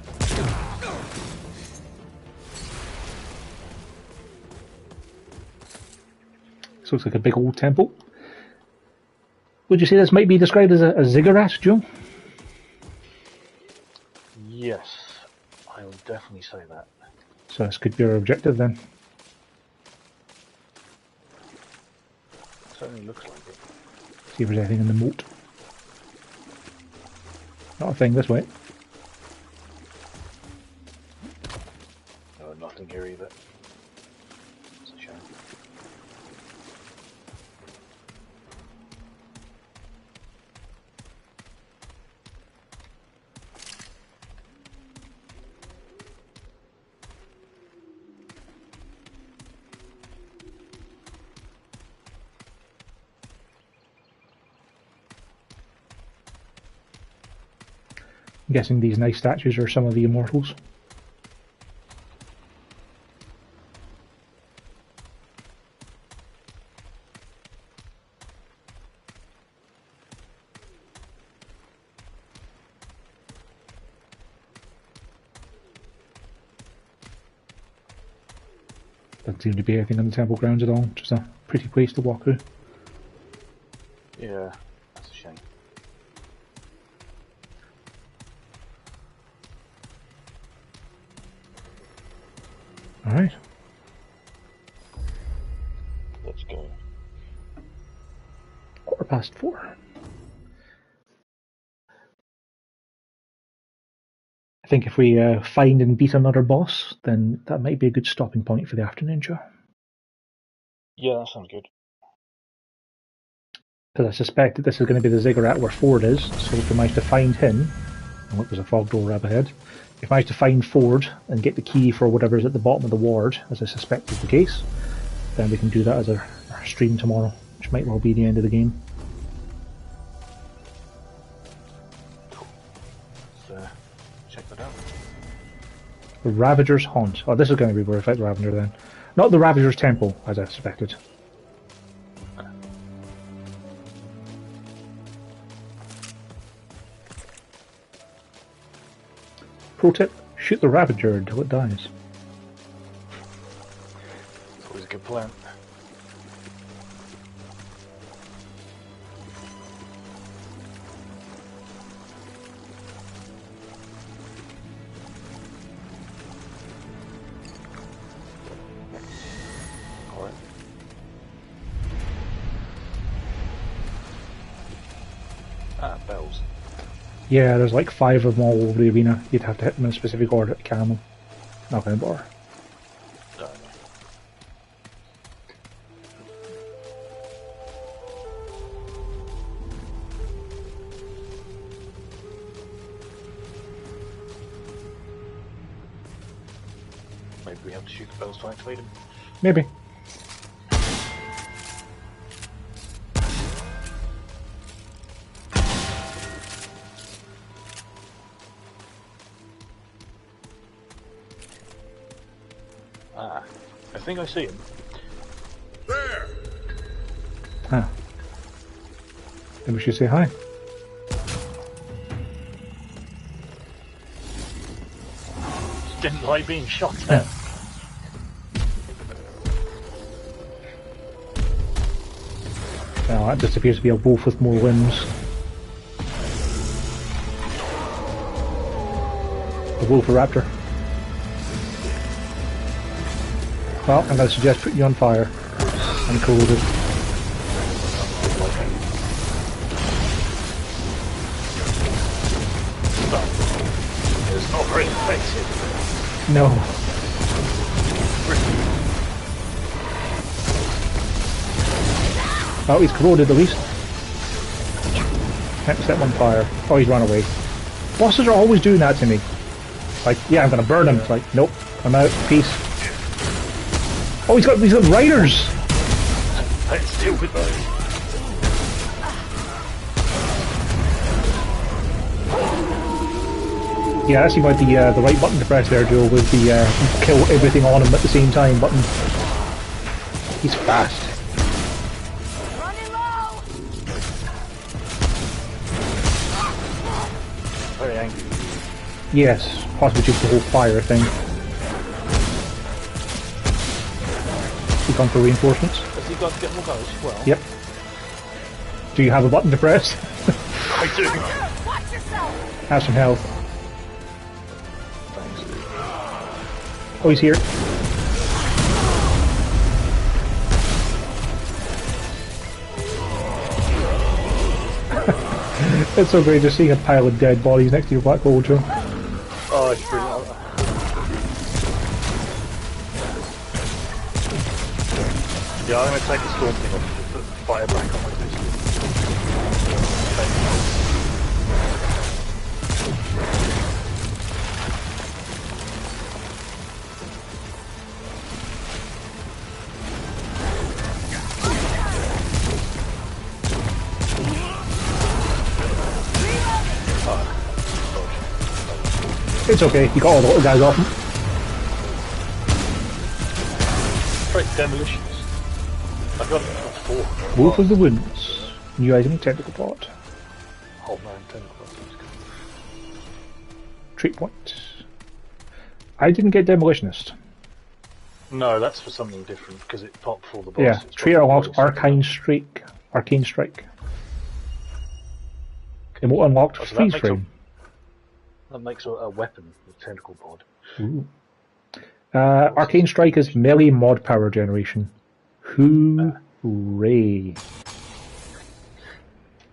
This looks like a big old temple. Would you say this might be described as a ziggurat, Joe? Yes, I will definitely say that. So this could be our objective then. Certainly looks like it. See if there's anything in the moat. Not a thing this way. No, nothing here either. It's a shame. I'm guessing these nice statues are some of the immortals. Doesn't seem to be anything on the temple grounds at all, just a pretty place to walk through. Yeah, that's a shame. Alright. Let's go. 4:15. think if we find and beat another boss, then that might be a good stopping point for the afternoon show. Yeah, that sounds good. Because I suspect that this is going to be the ziggurat where Ford is, so if we manage to find him... Oh, look, there's a fog door up ahead. If we manage to find Ford and get the key for whatever's at the bottom of the ward, as I suspect is the case, then we can do that as our stream tomorrow, which might well be the end of the game. Cool. Let's check that out. The Ravager's Haunt. Oh, this is going to be where I fight the Ravager then. Not the Ravager's Temple, as I suspected. Pro tip, shoot the Ravager until it dies. It's always a good plan. Alright. Bells. Yeah, there's like 5 of them all over the arena. You'd have to hit them in a specific order to calm them. Not going to bother. Maybe we have to shoot the bells to activate them. Maybe. I think I see him. There! Huh. Then we should say hi. Didn't like being shot at. Now that just appears to be a wolf with more limbs. A wolf-raptor. Well, I'm going to suggest putting you on fire. I'm corroded. It's not very effective. No. Oh, he's corroded at least. Can't set him on fire. Oh, he's run away. Bosses are always doing that to me. Like, yeah, I'm going to burn him. It's like, nope, I'm out. Peace. Oh, he's got riders! Let's deal with those. Yeah, that's about the right button to press there, Joe, with the kill everything on him at the same time button. He's fast. Running low! Very angry. Yes, possibly just the whole fire thing. He gone for reinforcements? Has he got to get more guys as well? Yep. Do you have a button to press? I do. Watch yourself! Have some health. Thanks. Oh, he's here. It's so great just seeing a pile of dead bodies next to your black hole, Joe. Oh, it's brilliant. Yeah, I'm going to take the storm thing off and just put the fire back on my pistol. It's okay, you got all the little guys off him. Great demolitions. I've got 4. Wolf of the Winds. New item, tentacle pot. Oh man, tentacles. Trait point. I didn't get Demolitionist. No, that's for something different because it popped for the boss. Yeah, It's trait probably unlocks Arcane Strike. Arcane Strike. Emote unlocked Oh, so that Freeze makes Frame. That makes a weapon with tentacle pod. Ooh. Arcane Strike is melee mod power generation. Hooray.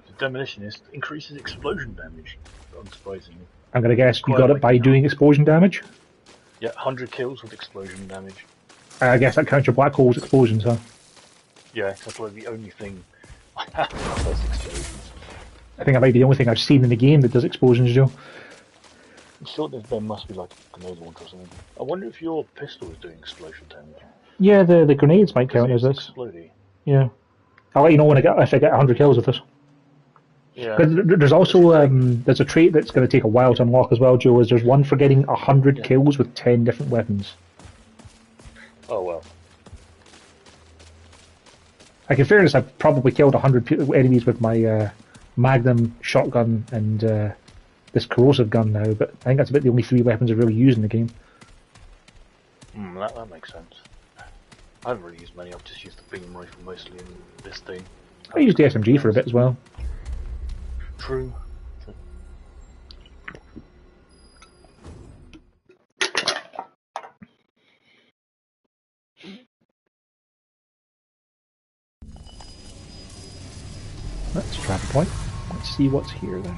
The demolitionist increases explosion damage. unsurprisingly. I'm gonna guess you Quite got it like by it now. doing explosion damage. Yeah, 100 kills with explosion damage. I guess that counts your black hole's explosions, huh? Yeah, that's like the only thing I have that does explosions. I think that might be the only thing I've seen in the game that does explosions, Joe. I'm sure there must be like a grenade launcher or something. I wonder if your pistol is doing explosion damage. Yeah, the grenades might count as It's this. exploding. Yeah. I'll let you know when if I get 100 kills with this. Yeah. Because there's also there's a trait that's going to take a while to unlock as well, Joe. Is there's one for getting 100 kills with 10 different weapons. Oh well. Like, in fairness, I've probably killed 100 enemies with my Magnum shotgun and this corrosive gun now, but I think that's about the only 3 weapons I've really used in the game. That makes sense. I haven't really used many. I've just used the beam rifle mostly in this thing. I used the SMG for a bit as well. True. That's a traffic point. Let's see what's here then.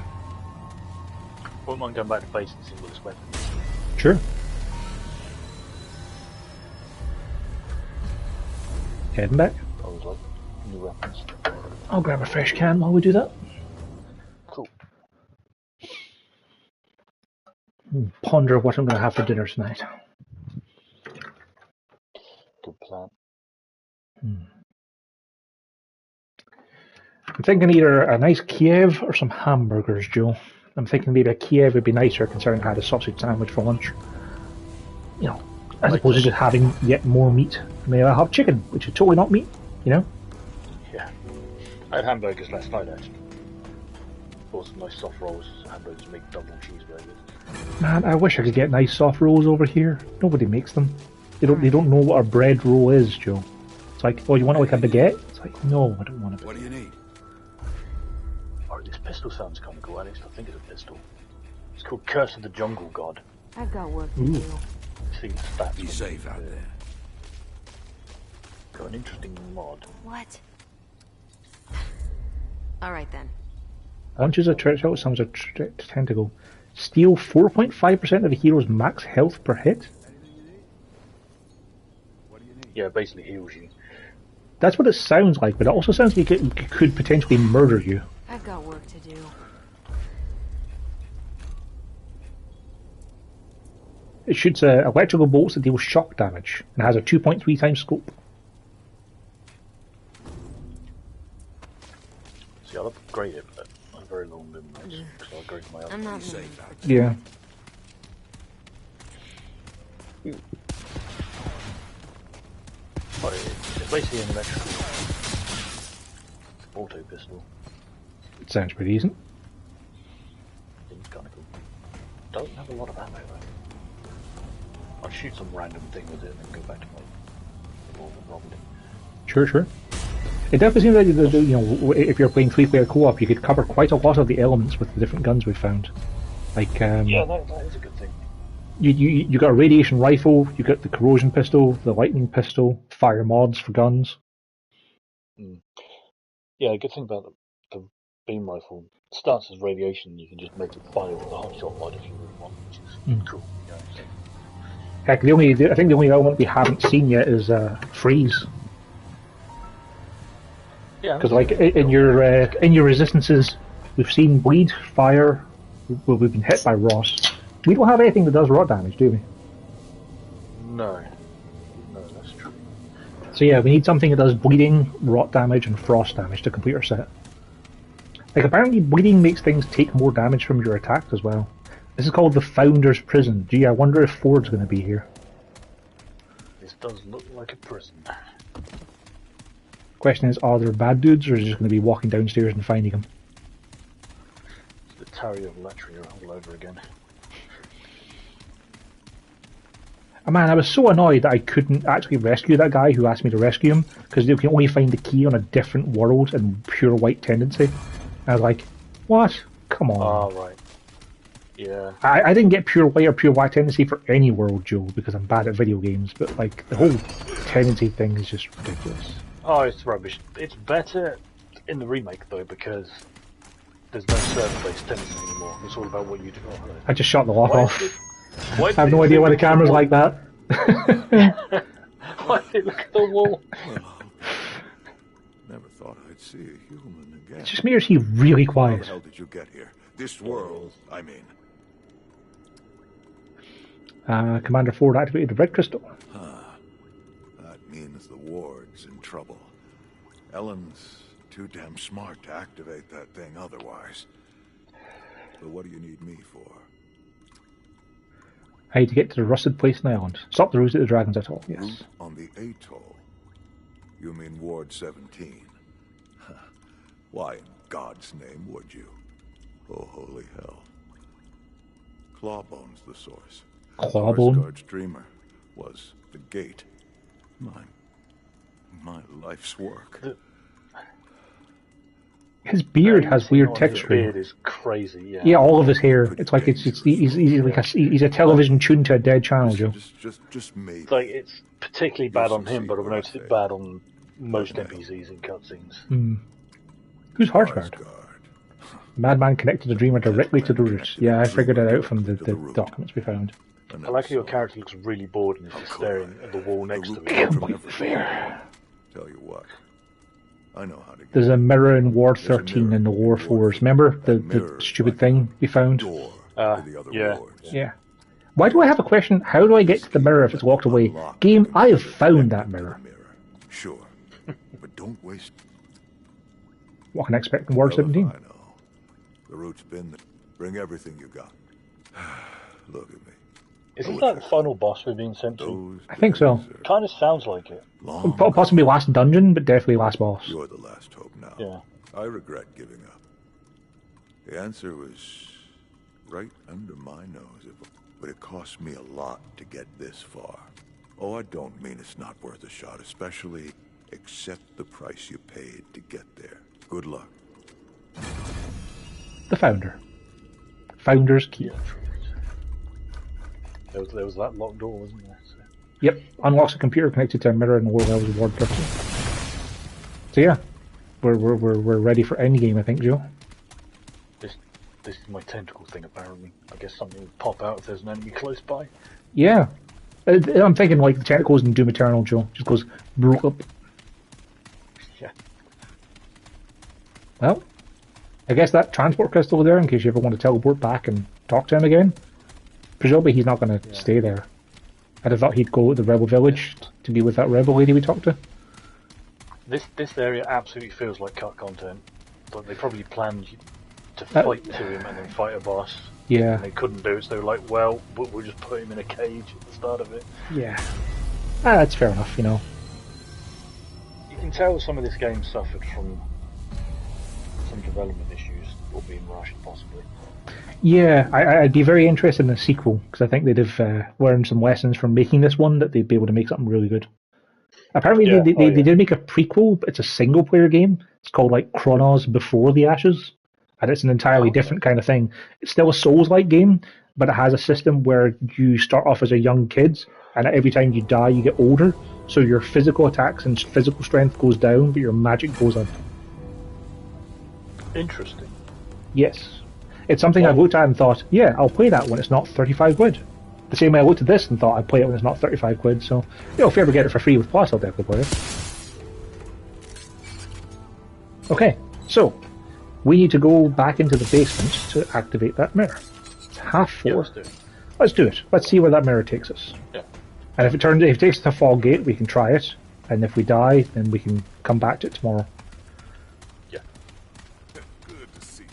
Wouldn't mind going back to base and seeing what this weapon is. Sure. Heading back. I was like, new weapons. I'll grab a fresh can while we do that. Cool. Ponder what I'm going to have for dinner tonight. Good plan. I'm thinking either a nice Kiev or some hamburgers, Joe. I'm thinking maybe a Kiev would be nicer considering I had a sausage sandwich for lunch. You know, as opposed to just having yet more meat. Maybe I'll have chicken, which is totally not meat, you know? Yeah. I had hamburgers last night actually. Bought some nice soft rolls. Hamburgers make double cheeseburgers. Man, I wish I could get nice soft rolls over here. Nobody makes them. They don't know what a bread roll is, Joe. It's like, oh, you want like a baguette? It's like, no, I don't want a baguette. What do you need? Oh, this pistol sounds kind of cool. At least I think it's a pistol. It's called Curse of the Jungle God. I've got work to do. See the stats. Be safe out there. Got an interesting mod. What? Alright then. Launches a trick sounds a tentacle. Steal 4.5% of a hero's max health per hit? Yeah, basically heals you. That's what it sounds like, but it also sounds like it could potentially murder you. I've got work to do. It shoots electrical bolts that deal shock damage and has a 2.3 times scope. See, I'll upgrade it, but I'm very low on limb rates, so I'll upgrade my other. I'm not Be safe out there. Yeah. But it's basically an electrical auto pistol. It sounds pretty decent. Seems kind of cool. Don't have a lot of ammo though. I'll shoot some random thing with it and then go back to my revolver probably. Sure. It definitely seems like, you know, if you're playing 3-player co-op, you could cover quite a lot of the elements with the different guns we've found. Like, Yeah, that is a good thing. You got a radiation rifle, you got the corrosion pistol, the lightning pistol, fire mods for guns. Yeah, the good thing about the beam rifle, it starts as radiation, you can just make it fire with a hot shot mod if you really want, which is cool. Yeah, so. Heck, I think the only element we haven't seen yet is freeze. Yeah, Because like in your resistances, we've seen bleed, fire. We've been hit by Ross. We don't have anything that does rot damage, do we? No, that's true. So yeah, we need something that does bleeding, rot damage, and frost damage to complete our set. Like apparently, bleeding makes things take more damage from your attack as well. This is called the Founder's Prison. Gee, I wonder if Ford's going to be here. This does look like a prison. Question is, are there bad dudes, or is it just going to be walking downstairs and finding them? It's the Tarry of Latria all over again. Oh, man, I was so annoyed that I couldn't actually rescue that guy who asked me to rescue him, because you can only find the key on a different world in pure white tendency. And I was like, what? Come on. Oh, right. Yeah. I didn't get pure white or pure white tendency for any world, Joe, because I'm bad at video games, but like the whole tendency thing is just ridiculous. Oh, it's rubbish. It's better in the remake though, because there's no server-based tennis anymore. It's all about what you do. Oh, hello. I just shut the lock Why off. did- why I did have it no idea zoom why the into camera's wall? like that. Why did it look at the wall? Never thought I'd see a human again. It just makes you really How the quiet. hell did you get here? This world, I mean. Commander Ford activated the red crystal. That means the ward's in trouble. Ellen's too damn smart to activate that thing otherwise. But what do you need me for? I need to get to the rusted place on the island. Stop the ruse at the Dragon's Atoll. Yes. Route on the atoll? You mean Ward 17? Why in God's name would you? Oh, holy hell. Clawbone's the source. Clawbone? Starch Dreamer was the gate. My life's work. His beard has weird His texture. beard is crazy. Yeah. Yeah, all of his hair. It's like he's a television tuned to a dead channel, Joe. Just maybe. Like it's particularly bad on him, but I've noticed it bad on most NPCs in cutscenes. Who's Harsguard? Madman connected the Dreamer directly to the roots. Yeah, I figured it out from the documents we found. I like how your character looks really bored and is just staring at the wall next to him. Tell you what, I know how to get There's a mirror in Ward 13 in the War 4s. Remember the stupid thing we found? door Ah, to the other yeah. wards. Yeah. Why do I have a question? How do I get to the mirror if it's walked away? Game, I have found that mirror. Sure, but don't waste. What can I expect in Ward Well, if 17? I know. The route's been there. Bring everything you got. Look at me. Isn't that the final boss we're being sent to? Those I think so. days are Kind of sounds like it. long Possibly last dungeon, but definitely last boss. You're the last hope now. Yeah. I regret giving up. The answer was right under my nose, but it cost me a lot to get this far. Oh, I don't mean it's not worth a shot, especially accept the price you paid to get there. Good luck. The Founder. Founder's Key. Yeah. There was that locked door, wasn't there? So. Yep, unlocks a computer connected to a mirror in the War Levels of Ward 13. So yeah, we're ready for endgame, I think, Joe. This is my tentacle thing, apparently. I guess something would pop out if there's an enemy close by. Yeah, I'm thinking like the tentacles in Doom Eternal, Joe. Just goes up. Yeah. Well, I guess that transport crystal there, in case you ever want to teleport back and talk to him again. Presumably he's not going to stay there. I'd have thought he'd go to the rebel village to be with that rebel lady we talked to. This area absolutely feels like cut content. Like they probably planned to fight to him and then fight a boss. Yeah. And they couldn't do it, so they were like, well, we'll just put him in a cage at the start of it. Yeah. That's fair enough, you know. You can tell some of this game suffered from some development issues, or being rushed, possibly. Yeah, I'd be very interested in a sequel, because I think they'd have learned some lessons from making this one, that they'd be able to make something really good. Apparently they did make a prequel, but it's a single player game. It's called like Chronos Before the Ashes, and it's an entirely different kind of thing. It's still a Souls-like game, but it has a system where you start off as a young kid, and every time you die you get older, so your physical attacks and physical strength goes down, but your magic goes up. Interesting. Yes. It's something I've looked at and thought, yeah, I'll play that when it's not 35 quid. The same way I looked at this and thought I'd play it when it's not 35 quid, so, you know, if you ever get it for free with Plus, I'll definitely play it. Okay, so, we need to go back into the basement to activate that mirror. It's 4:30. Yeah, let's do it. Let's do it. Let's see where that mirror takes us. Yeah. And if it takes us to Fog Gate, we can try it, and if we die, then we can come back to it tomorrow. Yeah. Good to see you.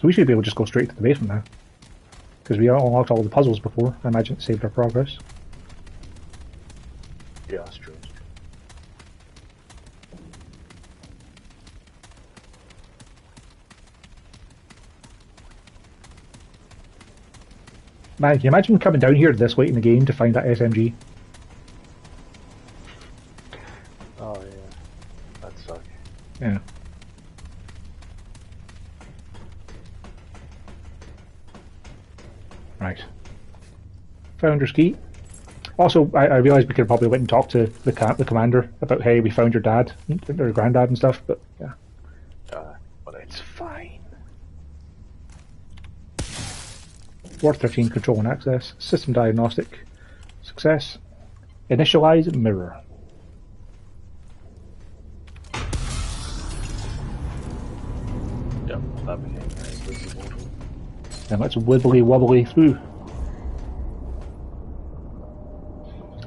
So we should be able to just go straight to the basement now. Because we unlocked all the puzzles before. I imagine it saved our progress. Yeah, that's true. Man, can you imagine coming down here this late in the game to find that SMG? Oh, yeah. That'd suck. Yeah. Right. Founder's key. Also, I realised we could probably went and talk to the commander about, hey, we found your dad, or granddad and stuff, but yeah. But it's fine. Ward 13, control and access. System diagnostic. Success. Initialize mirror. Yep, that became a model. And let's wibbly wobbly through.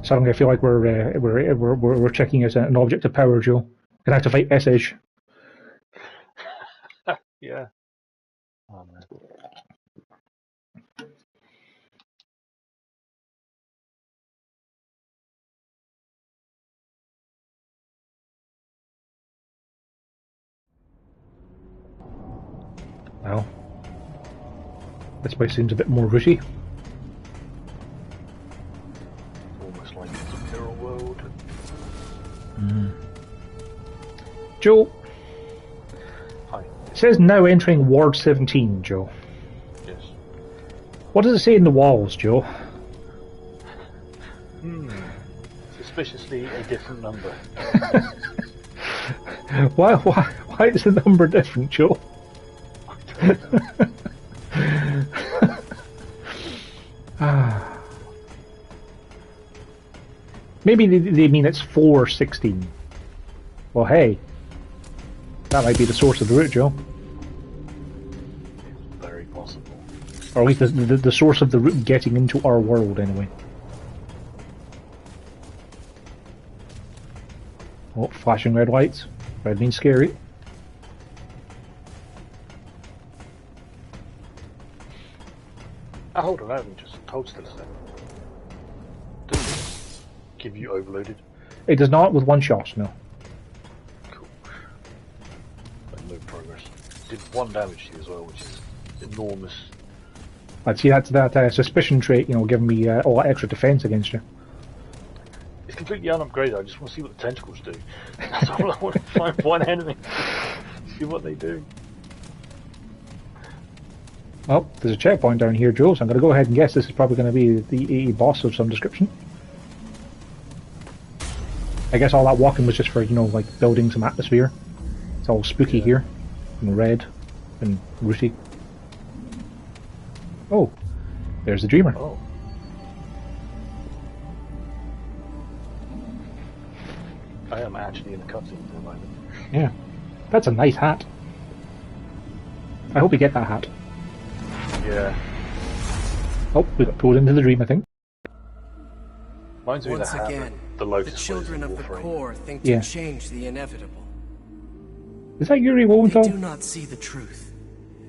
Suddenly I feel like we're checking out an object of power, Joe. Can activate SH. Yeah. Oh, man. Well, this place seems a bit more rooty. Almost like it's a mirror world. Joe, Hi. it says now entering Ward 17, Joe. Yes. What does it say in the walls, Joe? Suspiciously a different number. Why is the number different, Joe? Maybe they mean it's 416. Well, hey, that might be the source of the route, Joe. Very possible. Or at least the source of the route getting into our world, anyway. Oh, flashing red lights. Red means scary. Hold on, I haven't just hold still a second. Does it give you overloaded? It does not with one shot, no. Cool. But no progress. Did 1 damage to you as well, which is enormous. I'd see that suspicion trait, you know, giving me all that extra defense against you. It's completely unupgraded, I just want to see what the tentacles do. That's all I want to find one enemy. See what they do. Well, there's a checkpoint down here, Joe, so I'm going to go ahead and guess this is probably going to be the boss of some description. I guess all that walking was just for, you know, like building some atmosphere. It's all spooky here, and red, and rooty. Oh, there's the dreamer. Oh. I am actually in a cutscene for a moment. Yeah, that's a nice hat. I hope we get that hat. Yeah. Oh, we got pulled into the dream, I think. Reminds me of Once the hat again, that the Lotus the children wears in of the Warframe. core think Yeah. to change the inevitable. Is that Yuri They do Lowenthal? not see the truth,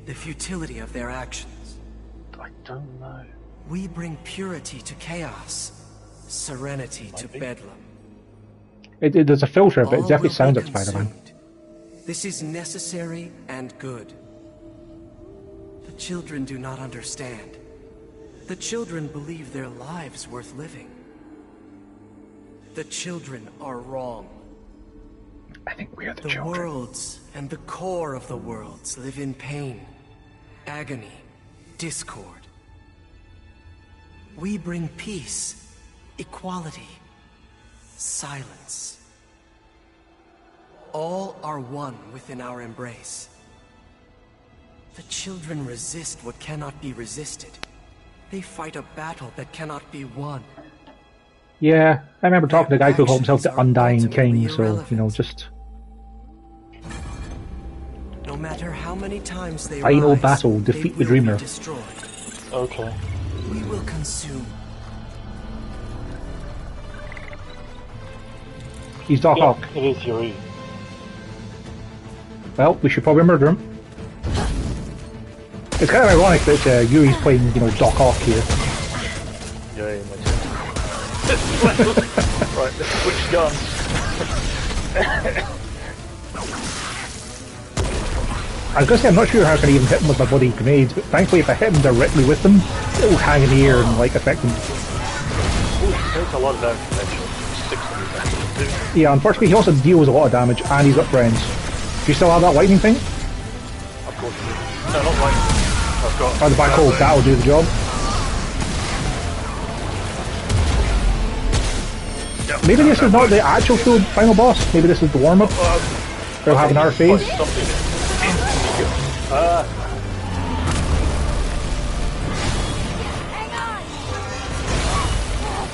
the futility of their actions. I don't know. We bring purity to chaos, serenity to Might be. bedlam. There's a filter, but it All definitely will sounds be like Spider-Man. consumed. This is necessary and good. The children do not understand. The children believe their lives worth living. The children are wrong. I think we're the The children. worlds and the core of the worlds live in pain, agony, discord. We bring peace, equality, silence. All are one within our embrace. The children resist what cannot be resisted. They fight a battle that cannot be won. Yeah, I remember talking to a guy who called himself the Their actions Undying are King, ultimately so, you know, irrelevant. just No matter how many times they Final rise, battle, they defeat the will Dreamer. be destroyed. Okay. We will consume. he's Doc Ock. It is Yuri. Well, we should probably murder him. It's kind of ironic that Yuri's playing, you know, Doc Ock here. Yeah, my turn. Right, let's switch guns. I was going to say, I'm not sure how I can even hit him with my bloody grenades, but thankfully if I hit him directly with them, it'll hang in the air and, like, affect them. Ooh, it takes a lot of damage eventually. 600 damage. Yeah, unfortunately he also deals a lot of damage, and he's got friends. Do you still have that lightning thing? Of course it is. No, not right. I've got... Or the back hole, that'll do the job. Maybe this is not the actual full final boss. Maybe this is the warm-up. They'll have another phase.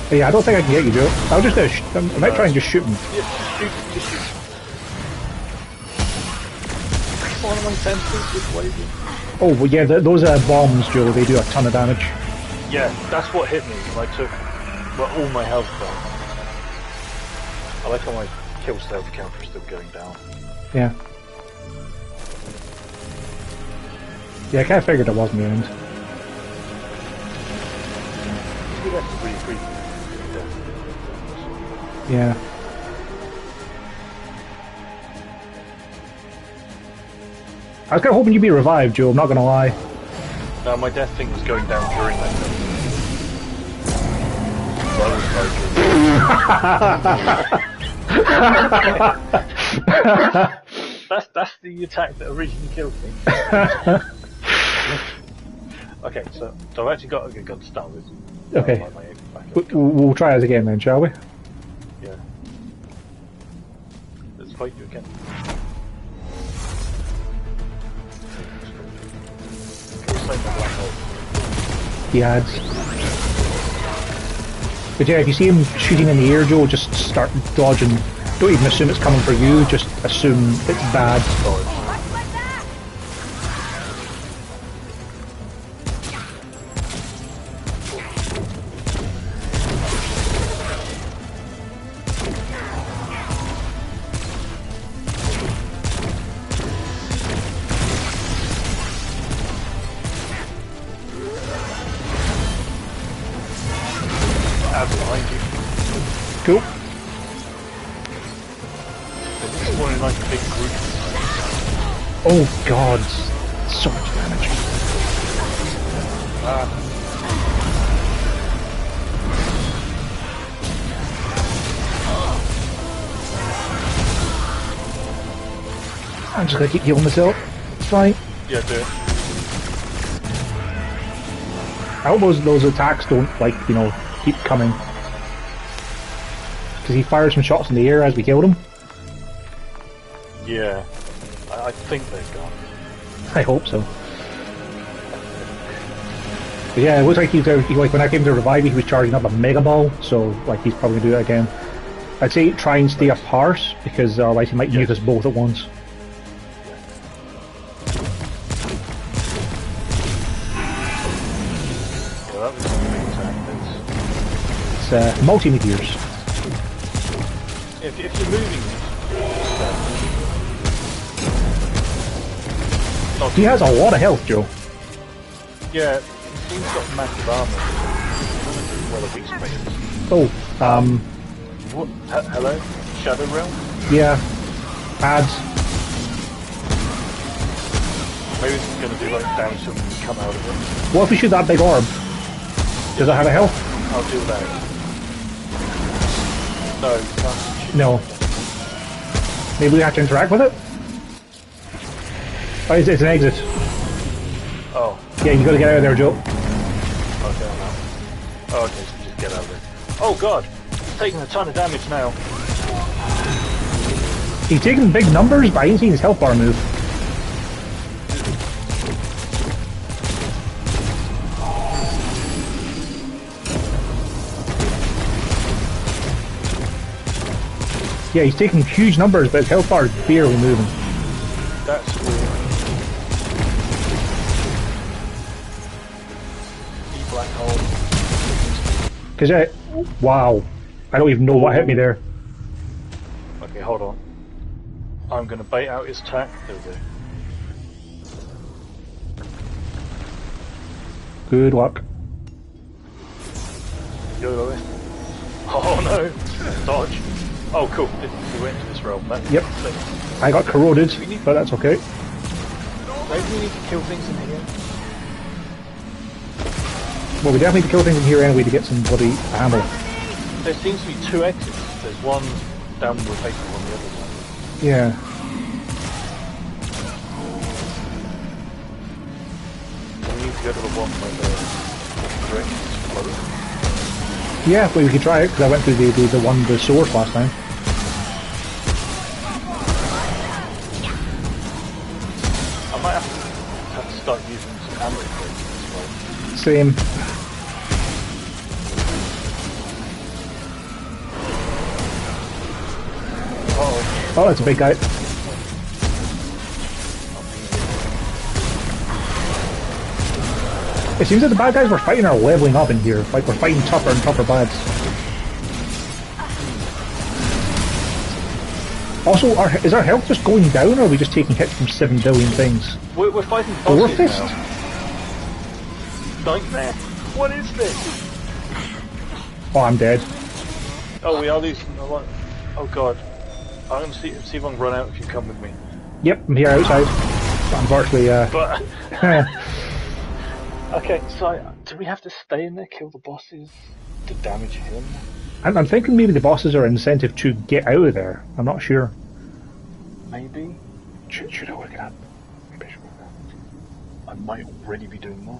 Yeah, I don't think I can get you, Joe. I'll just I might try and just shoot him. Just shoot. One of my sensors just waving. Oh, well, yeah, those bombs, Joe, they do a ton of damage. Yeah, that's what hit me. I took all my health back. I like how my kill stealth counter is still going down. Yeah. Yeah, I kind of figured it was in the end. That's really creepy. Yeah. I was kind of hoping you'd be revived, Joe, I'm not gonna lie. No, my death thing was going down during that thing. That's the attack that originally killed me. Okay, so I've actually got a good gun to start with. Okay. We'll try it again then, shall we? Yeah. Let's fight you again. He adds. But yeah, if you see him shooting in the air, Joe, just start dodging. Don't even assume it's coming for you, just assume it's bad. Behind you. Cool. This is one in like a big group. Oh god, so much damage. I'm just gonna keep healing myself. It's fine. Yeah, do it. I hope those attacks don't, like, you know, keep coming. Because he fired some shots in the air as we killed him. Yeah. I think they're gone. I hope so. But yeah, it looks like like when I came to revive him, he was charging up a Mega Ball, so like he's probably going to do it again. I'd say try and stay apart, because otherwise he might nuke us both at once. Well, that was a big attack. It's multi-meteors. If you're moving... He has a lot of health, Joe. Yeah, he's got massive armor. Well, a big space. Oh, What? Hello? Shadow Realm? yeah. Ads. Maybe it's going to do like damage to come out of it. What if we shoot that big orb? Does it have a health? I'll do that. No, you can't shoot. No. Maybe we have to interact with it? Oh, it's an exit. Oh, Yeah, you gotta get out of there, Joe. okay, I'm out. Oh, okay, so just get out of there. Oh god! He's taking a ton of damage now. He's taking big numbers, but I ain't seen his health bar move. Yeah, he's taking huge numbers, but his health bar is barely moving. That's weird. Deep black hole. Cause wow, I don't even know what hit me there. Okay, hold on. I'm going to bait out his attack. There we go. Good luck. Go away. Oh no! Dodge. Oh cool, we went into this realm. Yep. I got corroded, but that's okay. Maybe we need to kill things in here. Well, we definitely need to kill things in here anyway to get some bloody ammo. There seems to be two exits. There's one down the replacement on the other side. Yeah. We need to go to the one where the directions closed. Yeah, well, we could try it, because I went through the one with the source last time. I might have to start using some ammo as well. Same. Oh, that's a big guy. It seems that the bad guys we're fighting are leveling up in here. Like, we're fighting tougher and tougher bads. Also, is our health just going down, or are we just taking hits from 7 billion things? We're fighting Four bosses fist? now. Nightmare. What is this? Oh, I'm dead. Oh, we are losing a lot. Oh god. I'm gonna see if I can run out if you come with me. Yep, I'm here outside. But unfortunately, But okay, so do we have to stay in there, kill the bosses to damage him? I'm thinking maybe the bosses are incentive to get out of there. I'm not sure. Maybe. Should I work it up? Maybe I should work it up. I might already be doing that.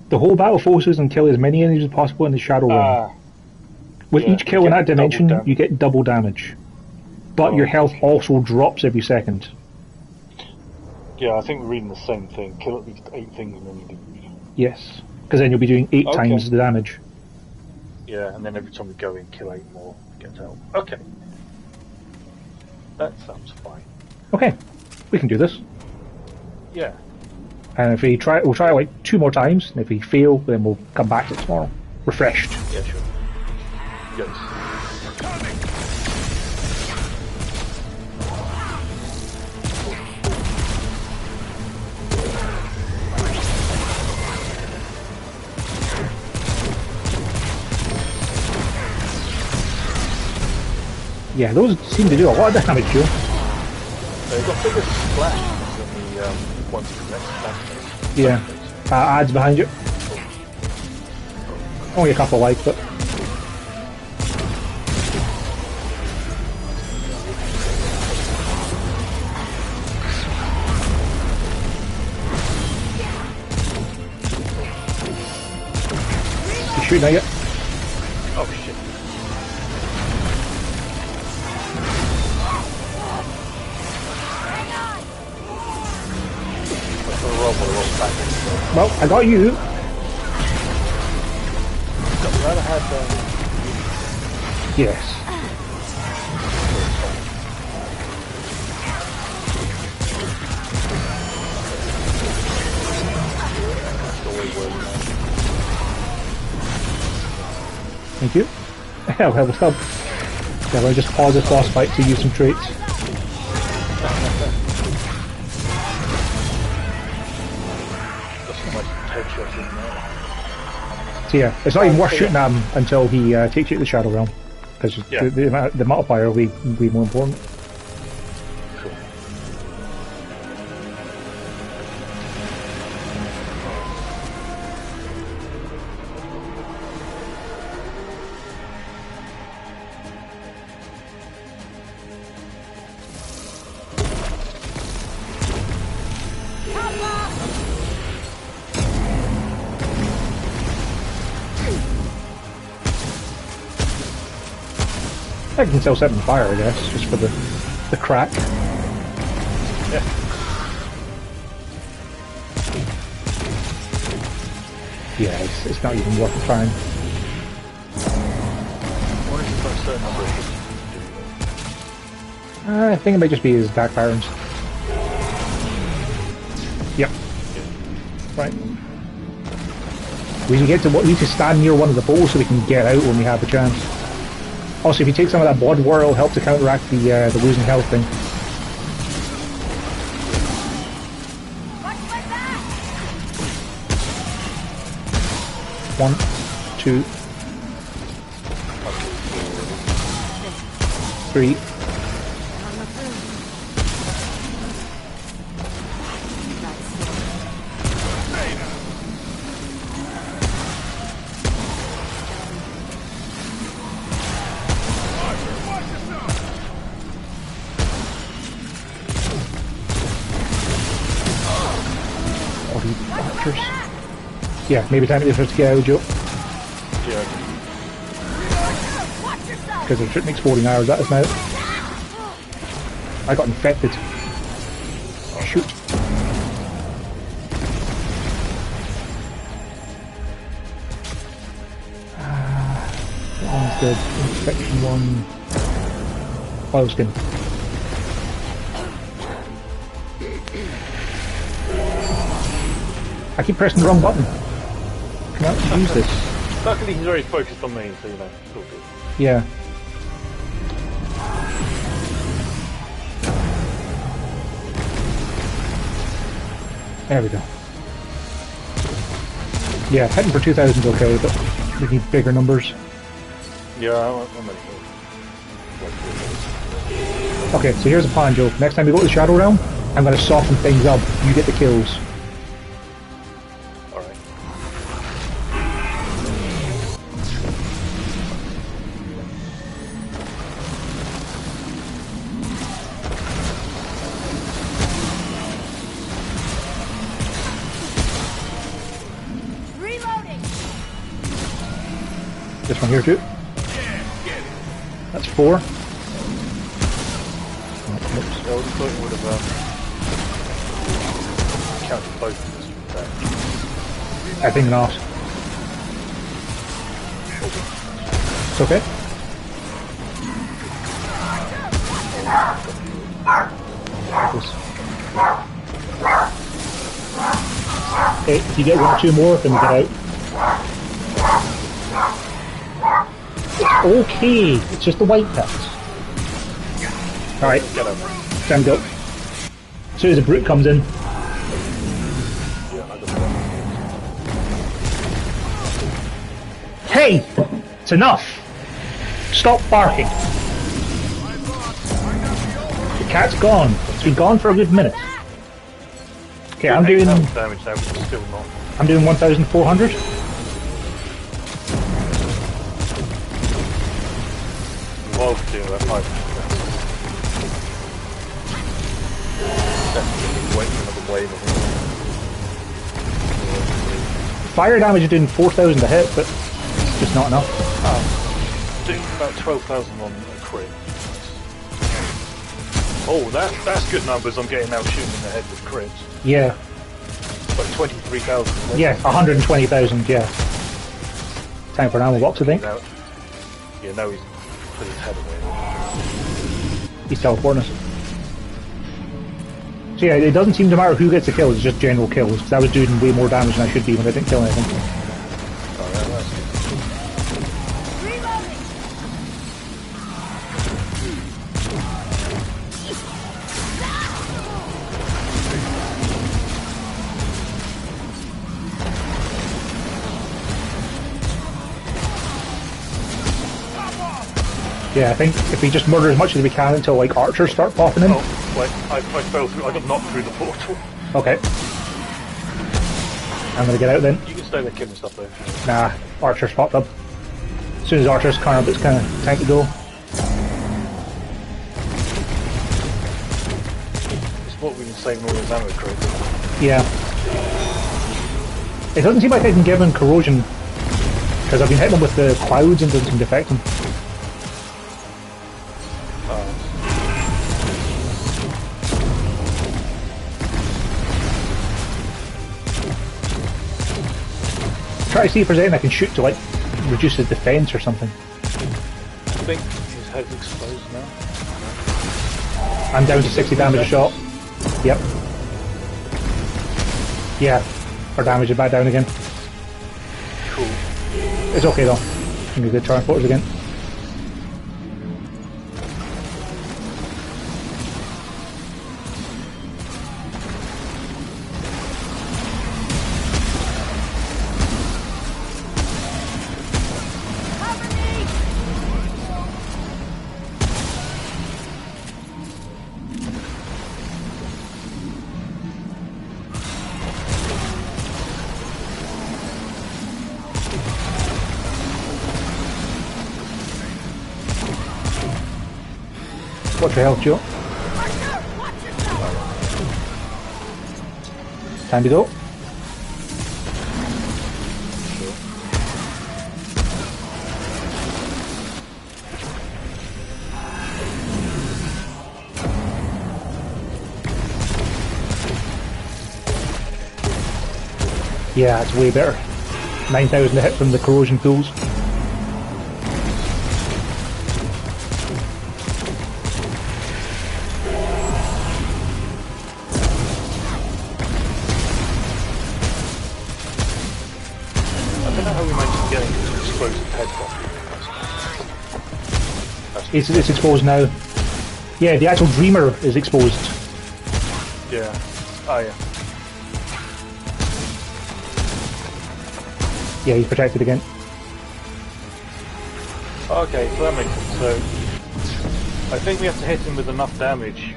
The whole battle focuses on killing as many enemies as possible in the Shadow Realm. With yeah, each kill you in get that dimension, double you get double damage. But Oh, your health okay. also drops every second. Yeah, I think we're reading the same thing. Kill at least 8 things and then you do. Yes. Because then you'll be doing 8 Okay. times the damage. Yeah, and then every time we go in, kill 8 more. Get out. Okay. That sounds fine. Okay, we can do this. Yeah. And if we try, we'll try like 2 more times, and if we fail, then we'll come back to it tomorrow. Refreshed. Yeah, sure. Yes. Yeah, those seem to do a lot of damage, Joe. They've got bigger splash than the ones from next phase. Yeah. Ads behind you. Only a couple like, but... He's shooting at you. Oh shit. I'm gonna roll back. Well, I got you. I'd rather have Yes. Thank you. Hell, what's up? Yeah, I'll just pause this boss fight to use some traits. So yeah, it's not even worth shooting at him until he takes you to the Shadow Realm, because Yeah. the multiplier will be more important. Cool. I can still set him on fire, I guess, just for the crack. Yeah. Yeah, it's not even worth trying. Why is it a certain number of hits you I think it might just be his attack patterns. Yep. Right. We need to stand near one of the bowls so we can get out when we have the chance. Also, if you take some of that blood water, it'll help to counteract the losing health thing. One, two. great. Oh, these archers. Yeah, maybe time for us to get out, Joe. Yeah. Because they're shooting exploding arrows at us now. I got infected. Shoot. What one's the infection one? Oilskin. I keep pressing the wrong button. Can I actually use this? Luckily he's very focused on me, so you know, it's all good. Yeah. There we go. Yeah, heading for 2,000 is okay, but we need bigger numbers. Yeah, I'm ready. Okay, so here's the plan, Joe. Next time we go to the Shadow Realm, I'm going to soften things up. You get the kills. Alright. Reloading. This one here too. That's 4. I would have thought you would have counted both of us with that. I think not. It's okay. Okay, if you get 1 or 2 more, then we get out. It's okay. It's just the white pets. Alright, time to go. As soon as the brute comes in. Hey! It's enough! Stop barking. The cat's gone. It's been gone for a good minute. Okay, I'm doing damage now, but it's still not. I'm doing 1,400. Well, we do that 5. Definitely wait for another wave of it. Fire damage is doing 4,000 a hit, but it's just not enough. Doing about 12,000 on a crit. Oh, that's good numbers I'm getting now shooting in the head with crits. Yeah. Like 23,000. Yeah, 120,000, yeah. Time for an ammo box, I think. Now, yeah, now he's put his head away. He's teleporting us. So yeah, it doesn't seem to matter who gets the kills, it's just general kills, because I was doing way more damage than I should be when I didn't kill anything. Oh, yeah, that's good. Yeah, I think if we just murder as much as we can until like archers start popping in. Oh, wait, I fell through, I got knocked through the portal. Okay. I'm gonna get out then. You can stay there killing stuff though. Nah, archers popped up. As soon as archers come up, it's kind of time to go. It's what we've been saving all this ammo crates. Yeah. It doesn't seem like I can give them corrosion, because I've been hitting them with the clouds and doesn't seem to affect them. Try to see if there's anything I can shoot to like reduce his defense or something. I think his head's exposed now. I'm down to 60 damage a shot. Yep. Yeah, our damage is back down again. Cool. It's okay though. We need the transporters again. Watch your health, Joe. Time to go. Yeah, it's way better. 9,000 to hit from the corrosion pools. It's exposed now. Yeah, the actual Dreamer is exposed. Yeah. Oh, yeah. Yeah, he's protected again. Okay, so that makes sense. So, I think we have to hit him with enough damage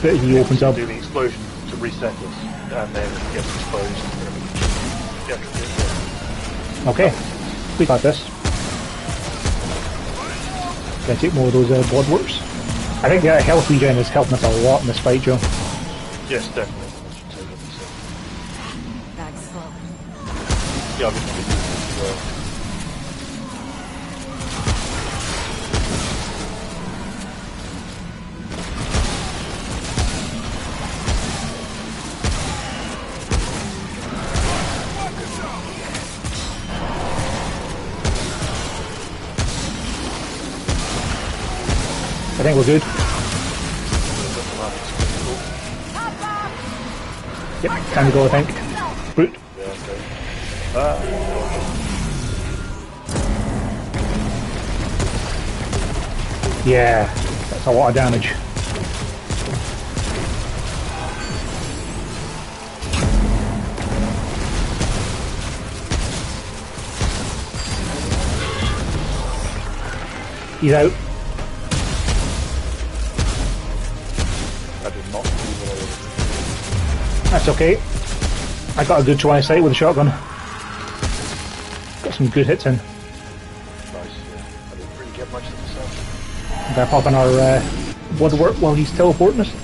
But he opens to up. do the explosion to reset us, and then he gets exposed. Yeah. Okay, we got this. Gonna take more of those blood warps. I think health regen is helping us a lot in this fight, Joe. Yes, definitely. That's slow. Yeah, I've been doing this as well. I think we're good. Yep, time to go, I think. Brute. Yeah, okay. Yeah, that's a lot of damage. He's out. I did not do what I was. That's okay. I got a good try sight with the shotgun. Got some good hits in. Nice, yeah. I didn't really get much of myself. I'm gonna pop in our blood work while he's teleporting us. This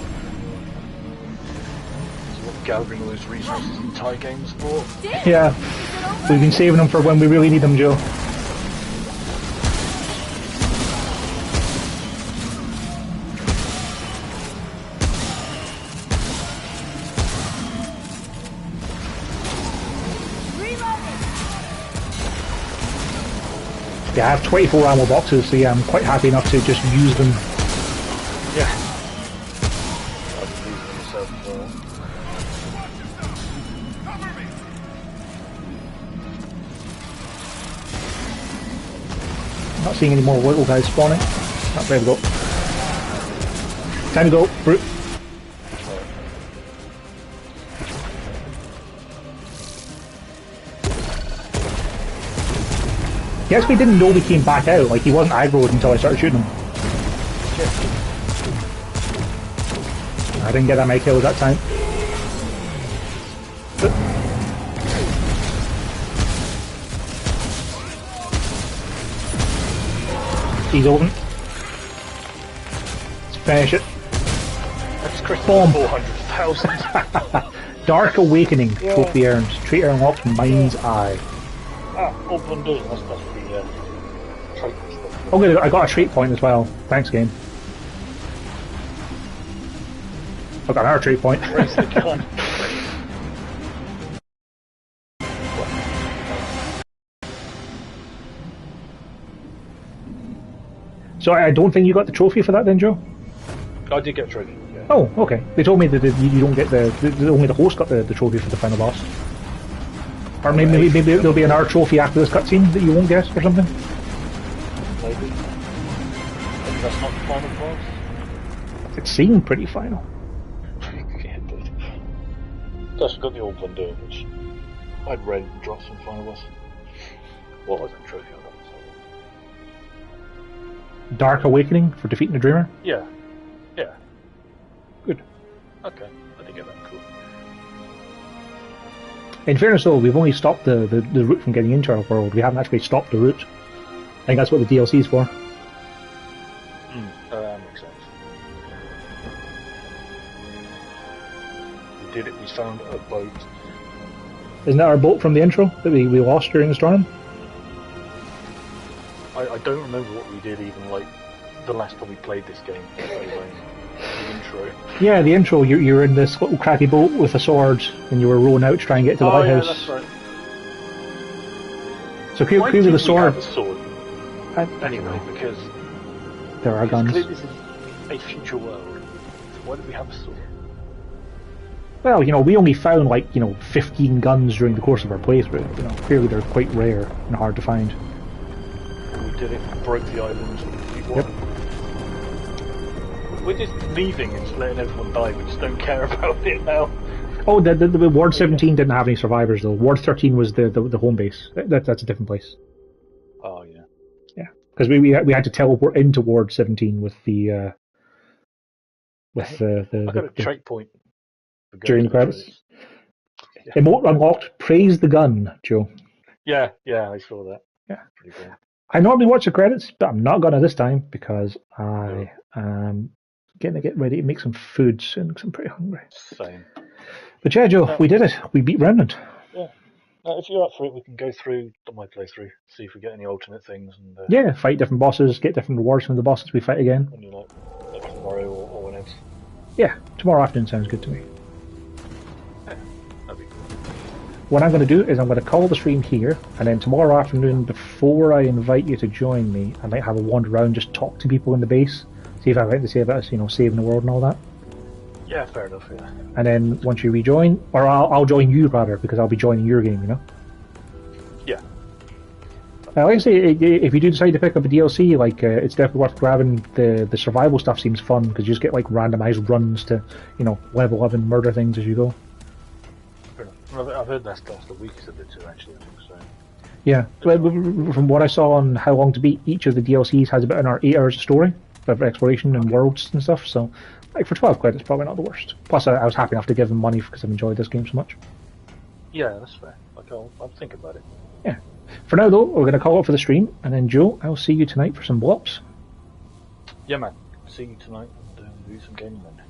is what gathering those resources in Thai games for. Yeah, we've been saving them for when we really need them, Joe. Yeah, I have 24 ammo boxes, so yeah, I'm quite happy enough to just use them. Yeah. I've been using myself for. Not seeing any more little guys spawning. Oh, there we go. Time to go, Brute. He actually didn't know we came back out, like he wasn't aggroed until I started shooting him. I didn't get that many kills that time. He's open. Let's finish it. That's critical Bomb. 400,000. Dark Awakening, Yeah. trophy earned. Trait unlocked, Mind's Eye. Open doors, that's the trait stuff. Oh good, I got a trait point as well. Thanks, game. I got another trait point. Where's the gun? So I don't think you got the trophy for that then, Joe? I did get a trophy, yeah. Oh, okay. They told me that you don't get only the host got the trophy for the final boss. Or maybe there'll be another trophy after this cutscene that you won't get or something. Maybe. Maybe that's not the final boss. It seemed pretty final. Yeah, it did. Plus, we got the open door, which I'd read and dropped from final boss. What was that trophy on that? Dark Awakening for defeating the Dreamer. Yeah. Yeah. Good. Okay. I did get that. Cool. In fairness though, we've only stopped the route from getting into our world. We haven't actually stopped the route. I think that's what the DLC is for. That makes sense. We did it, we found a boat. Isn't that our boat from the intro that we lost during the storm? I don't remember what we did even, like, the last time we played this game. The intro. Yeah, the intro, you were in this little crappy boat with a sword, and you were rowing out to try and get to the lighthouse. Yeah, that's right. So Why clearly did the sword... we have a sword? Anyway, because there are guns. clearly this is a future world. So why did we have a sword? Well, we only found, 15 guns during the course of our playthrough. Clearly they're quite rare and hard to find. And we did it, broke the island. Yep. We're just leaving and just letting everyone die. We just don't care about it now. Oh, the Ward 17 didn't have any survivors, though. Ward 13 was the home base. That's a different place. Oh, yeah. Yeah, because we had to teleport into Ward 17 with the I got a trait point. During the credits. Yeah. Emote unlocked. Praise the gun, Joe. Yeah, I saw that. Yeah. Pretty cool. I normally watch the credits, but I'm not gonna this time because I am getting to get ready to make some food soon because I'm pretty hungry. Same. But yeah, Joe, we did it. We beat Remnant. Yeah. If you're up for it, we can go through my playthrough, see if we get any alternate things. And yeah, fight different bosses, get different rewards from the bosses we fight again. When you like tomorrow or whenever. Yeah, tomorrow afternoon sounds good to me. Yeah, that'd be cool. What I'm going to do is I'm going to call the stream here, and then tomorrow afternoon, before I invite you to join me, I might have a wander around, just talk to people in the base, see if I have anything to say about us, saving the world and all that. Yeah, fair enough, yeah. And then once you rejoin, or I'll join you rather, because I'll be joining your game, Yeah. Like I say, if you do decide to pick up a DLC, it's definitely worth grabbing. The survival stuff seems fun, because you just get randomized runs to, level up and murder things as you go. Fair enough. I've heard that's the weakest of the two, actually, I think so. Yeah, from what I saw on How Long to Beat, each of the DLCs has about another 8 hours of story of exploration and worlds and stuff, so for 12 quid it's probably not the worst. Plus I was happy enough to give them money because I've enjoyed this game so much. Yeah, that's fair. I'll think about it. Yeah. For now though, we're going to call it for the stream, and then Joe, I'll see you tonight for some blops. Yeah man, see you tonight and do some gaming then.